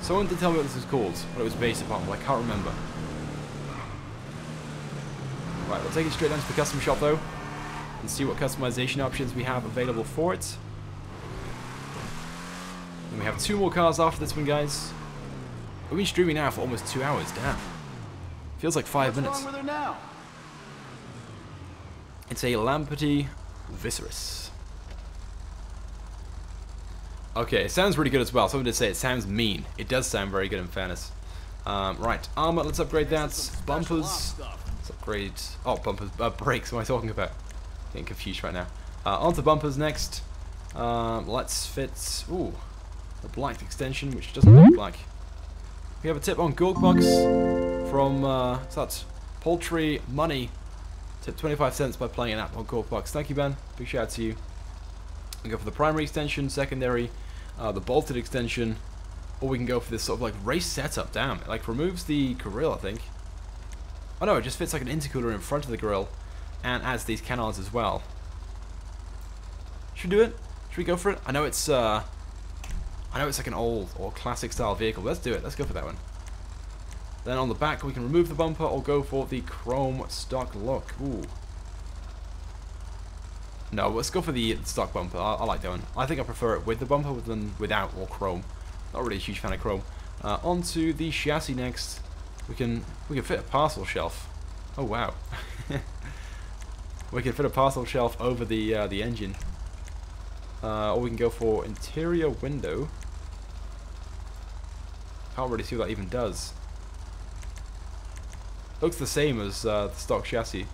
Someone did tell me what this is called, what it was based upon, but I can't remember. Right, we'll take it straight down to the custom shop though, and see what customization options we have available for it. And we have 2 more cars after this one, guys. We've been streaming now for almost 2 hours, damn. Feels like 5 minutes. What's wrong with her now? It's a Lamborghini Viscera. Okay, it sounds really good as well. Someone did say it sounds mean. It does sound very good in fairness. Right, armor, let's upgrade that. Bumpers, let's upgrade... Oh, bumpers, brakes, what am I talking about? Getting confused right now. Onto bumpers next. Let's fit... Ooh, a black extension, which doesn't look black. We have a tip on Gorkbox from... what's that? Poultry Money. Tip 25 cents by playing an app on Gorkbox. Thank you, Ben. Big shout out to you. We go for the primary extension, secondary, the bolted extension, or we can go for this sort of like race setup. Damn, it like removes the grill, I think. Oh no, it just fits like an intercooler in front of the grill and adds these canards as well. Should we do it? Should we go for it? I know it's like an old or classic style vehicle. Let's do it. Let's go for that one. Then on the back we can remove the bumper or go for the chrome stock look. Ooh. No, let's go for the stock bumper. I like that one. I think I prefer it with the bumper than without or chrome. Not really a huge fan of chrome. Onto the chassis next. We can fit a parcel shelf. Oh wow. We can fit a parcel shelf over the engine. Or we can go for interior window. Can't really see what that even does. Looks the same as the stock chassis.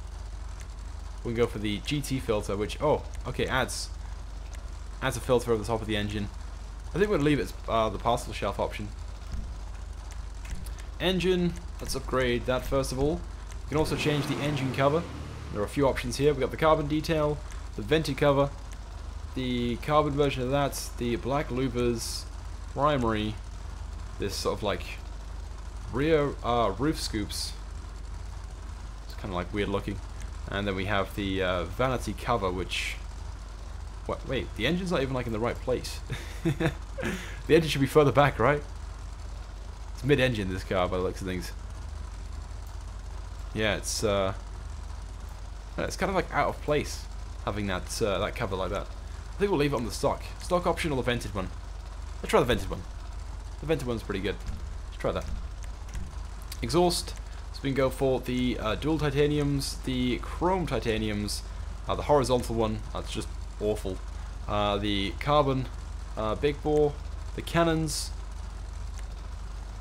We can go for the GT filter, which, oh, okay, adds a filter over the top of the engine. I think we're going to leave it as the parcel shelf option. Engine, let's upgrade that first of all. You can also change the engine cover. There are a few options here. We've got the carbon detail, the vented cover, the carbon version of that, the black louvers, primary, this sort of like rear roof scoops. It's kind of like weird looking. And then we have the vanity cover, which... Wait, the engine's not even like in the right place. The engine should be further back, right? It's mid-engine, this car, by the looks of things. Yeah, it's kind of like out of place having that that cover like that. I think we'll leave it on the stock option or the vented one. Let's try the vented one. The vented one's pretty good. Let's try that. Exhaust. So we can go for the dual titaniums, the chrome titaniums, the horizontal one. That's just awful. The carbon big bore, the cannons.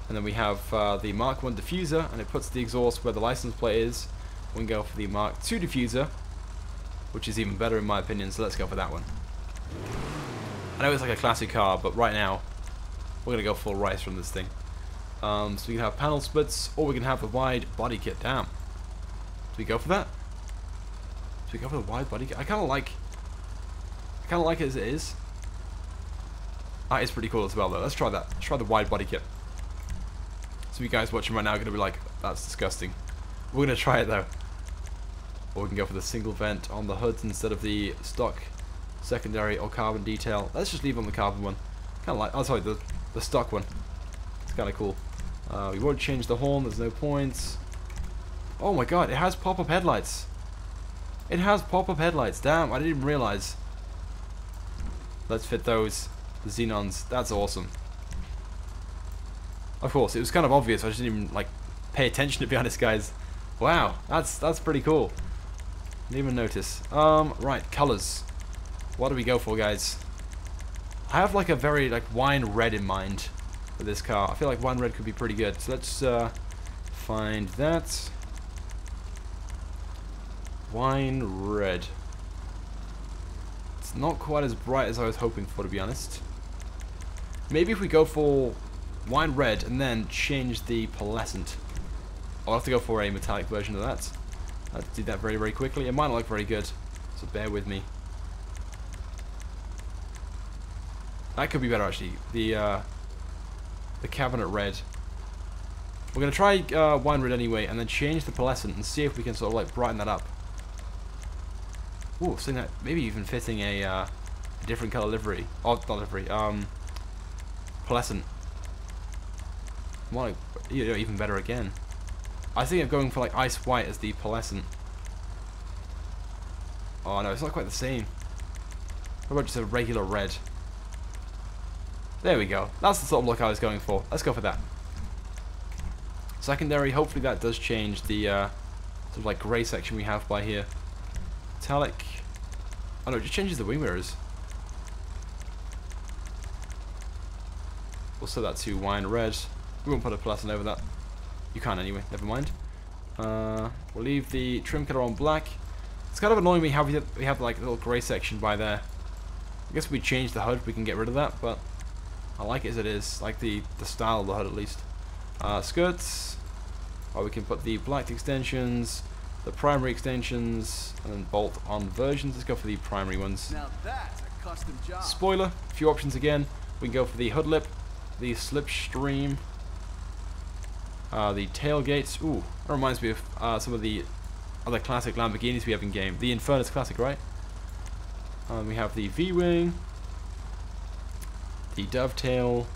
And then we have the Mark 1 diffuser, and it puts the exhaust where the license plate is. We can go for the Mark 2 diffuser, which is even better in my opinion, so let's go for that one. I know it's like a classic car, but right now, we're going to go full rice from this thing. So we can have panel splits, or we can have the wide body kit. Damn. Do we go for that? Do we go for the wide body kit? I kind of like it as it is. That is pretty cool as well though. Let's try that. Let's try the wide body kit. So you guys watching right now are going to be like, that's disgusting. We're going to try it though. Or we can go for the single vent on the hoods instead of the stock secondary or carbon detail. Let's just leave on the carbon one. Kind of like, oh sorry, the stock one. It's kind of cool. We won't change the horn, there's no points. Oh my god, it has pop-up headlights. It has pop-up headlights, damn, I didn't even realize. Let's fit those, the xenons, that's awesome. Of course, it was kind of obvious, I just didn't even like pay attention to be honest guys. Wow, that's pretty cool. Didn't even notice. Right, colors. What do we go for guys? I have like a very like wine red in mind for this car. I feel like wine red could be pretty good. So let's find that. Wine red. It's not quite as bright as I was hoping for, to be honest. Maybe if we go for wine red and then change the pearlescent. I'll have to go for a metallic version of that. Let's do that very, very quickly. It might not look very good, so bear with me. That could be better actually. The cabinet red. We're gonna try wine red anyway, and then change the pearlescent and see if we can sort of like brighten that up. Ooh, so that maybe even fitting a different color livery. Oh, not livery. Pearlescent. Well, even better again. I think I'm going for like ice white as the pearlescent. Oh no, it's not quite the same. What about just a regular red? There we go. That's the sort of look I was going for. Let's go for that. Secondary, hopefully that does change the sort of like grey section we have by here. Metallic. Oh no, it just changes the wing mirrors. We'll set that to wine red. We won't put a pearlescent over that. You can't anyway, never mind. We'll leave the trim color on black. It's kind of annoying we have like a little grey section by there. I guess if we change the HUD we can get rid of that, but I like it as it is. Like the style of the HUD at least. Skirts. Or we can put the black extensions, the primary extensions, and then bolt on versions. Let's go for the primary ones. Now that's a custom job. Spoiler, a few options again. We can go for the hood lip, the slipstream, the tailgates. Ooh, that reminds me of some of the other classic Lamborghinis we have in game. The Infernus Classic, right? We have the V-wing, the dovetail.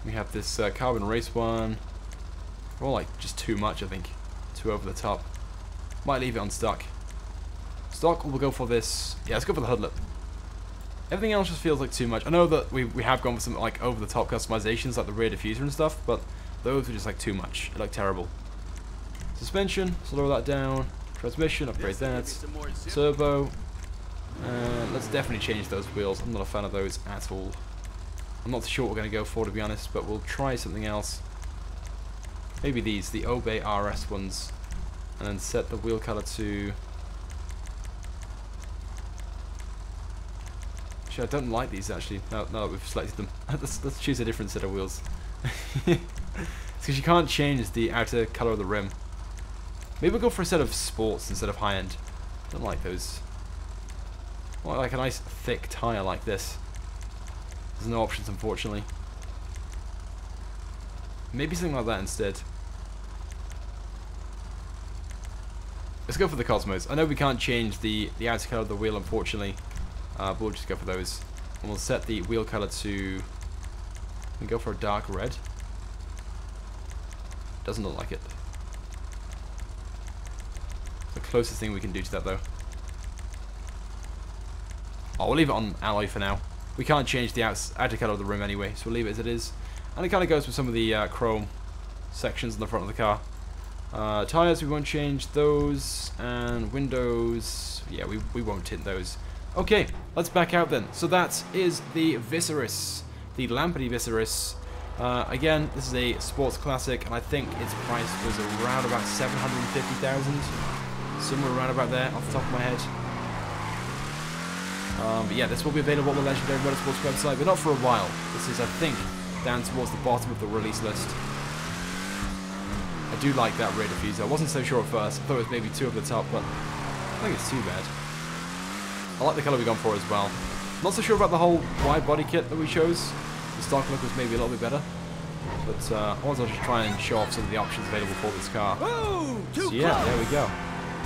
We have this carbon race one. They're all like just too much, I think. Too over the top. Might leave it on stock. Stock, we'll go for this. Yeah, let's go for the hood lip. Everything else just feels like too much. I know that we have gone for some like over the top customizations like the rear diffuser and stuff, but those were just like too much. It looked terrible. Suspension, so lower that down. Transmission, upgrade that. Turbo. Let's definitely change those wheels. I'm not a fan of those at all. I'm not sure what we're going to go for, to be honest, but we'll try something else. Maybe these, the Obey RS ones. And then set the wheel color to... Actually, I don't like these, actually, now that we've selected them. let's choose a different set of wheels. It's because you can't change the outer colour of the rim. Maybe we'll go for a set of sports instead of high-end. Don't like those. Well, like a nice thick tyre like this. There's no options, unfortunately. Maybe something like that instead. Let's go for the Cosmos. I know we can't change the outer colour of the wheel, unfortunately. But we'll just go for those. And we'll set the wheel colour to... We go for a dark red. Doesn't look like it. The closest thing we can do to that, though. Oh, we'll leave it on alloy for now. We can't change the outer colour of the rim anyway, so we'll leave it as it is. And it kind of goes with some of the chrome sections in the front of the car. Tyres, we won't change those. And windows, yeah, we won't tint those. Okay, let's back out then. So that is the Visceris, the Albany Visceris. Again, this is a sports classic, and I think its price was around about 750,000. Somewhere around about there, off the top of my head. But yeah, this will be available on the Legendary Motorsports website, but not for a while. This is, I think, down towards the bottom of the release list. I do like that rear diffuser. I wasn't so sure at first. I thought it was maybe too over the top, but I think it's too bad. I like the colour we've gone for as well. Not so sure about the whole wide body kit that we chose. The stock look was maybe a little bit better. But I wanted to just try and show off some of the options available for this car. So yeah, there we go.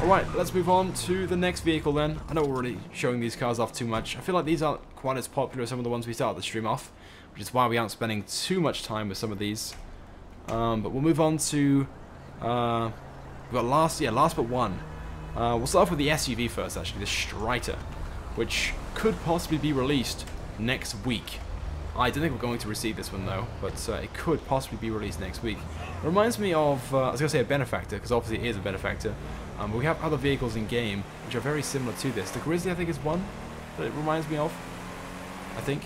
Alright, let's move on to the next vehicle then. I know we're already showing these cars off too much. I feel like these aren't quite as popular as some of the ones we started the stream off, which is why we aren't spending too much time with some of these. But we'll move on to... we've got last but one. We'll start off with the SUV first, actually, the Streiter, which could possibly be released next week. I don't think we're going to receive this one though, but it could possibly be released next week. It reminds me of, I was going to say a Benefactor, because obviously it is a Benefactor. But we have other vehicles in game which are very similar to this. The Grizzly, I think, is one that it reminds me of. I think.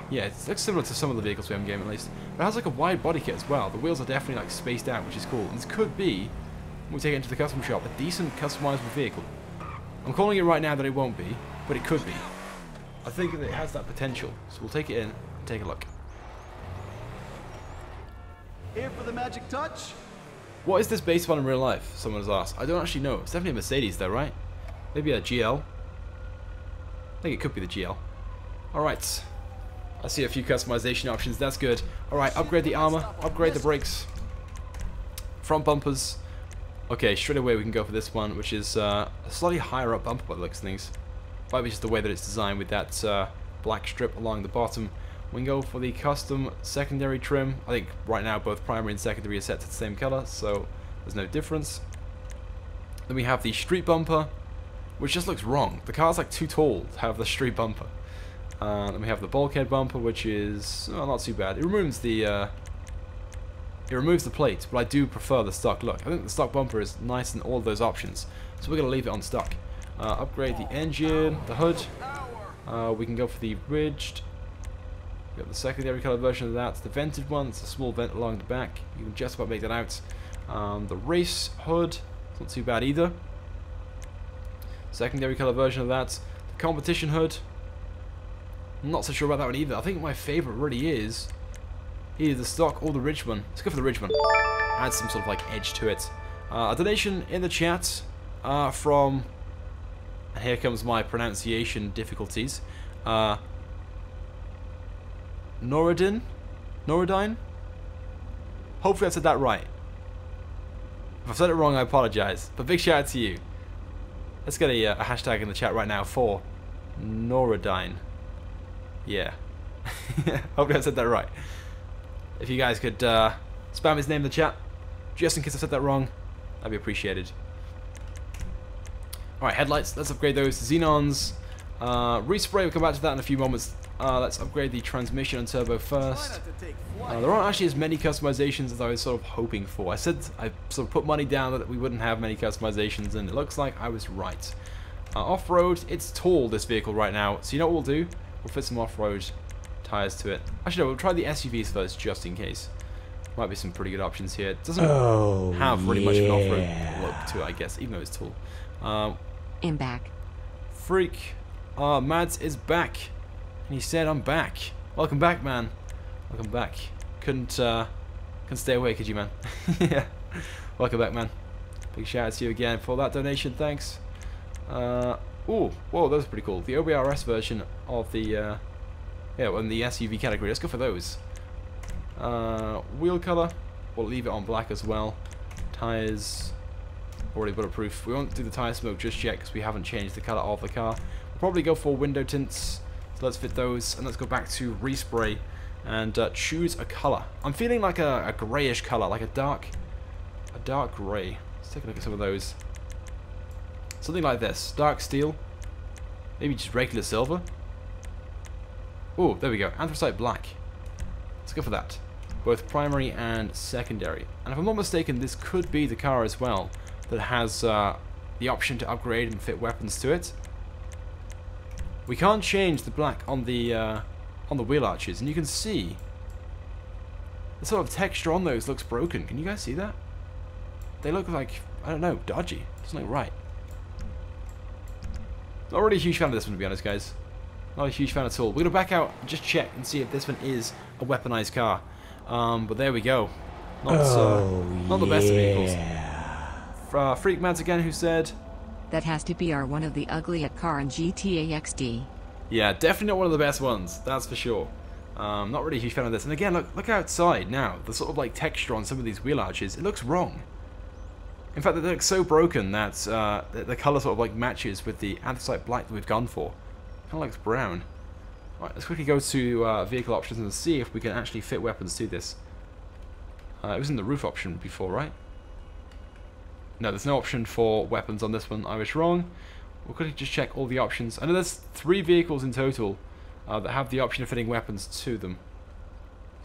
Yeah, it looks similar to some of the vehicles we have in game at least. But it has like a wide body kit as well. The wheels are definitely like spaced out, which is cool. And this could be, when we take it into the custom shop, a decent customizable vehicle. I'm calling it right now that it won't be, but it could be. I think that it has that potential, so we'll take it in and take a look. Here for the magic touch. What is this based on in real life? Someone has asked. I don't actually know. It's definitely a Mercedes though, right? Maybe a GL. I think it could be the GL. Alright. I see a few customization options. That's good. Alright, upgrade the armor. Upgrade the brakes. Front bumpers. Okay, straight away we can go for this one, which is a slightly higher up bumper by the looks of things. Might be just the way that it's designed with that black strip along the bottom. We can go for the custom secondary trim. I think right now both primary and secondary are set to the same color, so there's no difference. Then we have the street bumper, which just looks wrong. The car's like too tall to have the street bumper. Then we have the bulkhead bumper, which is not too bad. It removes the plate, but I do prefer the stock look. I think the stock bumper is nice in all of those options, so we're going to leave it on stock. Upgrade the engine, the hood. We can go for the ridged. We've got the secondary color version of that. The vented one, it's a small vent along the back. You can just about make that out. The race hood, it's not too bad either. Secondary color version of that. The competition hood, I'm not so sure about that one either. I think my favorite really is either the stock or the ridge one. Let's go for the ridge one. Add some sort of like edge to it. A donation in the chat from, and here comes my pronunciation difficulties. Noradine? Hopefully I said that right. If I've said it wrong, I apologize. But big shout out to you. Let's get a hashtag in the chat right now for Noradine. Yeah. Hopefully I said that right. If you guys could spam his name in the chat, just in case I said that wrong, that'd be appreciated. Alright, headlights, let's upgrade those to Xenons. Respray, we'll come back to that in a few moments. Let's upgrade the transmission and turbo first. There aren't actually as many customizations as I was sort of hoping for. I said I sort of put money down that we wouldn't have many customizations, and it looks like I was right. Off-road, it's tall, this vehicle right now, so you know what we'll do? We'll fit some off-road tires to it. Actually no, we'll try the SUVs first, just in case. Might be some pretty good options here. It doesn't have really much of an off-road look to it, I guess, even though it's tall. I'm back. Freak. Mads is back. And he said, I'm back. Welcome back, man. Welcome back. Couldn't stay away, could you, man? Yeah. Welcome back, man. Big shout out to you again for that donation. Thanks. Ooh, whoa, those are pretty cool. The OBRS version of the, yeah, in the SUV category. Let's go for those. Wheel color, we'll leave it on black as well. Tires, already bulletproof. We won't do the tire smoke just yet because we haven't changed the color of the car. We'll probably go for window tints. So let's fit those, and let's go back to respray and choose a color. I'm feeling like a grayish color, like a dark gray. Let's take a look at some of those. Something like this, dark steel, maybe just regular silver. Oh, there we go, anthracite black. Let's go for that. Both primary and secondary. And if I'm not mistaken, this could be the car as well that has the option to upgrade and fit weapons to it. We can't change the black on the wheel arches, and you can see the sort of texture on those looks broken. Can you guys see that? They look like, I don't know, dodgy. Doesn't look right. Not really a huge fan of this one, to be honest, guys. Not a huge fan at all. We're going to back out and just check and see if this one is a weaponized car. But there we go. Not the best of vehicles. Freak Mads again, who said... That has to be one of the ugly at Karin GTA XD. Yeah, definitely not one of the best ones. That's for sure. Not really a huge fan of this. And again, look outside now. The sort of like texture on some of these wheel arches. It looks wrong. In fact, they look so broken that the color sort of like matches with the anthracite black that we've gone for. Kind of looks brown. Right, let's quickly go to vehicle options and see if we can actually fit weapons to this. It was in the roof option before, right? No, there's no option for weapons on this one. I was wrong. We'll quickly just check all the options. I know there's 3 vehicles in total that have the option of fitting weapons to them.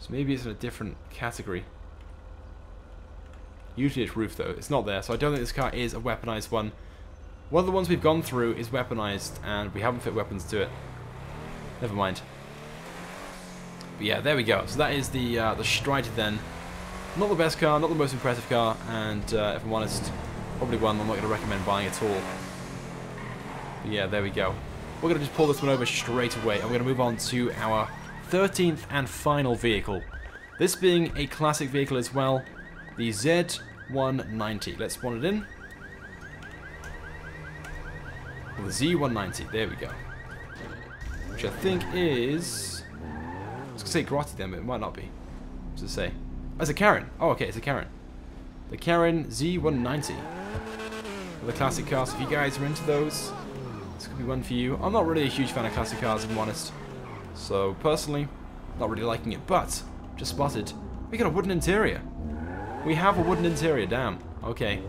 So maybe it's in a different category. Usually it's roof though. It's not there, so I don't think this car is a weaponized one. One of the ones we've gone through is weaponized, and we haven't fit weapons to it. Never mind. But yeah, there we go. So that is the Streiter then. Not the best car, not the most impressive car, and if I'm honest, probably one I'm not going to recommend buying at all. But yeah, there we go. We're going to just pull this one over straight away, and we're going to move on to our 13th and final vehicle. This being a classic vehicle as well, the Z190. Let's spawn it in. The Z190, there we go. Which I think is... I was going to say Grotti then, but it might not be. What does it say? Oh, it's a Karin. Oh, okay, it's a Karin. The Karin Z190. The classic cars, if you guys are into those, this could be one for you. I'm not really a huge fan of classic cars, if I'm honest. So, personally, not really liking it, but, just spotted, we got a wooden interior. We have a wooden interior, damn. Okay.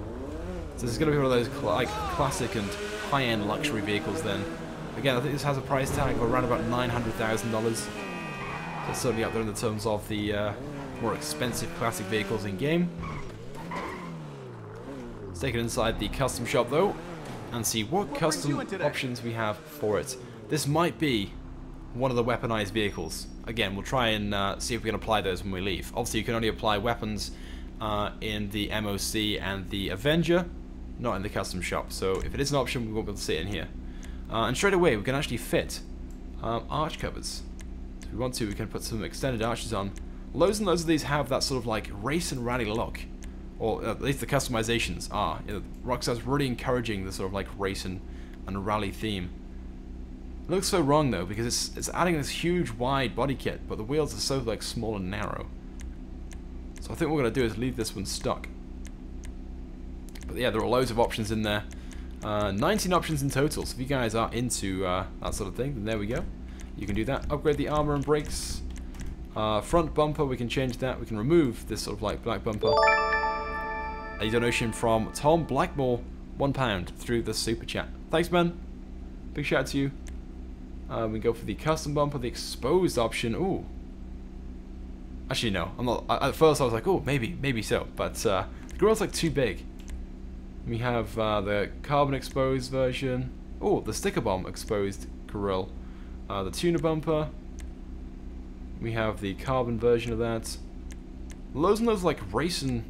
So this is going to be one of those classic and high-end luxury vehicles then. Again, I think this has a price tag of around about $900,000. So it's certainly up there in the terms of the more expensive classic vehicles in-game. Let's take it inside the custom shop though, and see what custom options we have for it. This might be one of the weaponized vehicles. Again, we'll try and see if we can apply those when we leave. Obviously, you can only apply weapons in the MOC and the Avenger, not in the custom shop. So if it is an option, we won't be able to see it in here. And straight away, we can actually fit arch covers. If we want to, we can put some extended arches on. Loads and loads of these have that sort of like race and rally look, or at least the customizations are. You know, Rockstar's really encouraging the sort of like race and rally theme. It looks so wrong though, because it's adding this huge wide body kit, but the wheels are so like small and narrow. So I think what we're going to do is leave this one stuck. But yeah, there are loads of options in there. 19 options in total, so if you guys are into that sort of thing, then there we go. You can do that. Upgrade the armor and brakes. Front bumper, we can change that. We can remove this sort of like black bumper. A donation from Tom Blackmore, £1 through the super chat. Thanks, man. Big shout out to you. We go for the custom bumper, the exposed option. Ooh. Actually, no. I'm not. At first, I was like, oh, maybe so. But the grill's like too big. We have the carbon exposed version. Oh, the sticker bomb exposed grill. The tuner bumper. We have the carbon version of that. Loads and loads of like race and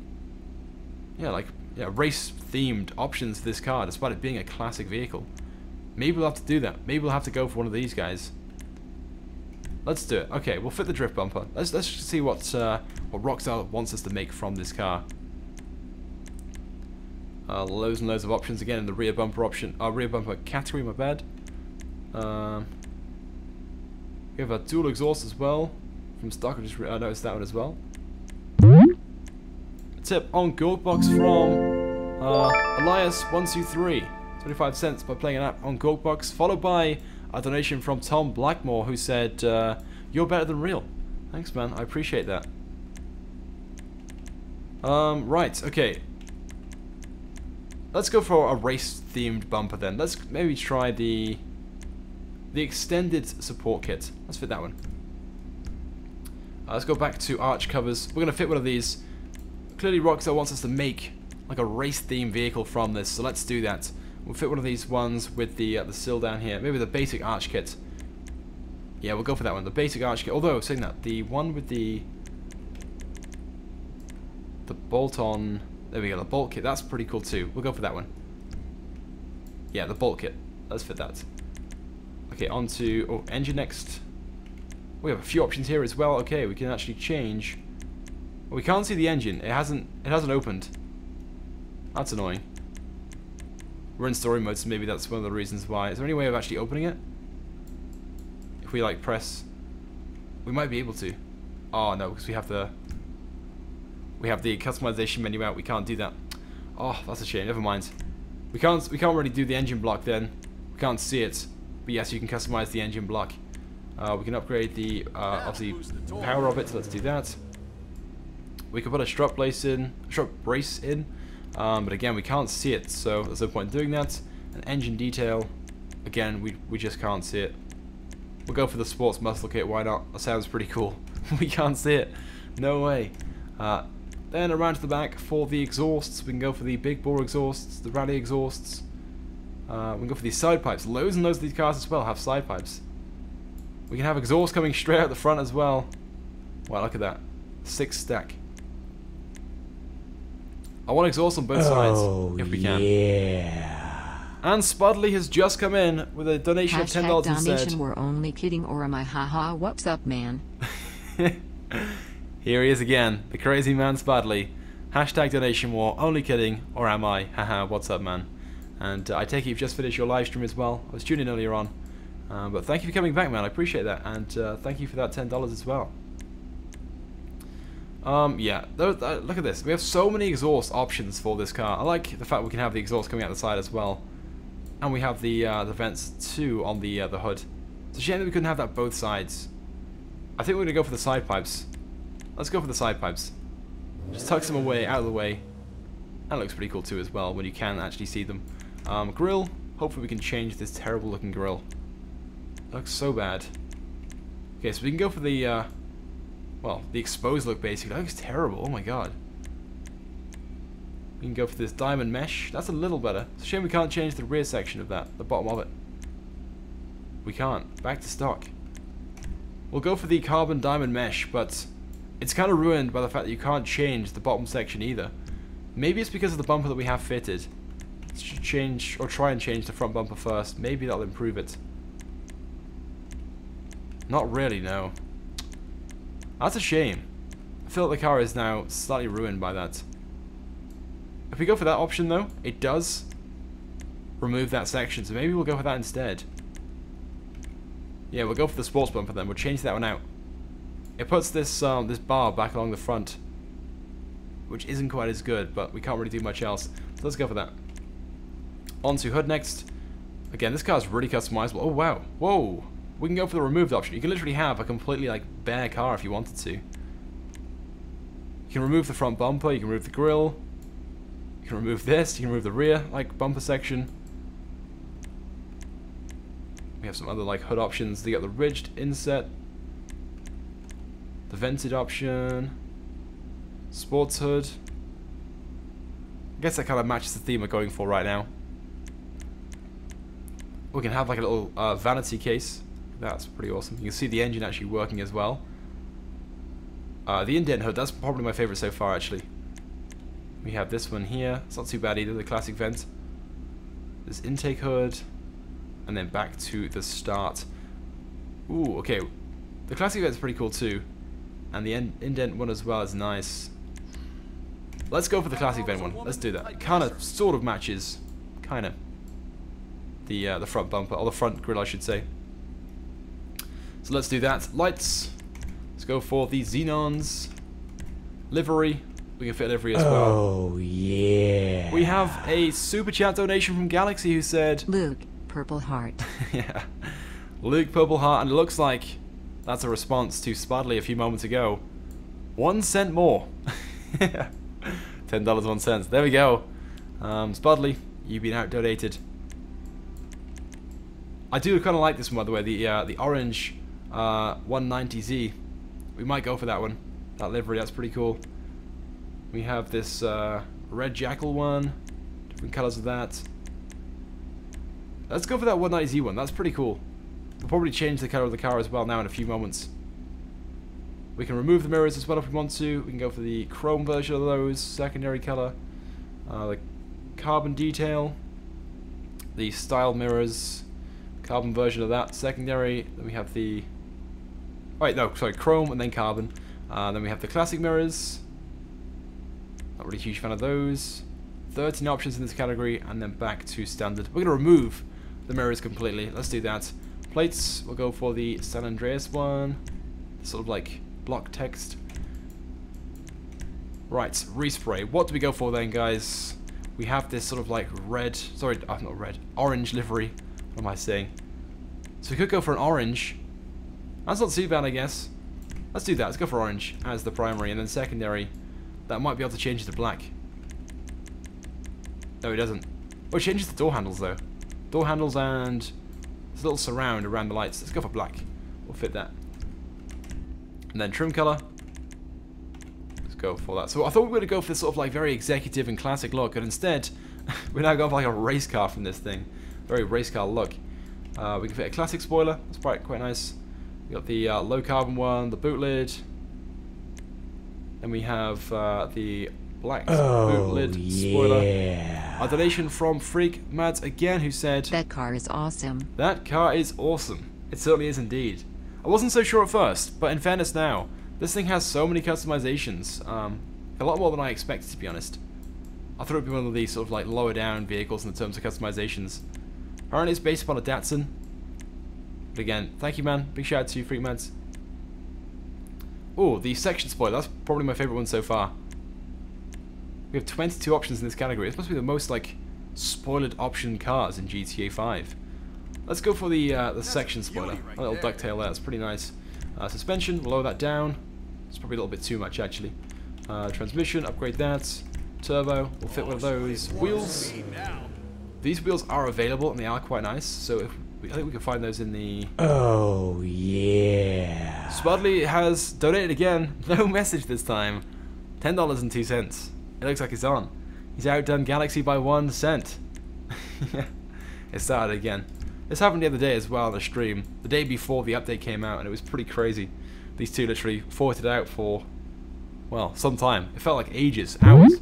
race themed options for this car, despite it being a classic vehicle. Maybe we'll have to do that. Maybe we'll have to go for one of these guys. Let's do it. Okay, we'll fit the drift bumper. Let's see what Rockstar wants us to make from this car. Loads and loads of options again in the rear bumper option. Rear bumper category. My bad. We have a dual exhaust as well from stock. I just noticed that one as well. A tip on Gorkbox from Elias123. 25 cents by playing an app on Gorkbox, followed by a donation from Tom Blackmore, who said, "You're better than real." Thanks, man. I appreciate that. Right. Okay. Let's go for a race-themed bumper then. Let's maybe try the extended support kit. Let's fit that one. Let's go back to arch covers. We're gonna fit one of these. Clearly, Rockstar wants us to make like a race-themed vehicle from this, so let's do that. We'll fit one of these ones with the sill down here. Maybe the basic arch kit. Yeah, we'll go for that one. The basic arch kit. Although, saying that, the one with the bolt-on... There we go, the bolt kit. That's pretty cool too. We'll go for that one. Yeah, the bolt kit. Let's fit that. Okay, on to engine next. We have a few options here as well. Okay, we can actually change. We can't see the engine. It hasn't opened. That's annoying. We're in story mode, so maybe that's one of the reasons why. Is there any way of actually opening it? If we like press, we might be able to. Oh no, because we have the customization menu out. We can't do that. Oh, that's a shame. Never mind. We can't really do the engine block then. We can't see it. But yes, you can customize the engine block. We can upgrade the obviously power of it. So let's do that. We can put a strut brace in. But again, we can't see it, so there's no point in doing that. An engine detail, again, we just can't see it. We'll go for the sports muscle kit, why not? That sounds pretty cool. We can't see it. No way. Then around to the back for the exhausts. We can go for the big bore exhausts, the rally exhausts. We can go for these side pipes. Loads and loads of these cars as well have side pipes. We can have exhaust coming straight out the front as well. Wow, look at that. 6 stack. I want exhaust on both sides, if we can. Yeah. And Spudley has just come in with a donation of $10 and said... donation, we're only kidding, or am I? Haha, what's up, man? Here he is again, the crazy man Spudley. Hashtag donation war, only kidding, or am I? Haha, what's up, man? And I take it you've just finished your live stream as well. I was tuning in earlier on. But thank you for coming back, man. I appreciate that. And thank you for that $10 as well. Yeah, look at this. We have so many exhaust options for this car. I like the fact we can have the exhaust coming out the side as well. And we have the vents too on the hood. It's a shame that we couldn't have that both sides. I think we're going to go for the side pipes. Let's go for the side pipes. Just tucks them away, out of the way. That looks pretty cool too as well, when you can actually see them. Grill. Hopefully we can change this terrible looking grill. Looks so bad. Okay, so we can go for the... well, the exposed look basically. That looks terrible. Oh my god. We can go for this diamond mesh. That's a little better. It's a shame we can't change the rear section of that. The bottom of it. We can't. Back to stock. We'll go for the carbon diamond mesh, but it's kind of ruined by the fact that you can't change the bottom section either. Maybe it's because of the bumper that we have fitted. Let's change, or try and change the front bumper first. Maybe that'll improve it. Not really, no. That's a shame. I feel like the car is now slightly ruined by that. If we go for that option though, it does remove that section, so maybe we'll go for that instead. Yeah, we'll go for the sports bumper then. We'll change that one out. It puts this this bar back along the front, which isn't quite as good, but we can't really do much else. So let's go for that. On to hood next. Again, this car is really customizable. Oh wow, whoa! We can go for the removed option. You can literally have a completely like bare car if you wanted to. You can remove the front bumper. You can remove the grille. You can remove this. You can remove the rear like bumper section. We have some other like hood options. They got the ridged inset, the vented option, sports hood. I guess that kind of matches the theme we're going for right now. We can have like a little vanity case. That's pretty awesome. You can see the engine actually working as well. The indent hood, that's probably my favorite so far actually. We have this one here. It's not too bad either, the classic vent. This intake hood. and then back to the start. Ooh, okay. The classic event's pretty cool too, and the indent one as well is nice. Let's go for the classic event one. Let's do that. It kind of, sort of matches, kind of, the front bumper, or the front grille, I should say. So let's do that. Lights. Let's go for the Xenons. Livery. We can fit livery as well. Oh, yeah. We have a super chat donation from Galaxy who said, Luke, Purple Heart. yeah, Luke Purple Heart, and it looks like that's a response to Spadley a few moments ago. 1 cent more. $10 1 cent. There we go. Spadley, you've been out donated. I do kind of like this one, by the way. The orange 190Z. We might go for that one. That livery, that's pretty cool. We have this red jackal one. Different colors of that. Let's go for that 190Z one. That's pretty cool. We'll probably change the color of the car as well now in a few moments. We can remove the mirrors as well if we want to. We can go for the chrome version of those, secondary color. The carbon detail. The style mirrors. Carbon version of that, secondary. Then we have the... Oh, wait, no, sorry, chrome and then carbon. Then we have the classic mirrors. Not really a huge fan of those. 13 options in this category, and then back to standard. We're going to remove the mirrors completely. Let's do that. Plates, we'll go for the San Andreas one. Sort of like block text. Right, respray. What do we go for then, guys? We have this sort of like red, sorry, not red, orange livery. What am I saying? So we could go for an orange. That's not too bad, I guess. Let's do that. Let's go for orange as the primary, and then secondary. That might be able to change to black. No, it doesn't. Oh, it changes the door handles though. Door handles and this little surround around the lights. Let's go for black. We'll fit that. And then trim color. Let's go for that. So I thought we were going to go for this sort of like very executive and classic look, and instead we're now going for like a race car from this thing. Very race car look. We can fit a classic spoiler. That's quite nice. We got the low carbon one, the boot lid. Then we have the black boot lid spoiler. A donation from Freak Mads again, who said, That car is awesome. That car is awesome. It certainly is indeed. I wasn't so sure at first, but in fairness now, this thing has so many customizations. A lot more than I expected, to be honest. I thought it would be one of these sort of like lower down vehicles in terms of customizations. Apparently it's based upon a Datsun. But again, thank you, man. Big shout out to you, Freak Mads. Oh, the section spoiler. That's probably my favorite one so far. We have 22 options in this category. This must be the most like spoilered option cars in GTA 5. Let's go for the section spoiler. A little ducktail there. That's pretty nice. Suspension. We'll lower that down. It's probably a little bit too much actually. Transmission. Upgrade that. Turbo. We'll fit one of those. Wheels. These wheels are available and they are quite nice. So if I think we can find those in the... Oh, yeah. Spadley has donated again. No message this time. $10.02. It looks like it's on. He's outdone Galaxy by 1 cent. It started again. This happened the other day as well on the stream. The day before the update came out, and it was pretty crazy. These two literally fought it out for, well, some time. It felt like ages, hours.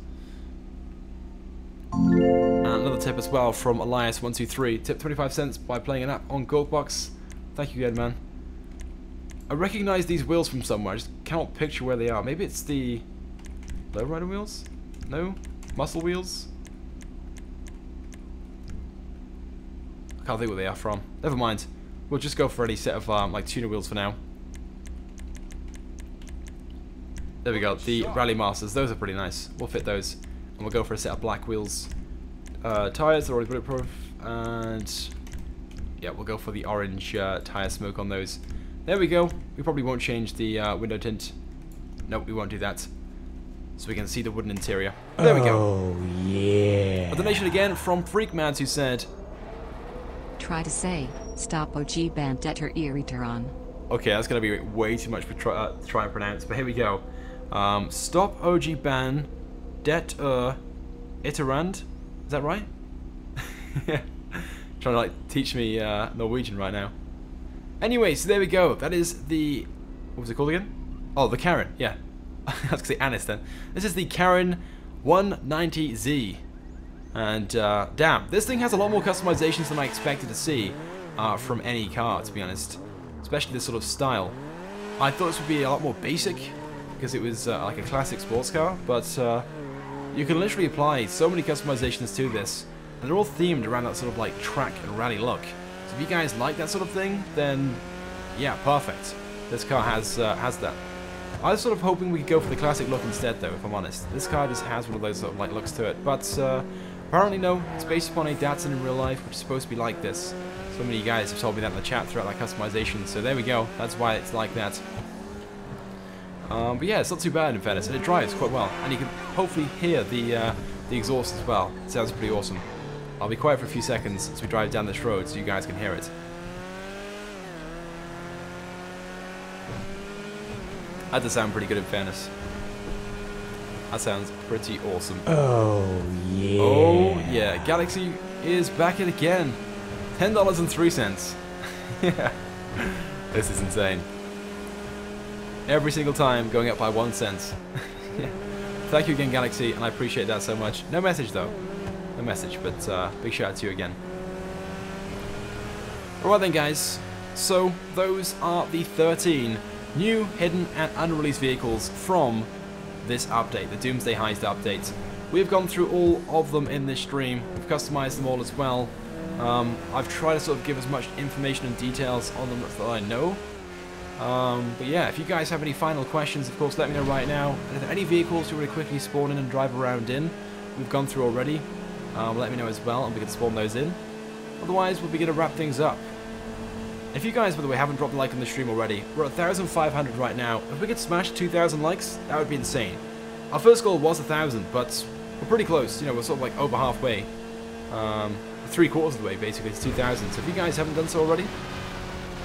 And another tip as well from Elias123. Tip 25 cents by playing an app on Goldbox. Thank you again, man. I recognize these wheels from somewhere. I just cannot picture where they are. Maybe it's the lowrider wheels? No? Muscle wheels? I can't think where they are from. Never mind. We'll just go for any set of like tuner wheels for now. There we go. The Rally Masters. Those are pretty nice. We'll fit those. And we'll go for a set of black wheels. Tires are already bulletproof. And yeah, we'll go for the orange tire smoke on those. There we go. We probably won't change the window tint. Nope, we won't do that. So we can see the wooden interior. There we go. Oh, yeah. A donation again from Freakmads who said, Try to say, stop OG Bandetter Irriteron. okay, that's going to be way too much to try and pronounce, but here we go. Stop OG Ban Det Iterand. Is that right? Yeah. Trying to like teach me Norwegian right now. Anyway, so there we go. That is the... what was it called again? Oh, the Karin. Yeah. I was going to say Anis then. This is the Karin 190Z. And damn, this thing has a lot more customizations than I expected to see. from any car, to be honest. Especially this sort of style. I thought this would be a lot more basic, because it was like a classic sports car, but you can literally apply so many customizations to this, and they're all themed around that sort of like track and rally look. So if you guys like that sort of thing, then yeah, perfect. This car has that. I was sort of hoping we could go for the classic look instead, though, if I'm honest. This car just has one of those sort of like looks to it, but apparently no, it's based upon a Datsun in real life, which is supposed to be like this. So many of you guys have told me that in the chat throughout that customization, so there we go, that's why it's like that. But yeah, it's not too bad in fairness, and it drives quite well, and you can hopefully hear the exhaust as well. It sounds pretty awesome. I'll be quiet for a few seconds as we drive down this road so you guys can hear it. That does sound pretty good in fairness. That sounds pretty awesome. Oh, yeah. Oh, yeah. Galaxy is back in again. $10.03. Yeah. This is insane. Every single time going up by 1 cent. Yeah. Thank you again, Galaxy, and I appreciate that so much. No message, though. No message, but big shout out to you again. Alright then, guys. So, those are the 13 new, hidden, and unreleased vehicles from this update, the Doomsday Heist update. We've gone through all of them in this stream. We've customized them all as well. I've tried to sort of give as much information and details on them that I know. But yeah, if you guys have any final questions, of course, let me know right now. And if there are any vehicles you really quickly spawn in and drive around in, we've gone through already, let me know as well, and we can spawn those in. Otherwise, we'll be going to wrap things up. If you guys, by the way, haven't dropped a like on the stream already, we're at 1,500 right now. If we could smash 2,000 likes, that would be insane. Our first goal was 1,000, but we're pretty close. You know, we're sort of like over halfway. 3/4 of the way, basically, to 2,000. So if you guys haven't done so already,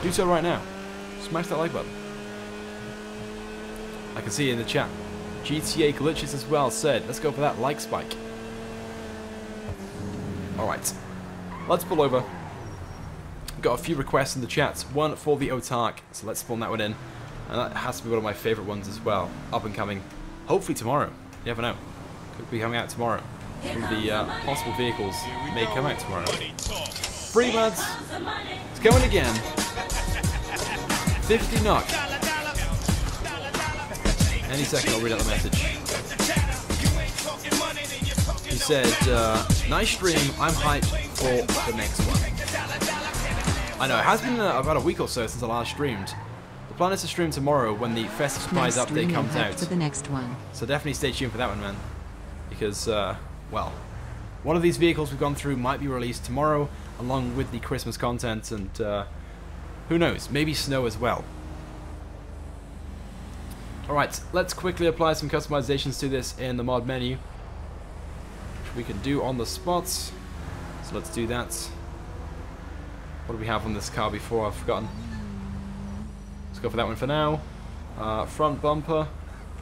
do so right now. Smash that like button. I can see in the chat, GTA Glitches as well said, let's go for that like spike. Alright, let's pull over. Got a few requests in the chat, one for the Autarch, so let's spawn that one in. And that has to be one of my favourite ones as well, up and coming. Hopefully tomorrow, you never know. Could be coming out tomorrow. Some of the possible vehicles may come out tomorrow. Free Muds, it's coming again. 50 knock. Any second I'll read out the message. He said, nice stream, I'm hyped for the next one. I know, it has been about a week or so since I last streamed. The plan is to stream tomorrow when the Festive Supplies update comes out. For the next one. So definitely stay tuned for that one, man. Because, well, one of these vehicles we've gone through might be released tomorrow, along with the Christmas content, and who knows, maybe snow as well. Alright, let's quickly apply some customizations to this in the mod menu, which we can do on the spot. So let's do that. What do we have on this car before? I've forgotten. Let's go for that one for now. Front bumper.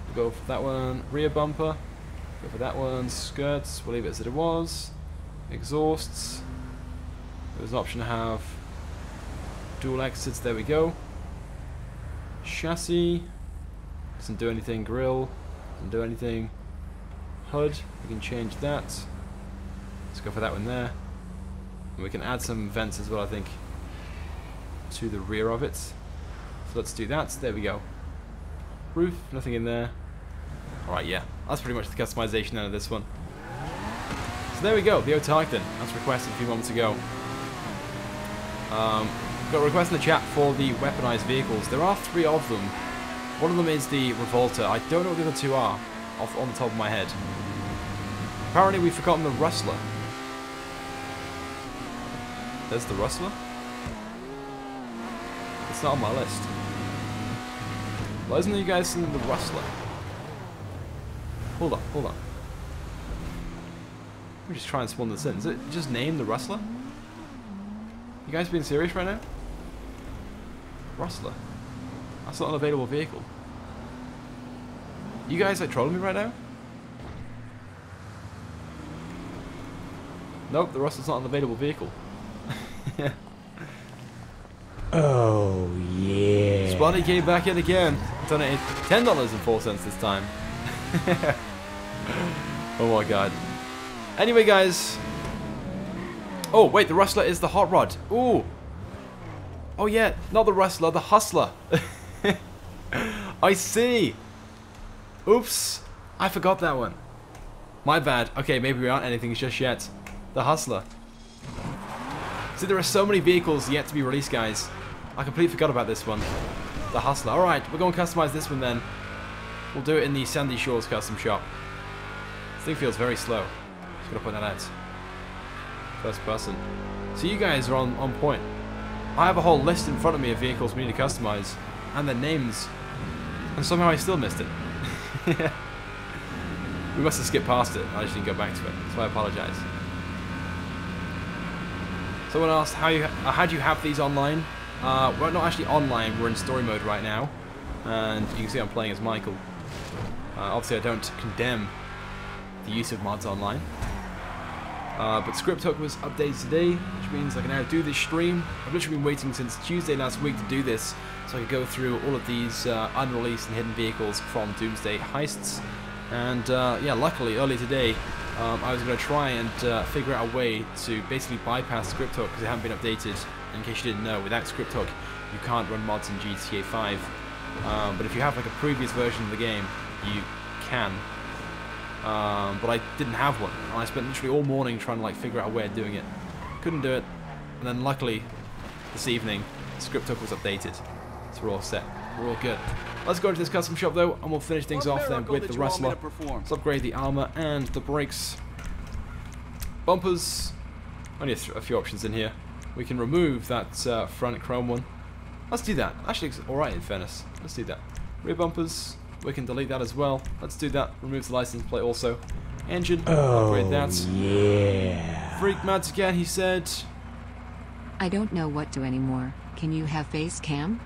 We'll go for that one. Rear bumper. Go for that one. Skirts. We'll leave it as it was. Exhausts. There's an option to have dual exits. There we go. Chassis. Doesn't do anything. Grille. Doesn't do anything. HUD. We can change that. Let's go for that one there. And we can add some vents as well, I think, to the rear of it. So let's do that. There we go. Roof, nothing in there. Alright, yeah. That's pretty much the customization out of this one. So there we go, the Autarch then. That's requested a few moments ago. Got a request in the chat for the weaponized vehicles. There are 3 of them. One of them is the Revolter. I don't know what the other 2 are, on the top of my head. Apparently we've forgotten the Rustler. There's the Rustler. It's not on my list. Why isn't you guys seeing the Rustler? Hold on, hold on. Let me just try and spawn this in. Is it just named the Rustler? You guys being serious right now? Rustler. That's not an available vehicle. You guys like trolling me right now? Nope, the Rustler's not an available vehicle. Yeah. Oh, yeah. Spotty came back in again. Donated $10.04 this time. Oh my god. Anyway, guys. Oh, wait, the Rustler is the hot rod. Ooh. Oh yeah, not the Rustler, the Hustler. I see. Oops, I forgot that one. My bad. Okay, maybe we aren't anything just yet. The Hustler. See, there are so many vehicles yet to be released, guys. I completely forgot about this one. The Hustler. Alright, we're going to customize this one then. We'll do it in the Sandy Shores custom shop. This thing feels very slow. Just gotta point that out. First person. So you guys are on point. I have a whole list in front of me of vehicles we need to customize. And their names. And somehow I still missed it. We must have skipped past it. I just didn't go back to it. So I apologize. Someone asked how do you have these online? We're not actually online. We're in story mode right now. And you can see I'm playing as Michael. Obviously I don't condemn the use of mods online. But Script Hook was updated today, which means I can now do this stream. I've literally been waiting since Tuesday last week to do this, so I could go through all of these unreleased and hidden vehicles from Doomsday Heists. And yeah, luckily, early today, I was going to try and figure out a way to basically bypass Script Hook, because it hadn't been updated. In case you didn't know, without Script Hook, you can't run mods in GTA 5. But if you have like a previous version of the game, you can. But I didn't have one, and I spent literally all morning trying to like figure out a way of doing it. Couldn't do it, and then luckily this evening Script Hook was updated, so we're all set. We're all good. Let's go into this custom shop though, and we'll finish things off then with the Rustler. Let's upgrade the armor and the brakes. Bumpers. Only a few options in here. We can remove that front chrome one. Let's do that. Actually, it's alright in fairness. Let's do that. Rear bumpers. We can delete that as well. Let's do that. Remove the license plate also. Engine. Upgrade that. Yeah. Freak Mads again, he said. I don't know what to anymore. Can you have face cam?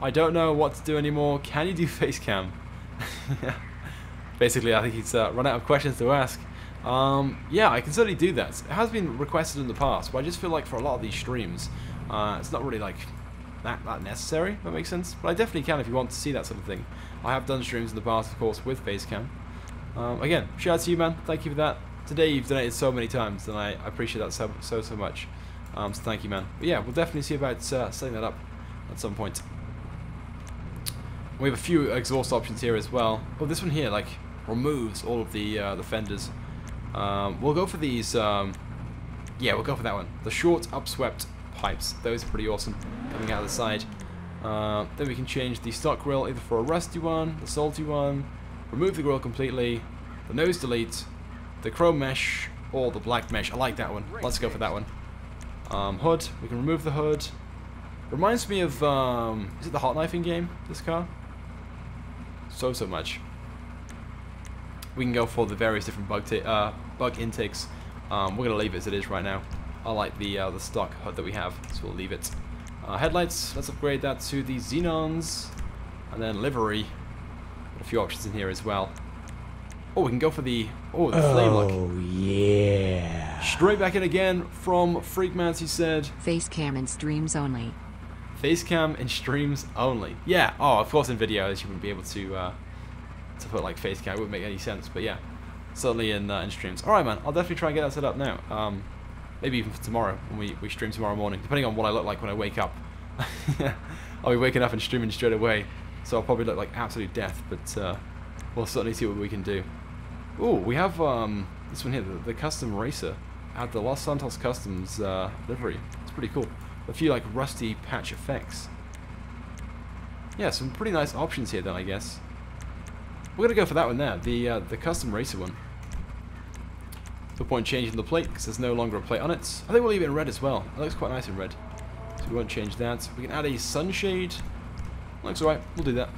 I don't know what to do anymore. Can you do face cam? Basically, I think he's run out of questions to ask. Yeah, I can certainly do that. It has been requested in the past, but I just feel like for a lot of these streams, it's not really like that necessary, if that makes sense. But I definitely can if you want to see that sort of thing. I have done streams in the past, of course, with Facecam. Again, shout out to you, man. Thank you for that. Today you've donated so many times, and I appreciate that so much. So thank you, man. But yeah, we'll definitely see about setting that up at some point. We have a few exhaust options here as well. Oh, this one here, like, removes all of the fenders. We'll go for these. Yeah, we'll go for that one. The short upswept pipes. Those are pretty awesome, coming out of the side. Then we can change the stock grille either for a rusty one, the salty one, remove the grille completely, the nose delete, the chrome mesh, or the black mesh. I like that one. Let's go for that one. Hood. We can remove the hood. Reminds me of, is it the Hot Knifing game, this car? So much. We can go for the various different bug intakes. We're going to leave it as it is right now. I like the stock HUD that we have, so we'll leave it. Headlights, let's upgrade that to the Xenons. And then livery. A few options in here as well. Oh, we can go for the flame look. Oh, yeah. Straight back in again from Freakmans, he said. Face cam and streams only. Facecam in streams only. Yeah, oh, of course in videos you wouldn't be able to put like facecam. It wouldn't make any sense, but yeah. Certainly in streams. Alright, man, I'll definitely try and get that set up now. Maybe even for tomorrow, when we stream tomorrow morning, depending on what I look like when I wake up. I'll be waking up and streaming straight away, so I'll probably look like absolute death, but we'll certainly see what we can do. Oh, we have this one here, the custom racer. At the Los Santos Customs livery. It's pretty cool. A few like rusty patch effects. Yeah, some pretty nice options here then, I guess. We're gonna go for that one there, the custom racer one. No point changing the plate because there's no longer a plate on it. I think we'll leave it in red as well. It looks quite nice in red, so we won't change that. We can add a sunshade. Looks alright. We'll do that.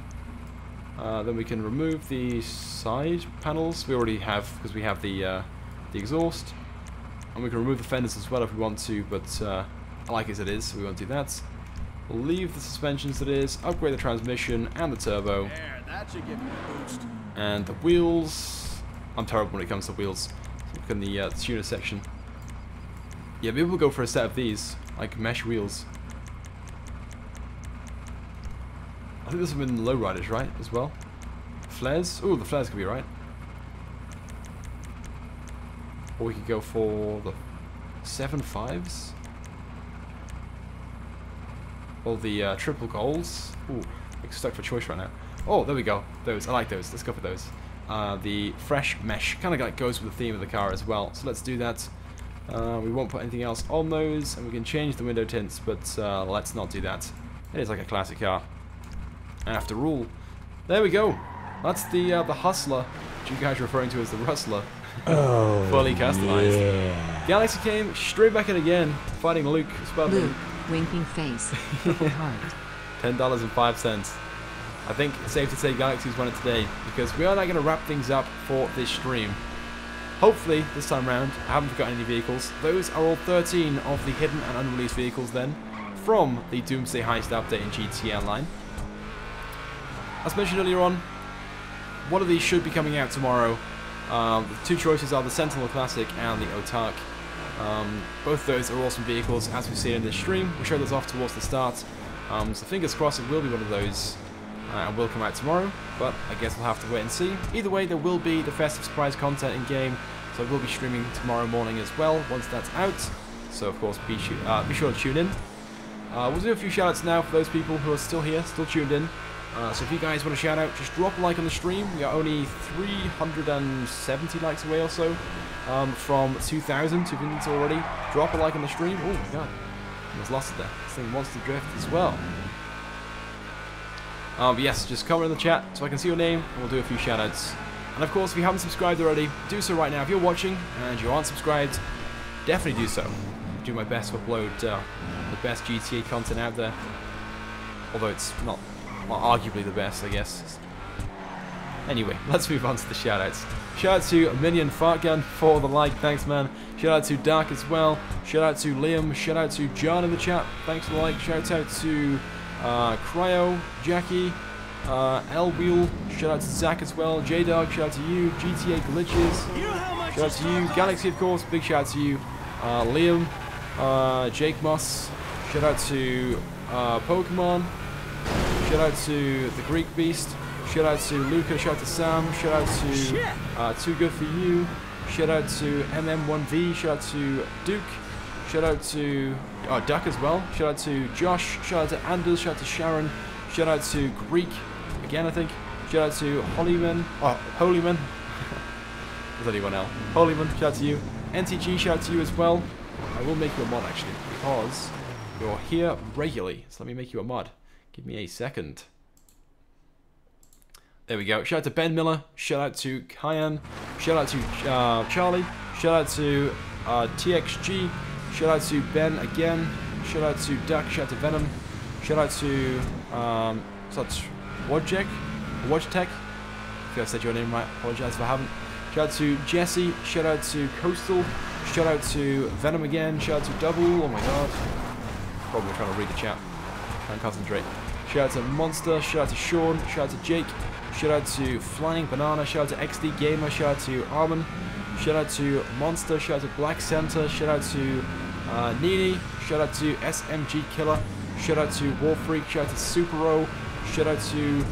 Then we can remove the side panels. We already have because we have the exhaust, and we can remove the fenders as well if we want to. But I like it as it is, so we won't do that. We'll leave the suspensions as it is. Upgrade the transmission and the turbo. There, that should give you a boost. And the wheels. I'm terrible when it comes to wheels. Look in the tuner section. Yeah, maybe we'll go for a set of these, like mesh wheels. I think this has been lowriders, right, as well? Flares? Oh, the flares could be right. Or we could go for the 7.5s. all the triple goals. Ooh, I'm stuck for choice right now. Oh, there we go. Those, I like those. Let's go for those. The fresh mesh kind of like goes with the theme of the car as well. So let's do that. We won't put anything else on those, and we can change the window tints, but let's not do that. It is like a classic car. After all, there we go. That's the Hustler, which you guys are referring to as the Rustler. Oh, Fully customized. yeah. Galaxy came straight back in again, fighting Luke. Luke, winking face, purple heart. $10.05. I think it's safe to say Galaxy's won it today, because we are now going to wrap things up for this stream. Hopefully, this time round, I haven't forgotten any vehicles. Those are all 13 of the hidden and unreleased vehicles then, from the Doomsday Heist update in GTA Online. As mentioned earlier on, one of these should be coming out tomorrow. The two choices are the Sentinel Classic and the Autarch. Both those are awesome vehicles, as we've seen in this stream. We showed those off towards the start. So fingers crossed it will be one of those. And will come out tomorrow, but I guess we'll have to wait and see. Either way, there will be the festive surprise content in game, so I will be streaming tomorrow morning as well once that's out. So of course, be sure to tune in. We'll do a few shoutouts now for those people who are still here, still tuned in. So if you guys want to shout out, just drop a like on the stream. We are only 370 likes away or so from 2,000 minutes already. Drop a like on the stream. Oh my god, almost lost it there. This thing wants to drift as well. But yes, just comment in the chat so I can see your name, and we'll do a few shoutouts. And of course, if you haven't subscribed already, do so right now. If you're watching and you aren't subscribed, definitely do so. I'll do my best to upload the best GTA content out there. Although it's not arguably the best, I guess. Anyway, let's move on to the shoutouts. Shout out to Minion Fartgun for the like, thanks man. Shout out to Dark as well. Shout out to Liam. Shout out to John in the chat, thanks for the like. Shout out to Cryo, Jackie, L Wheel, shout out to Zach as well, J-Dog, shout out to you, GTA Glitches, shout out to you, Galaxy of course, big shout out to you, Liam, Jake Moss, shout out to Pokemon, shout out to the Greek Beast, shout out to Luca, shout out to Sam, shout out to Too Good For You, shout out to MM1V, shout out to Duke, shout out to Duck as well. Shout out to Josh. Shout out to Anders. Shout out to Sharon. Shout out to Greek again, I think. Shout out to Holyman. Oh, Holyman. There's only one L. Holyman. Shout out to you. NTG. Shout out to you as well. I will make you a mod actually because you're here regularly. So let me make you a mod. Give me a second. There we go. Shout out to Ben Miller. Shout out to Kyan. Shout out to Charlie. Shout out to TXG. Shout out to Ben again. Shout out to Duck. Shout out to Venom. Shout out to such Wojtek. Wojtek. If I said your name right, apologize if I haven't. Shout out to Jesse. Shout out to Coastal. Shout out to Venom again. Shout out to Double. Oh my god. Probably trying to read the chat. Try and concentrate. Shout out to Monster. Shout out to Sean. Shout out to Jake. Shout out to Flying Banana. Shout out to XD Gamer. Shout out to Armin. Shout out to Monster. Shout out to Black Center. Shout out to Nini. Shout out to SMG Killer. Shout out to War Freak. Shout out to Super O. Shout out to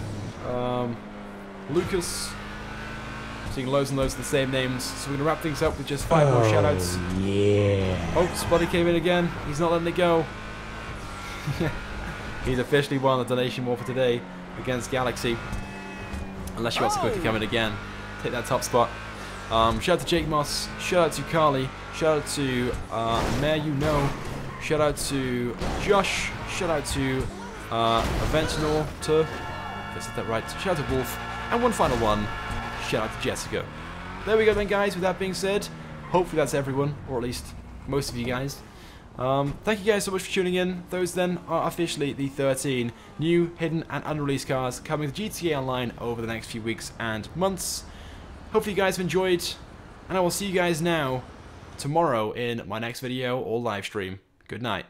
Lucas. Seeing loads and loads of the same names. So we're going to wrap things up with just 5 more shout outs. Yeah. Oh, Spotty came in again. He's not letting it go. He's officially won the donation war for today against Galaxy. Unless she wants to quickly come in again. Take that top spot. Shout out to Jake Moss. Shout out to Carly. Shout out to Mayor You Know. Shout out to Josh. Shout out to Aventinor. If I said that right. Shout out to Wolf. And one final one. Shout out to Jessica. There we go then, guys. With that being said, hopefully that's everyone, or at least most of you guys. Thank you guys so much for tuning in. Those then are officially the 13 new, hidden and unreleased cars coming to GTA Online over the next few weeks and months. Hopefully you guys have enjoyed, and I will see you guys now tomorrow in my next video or live stream. Good night.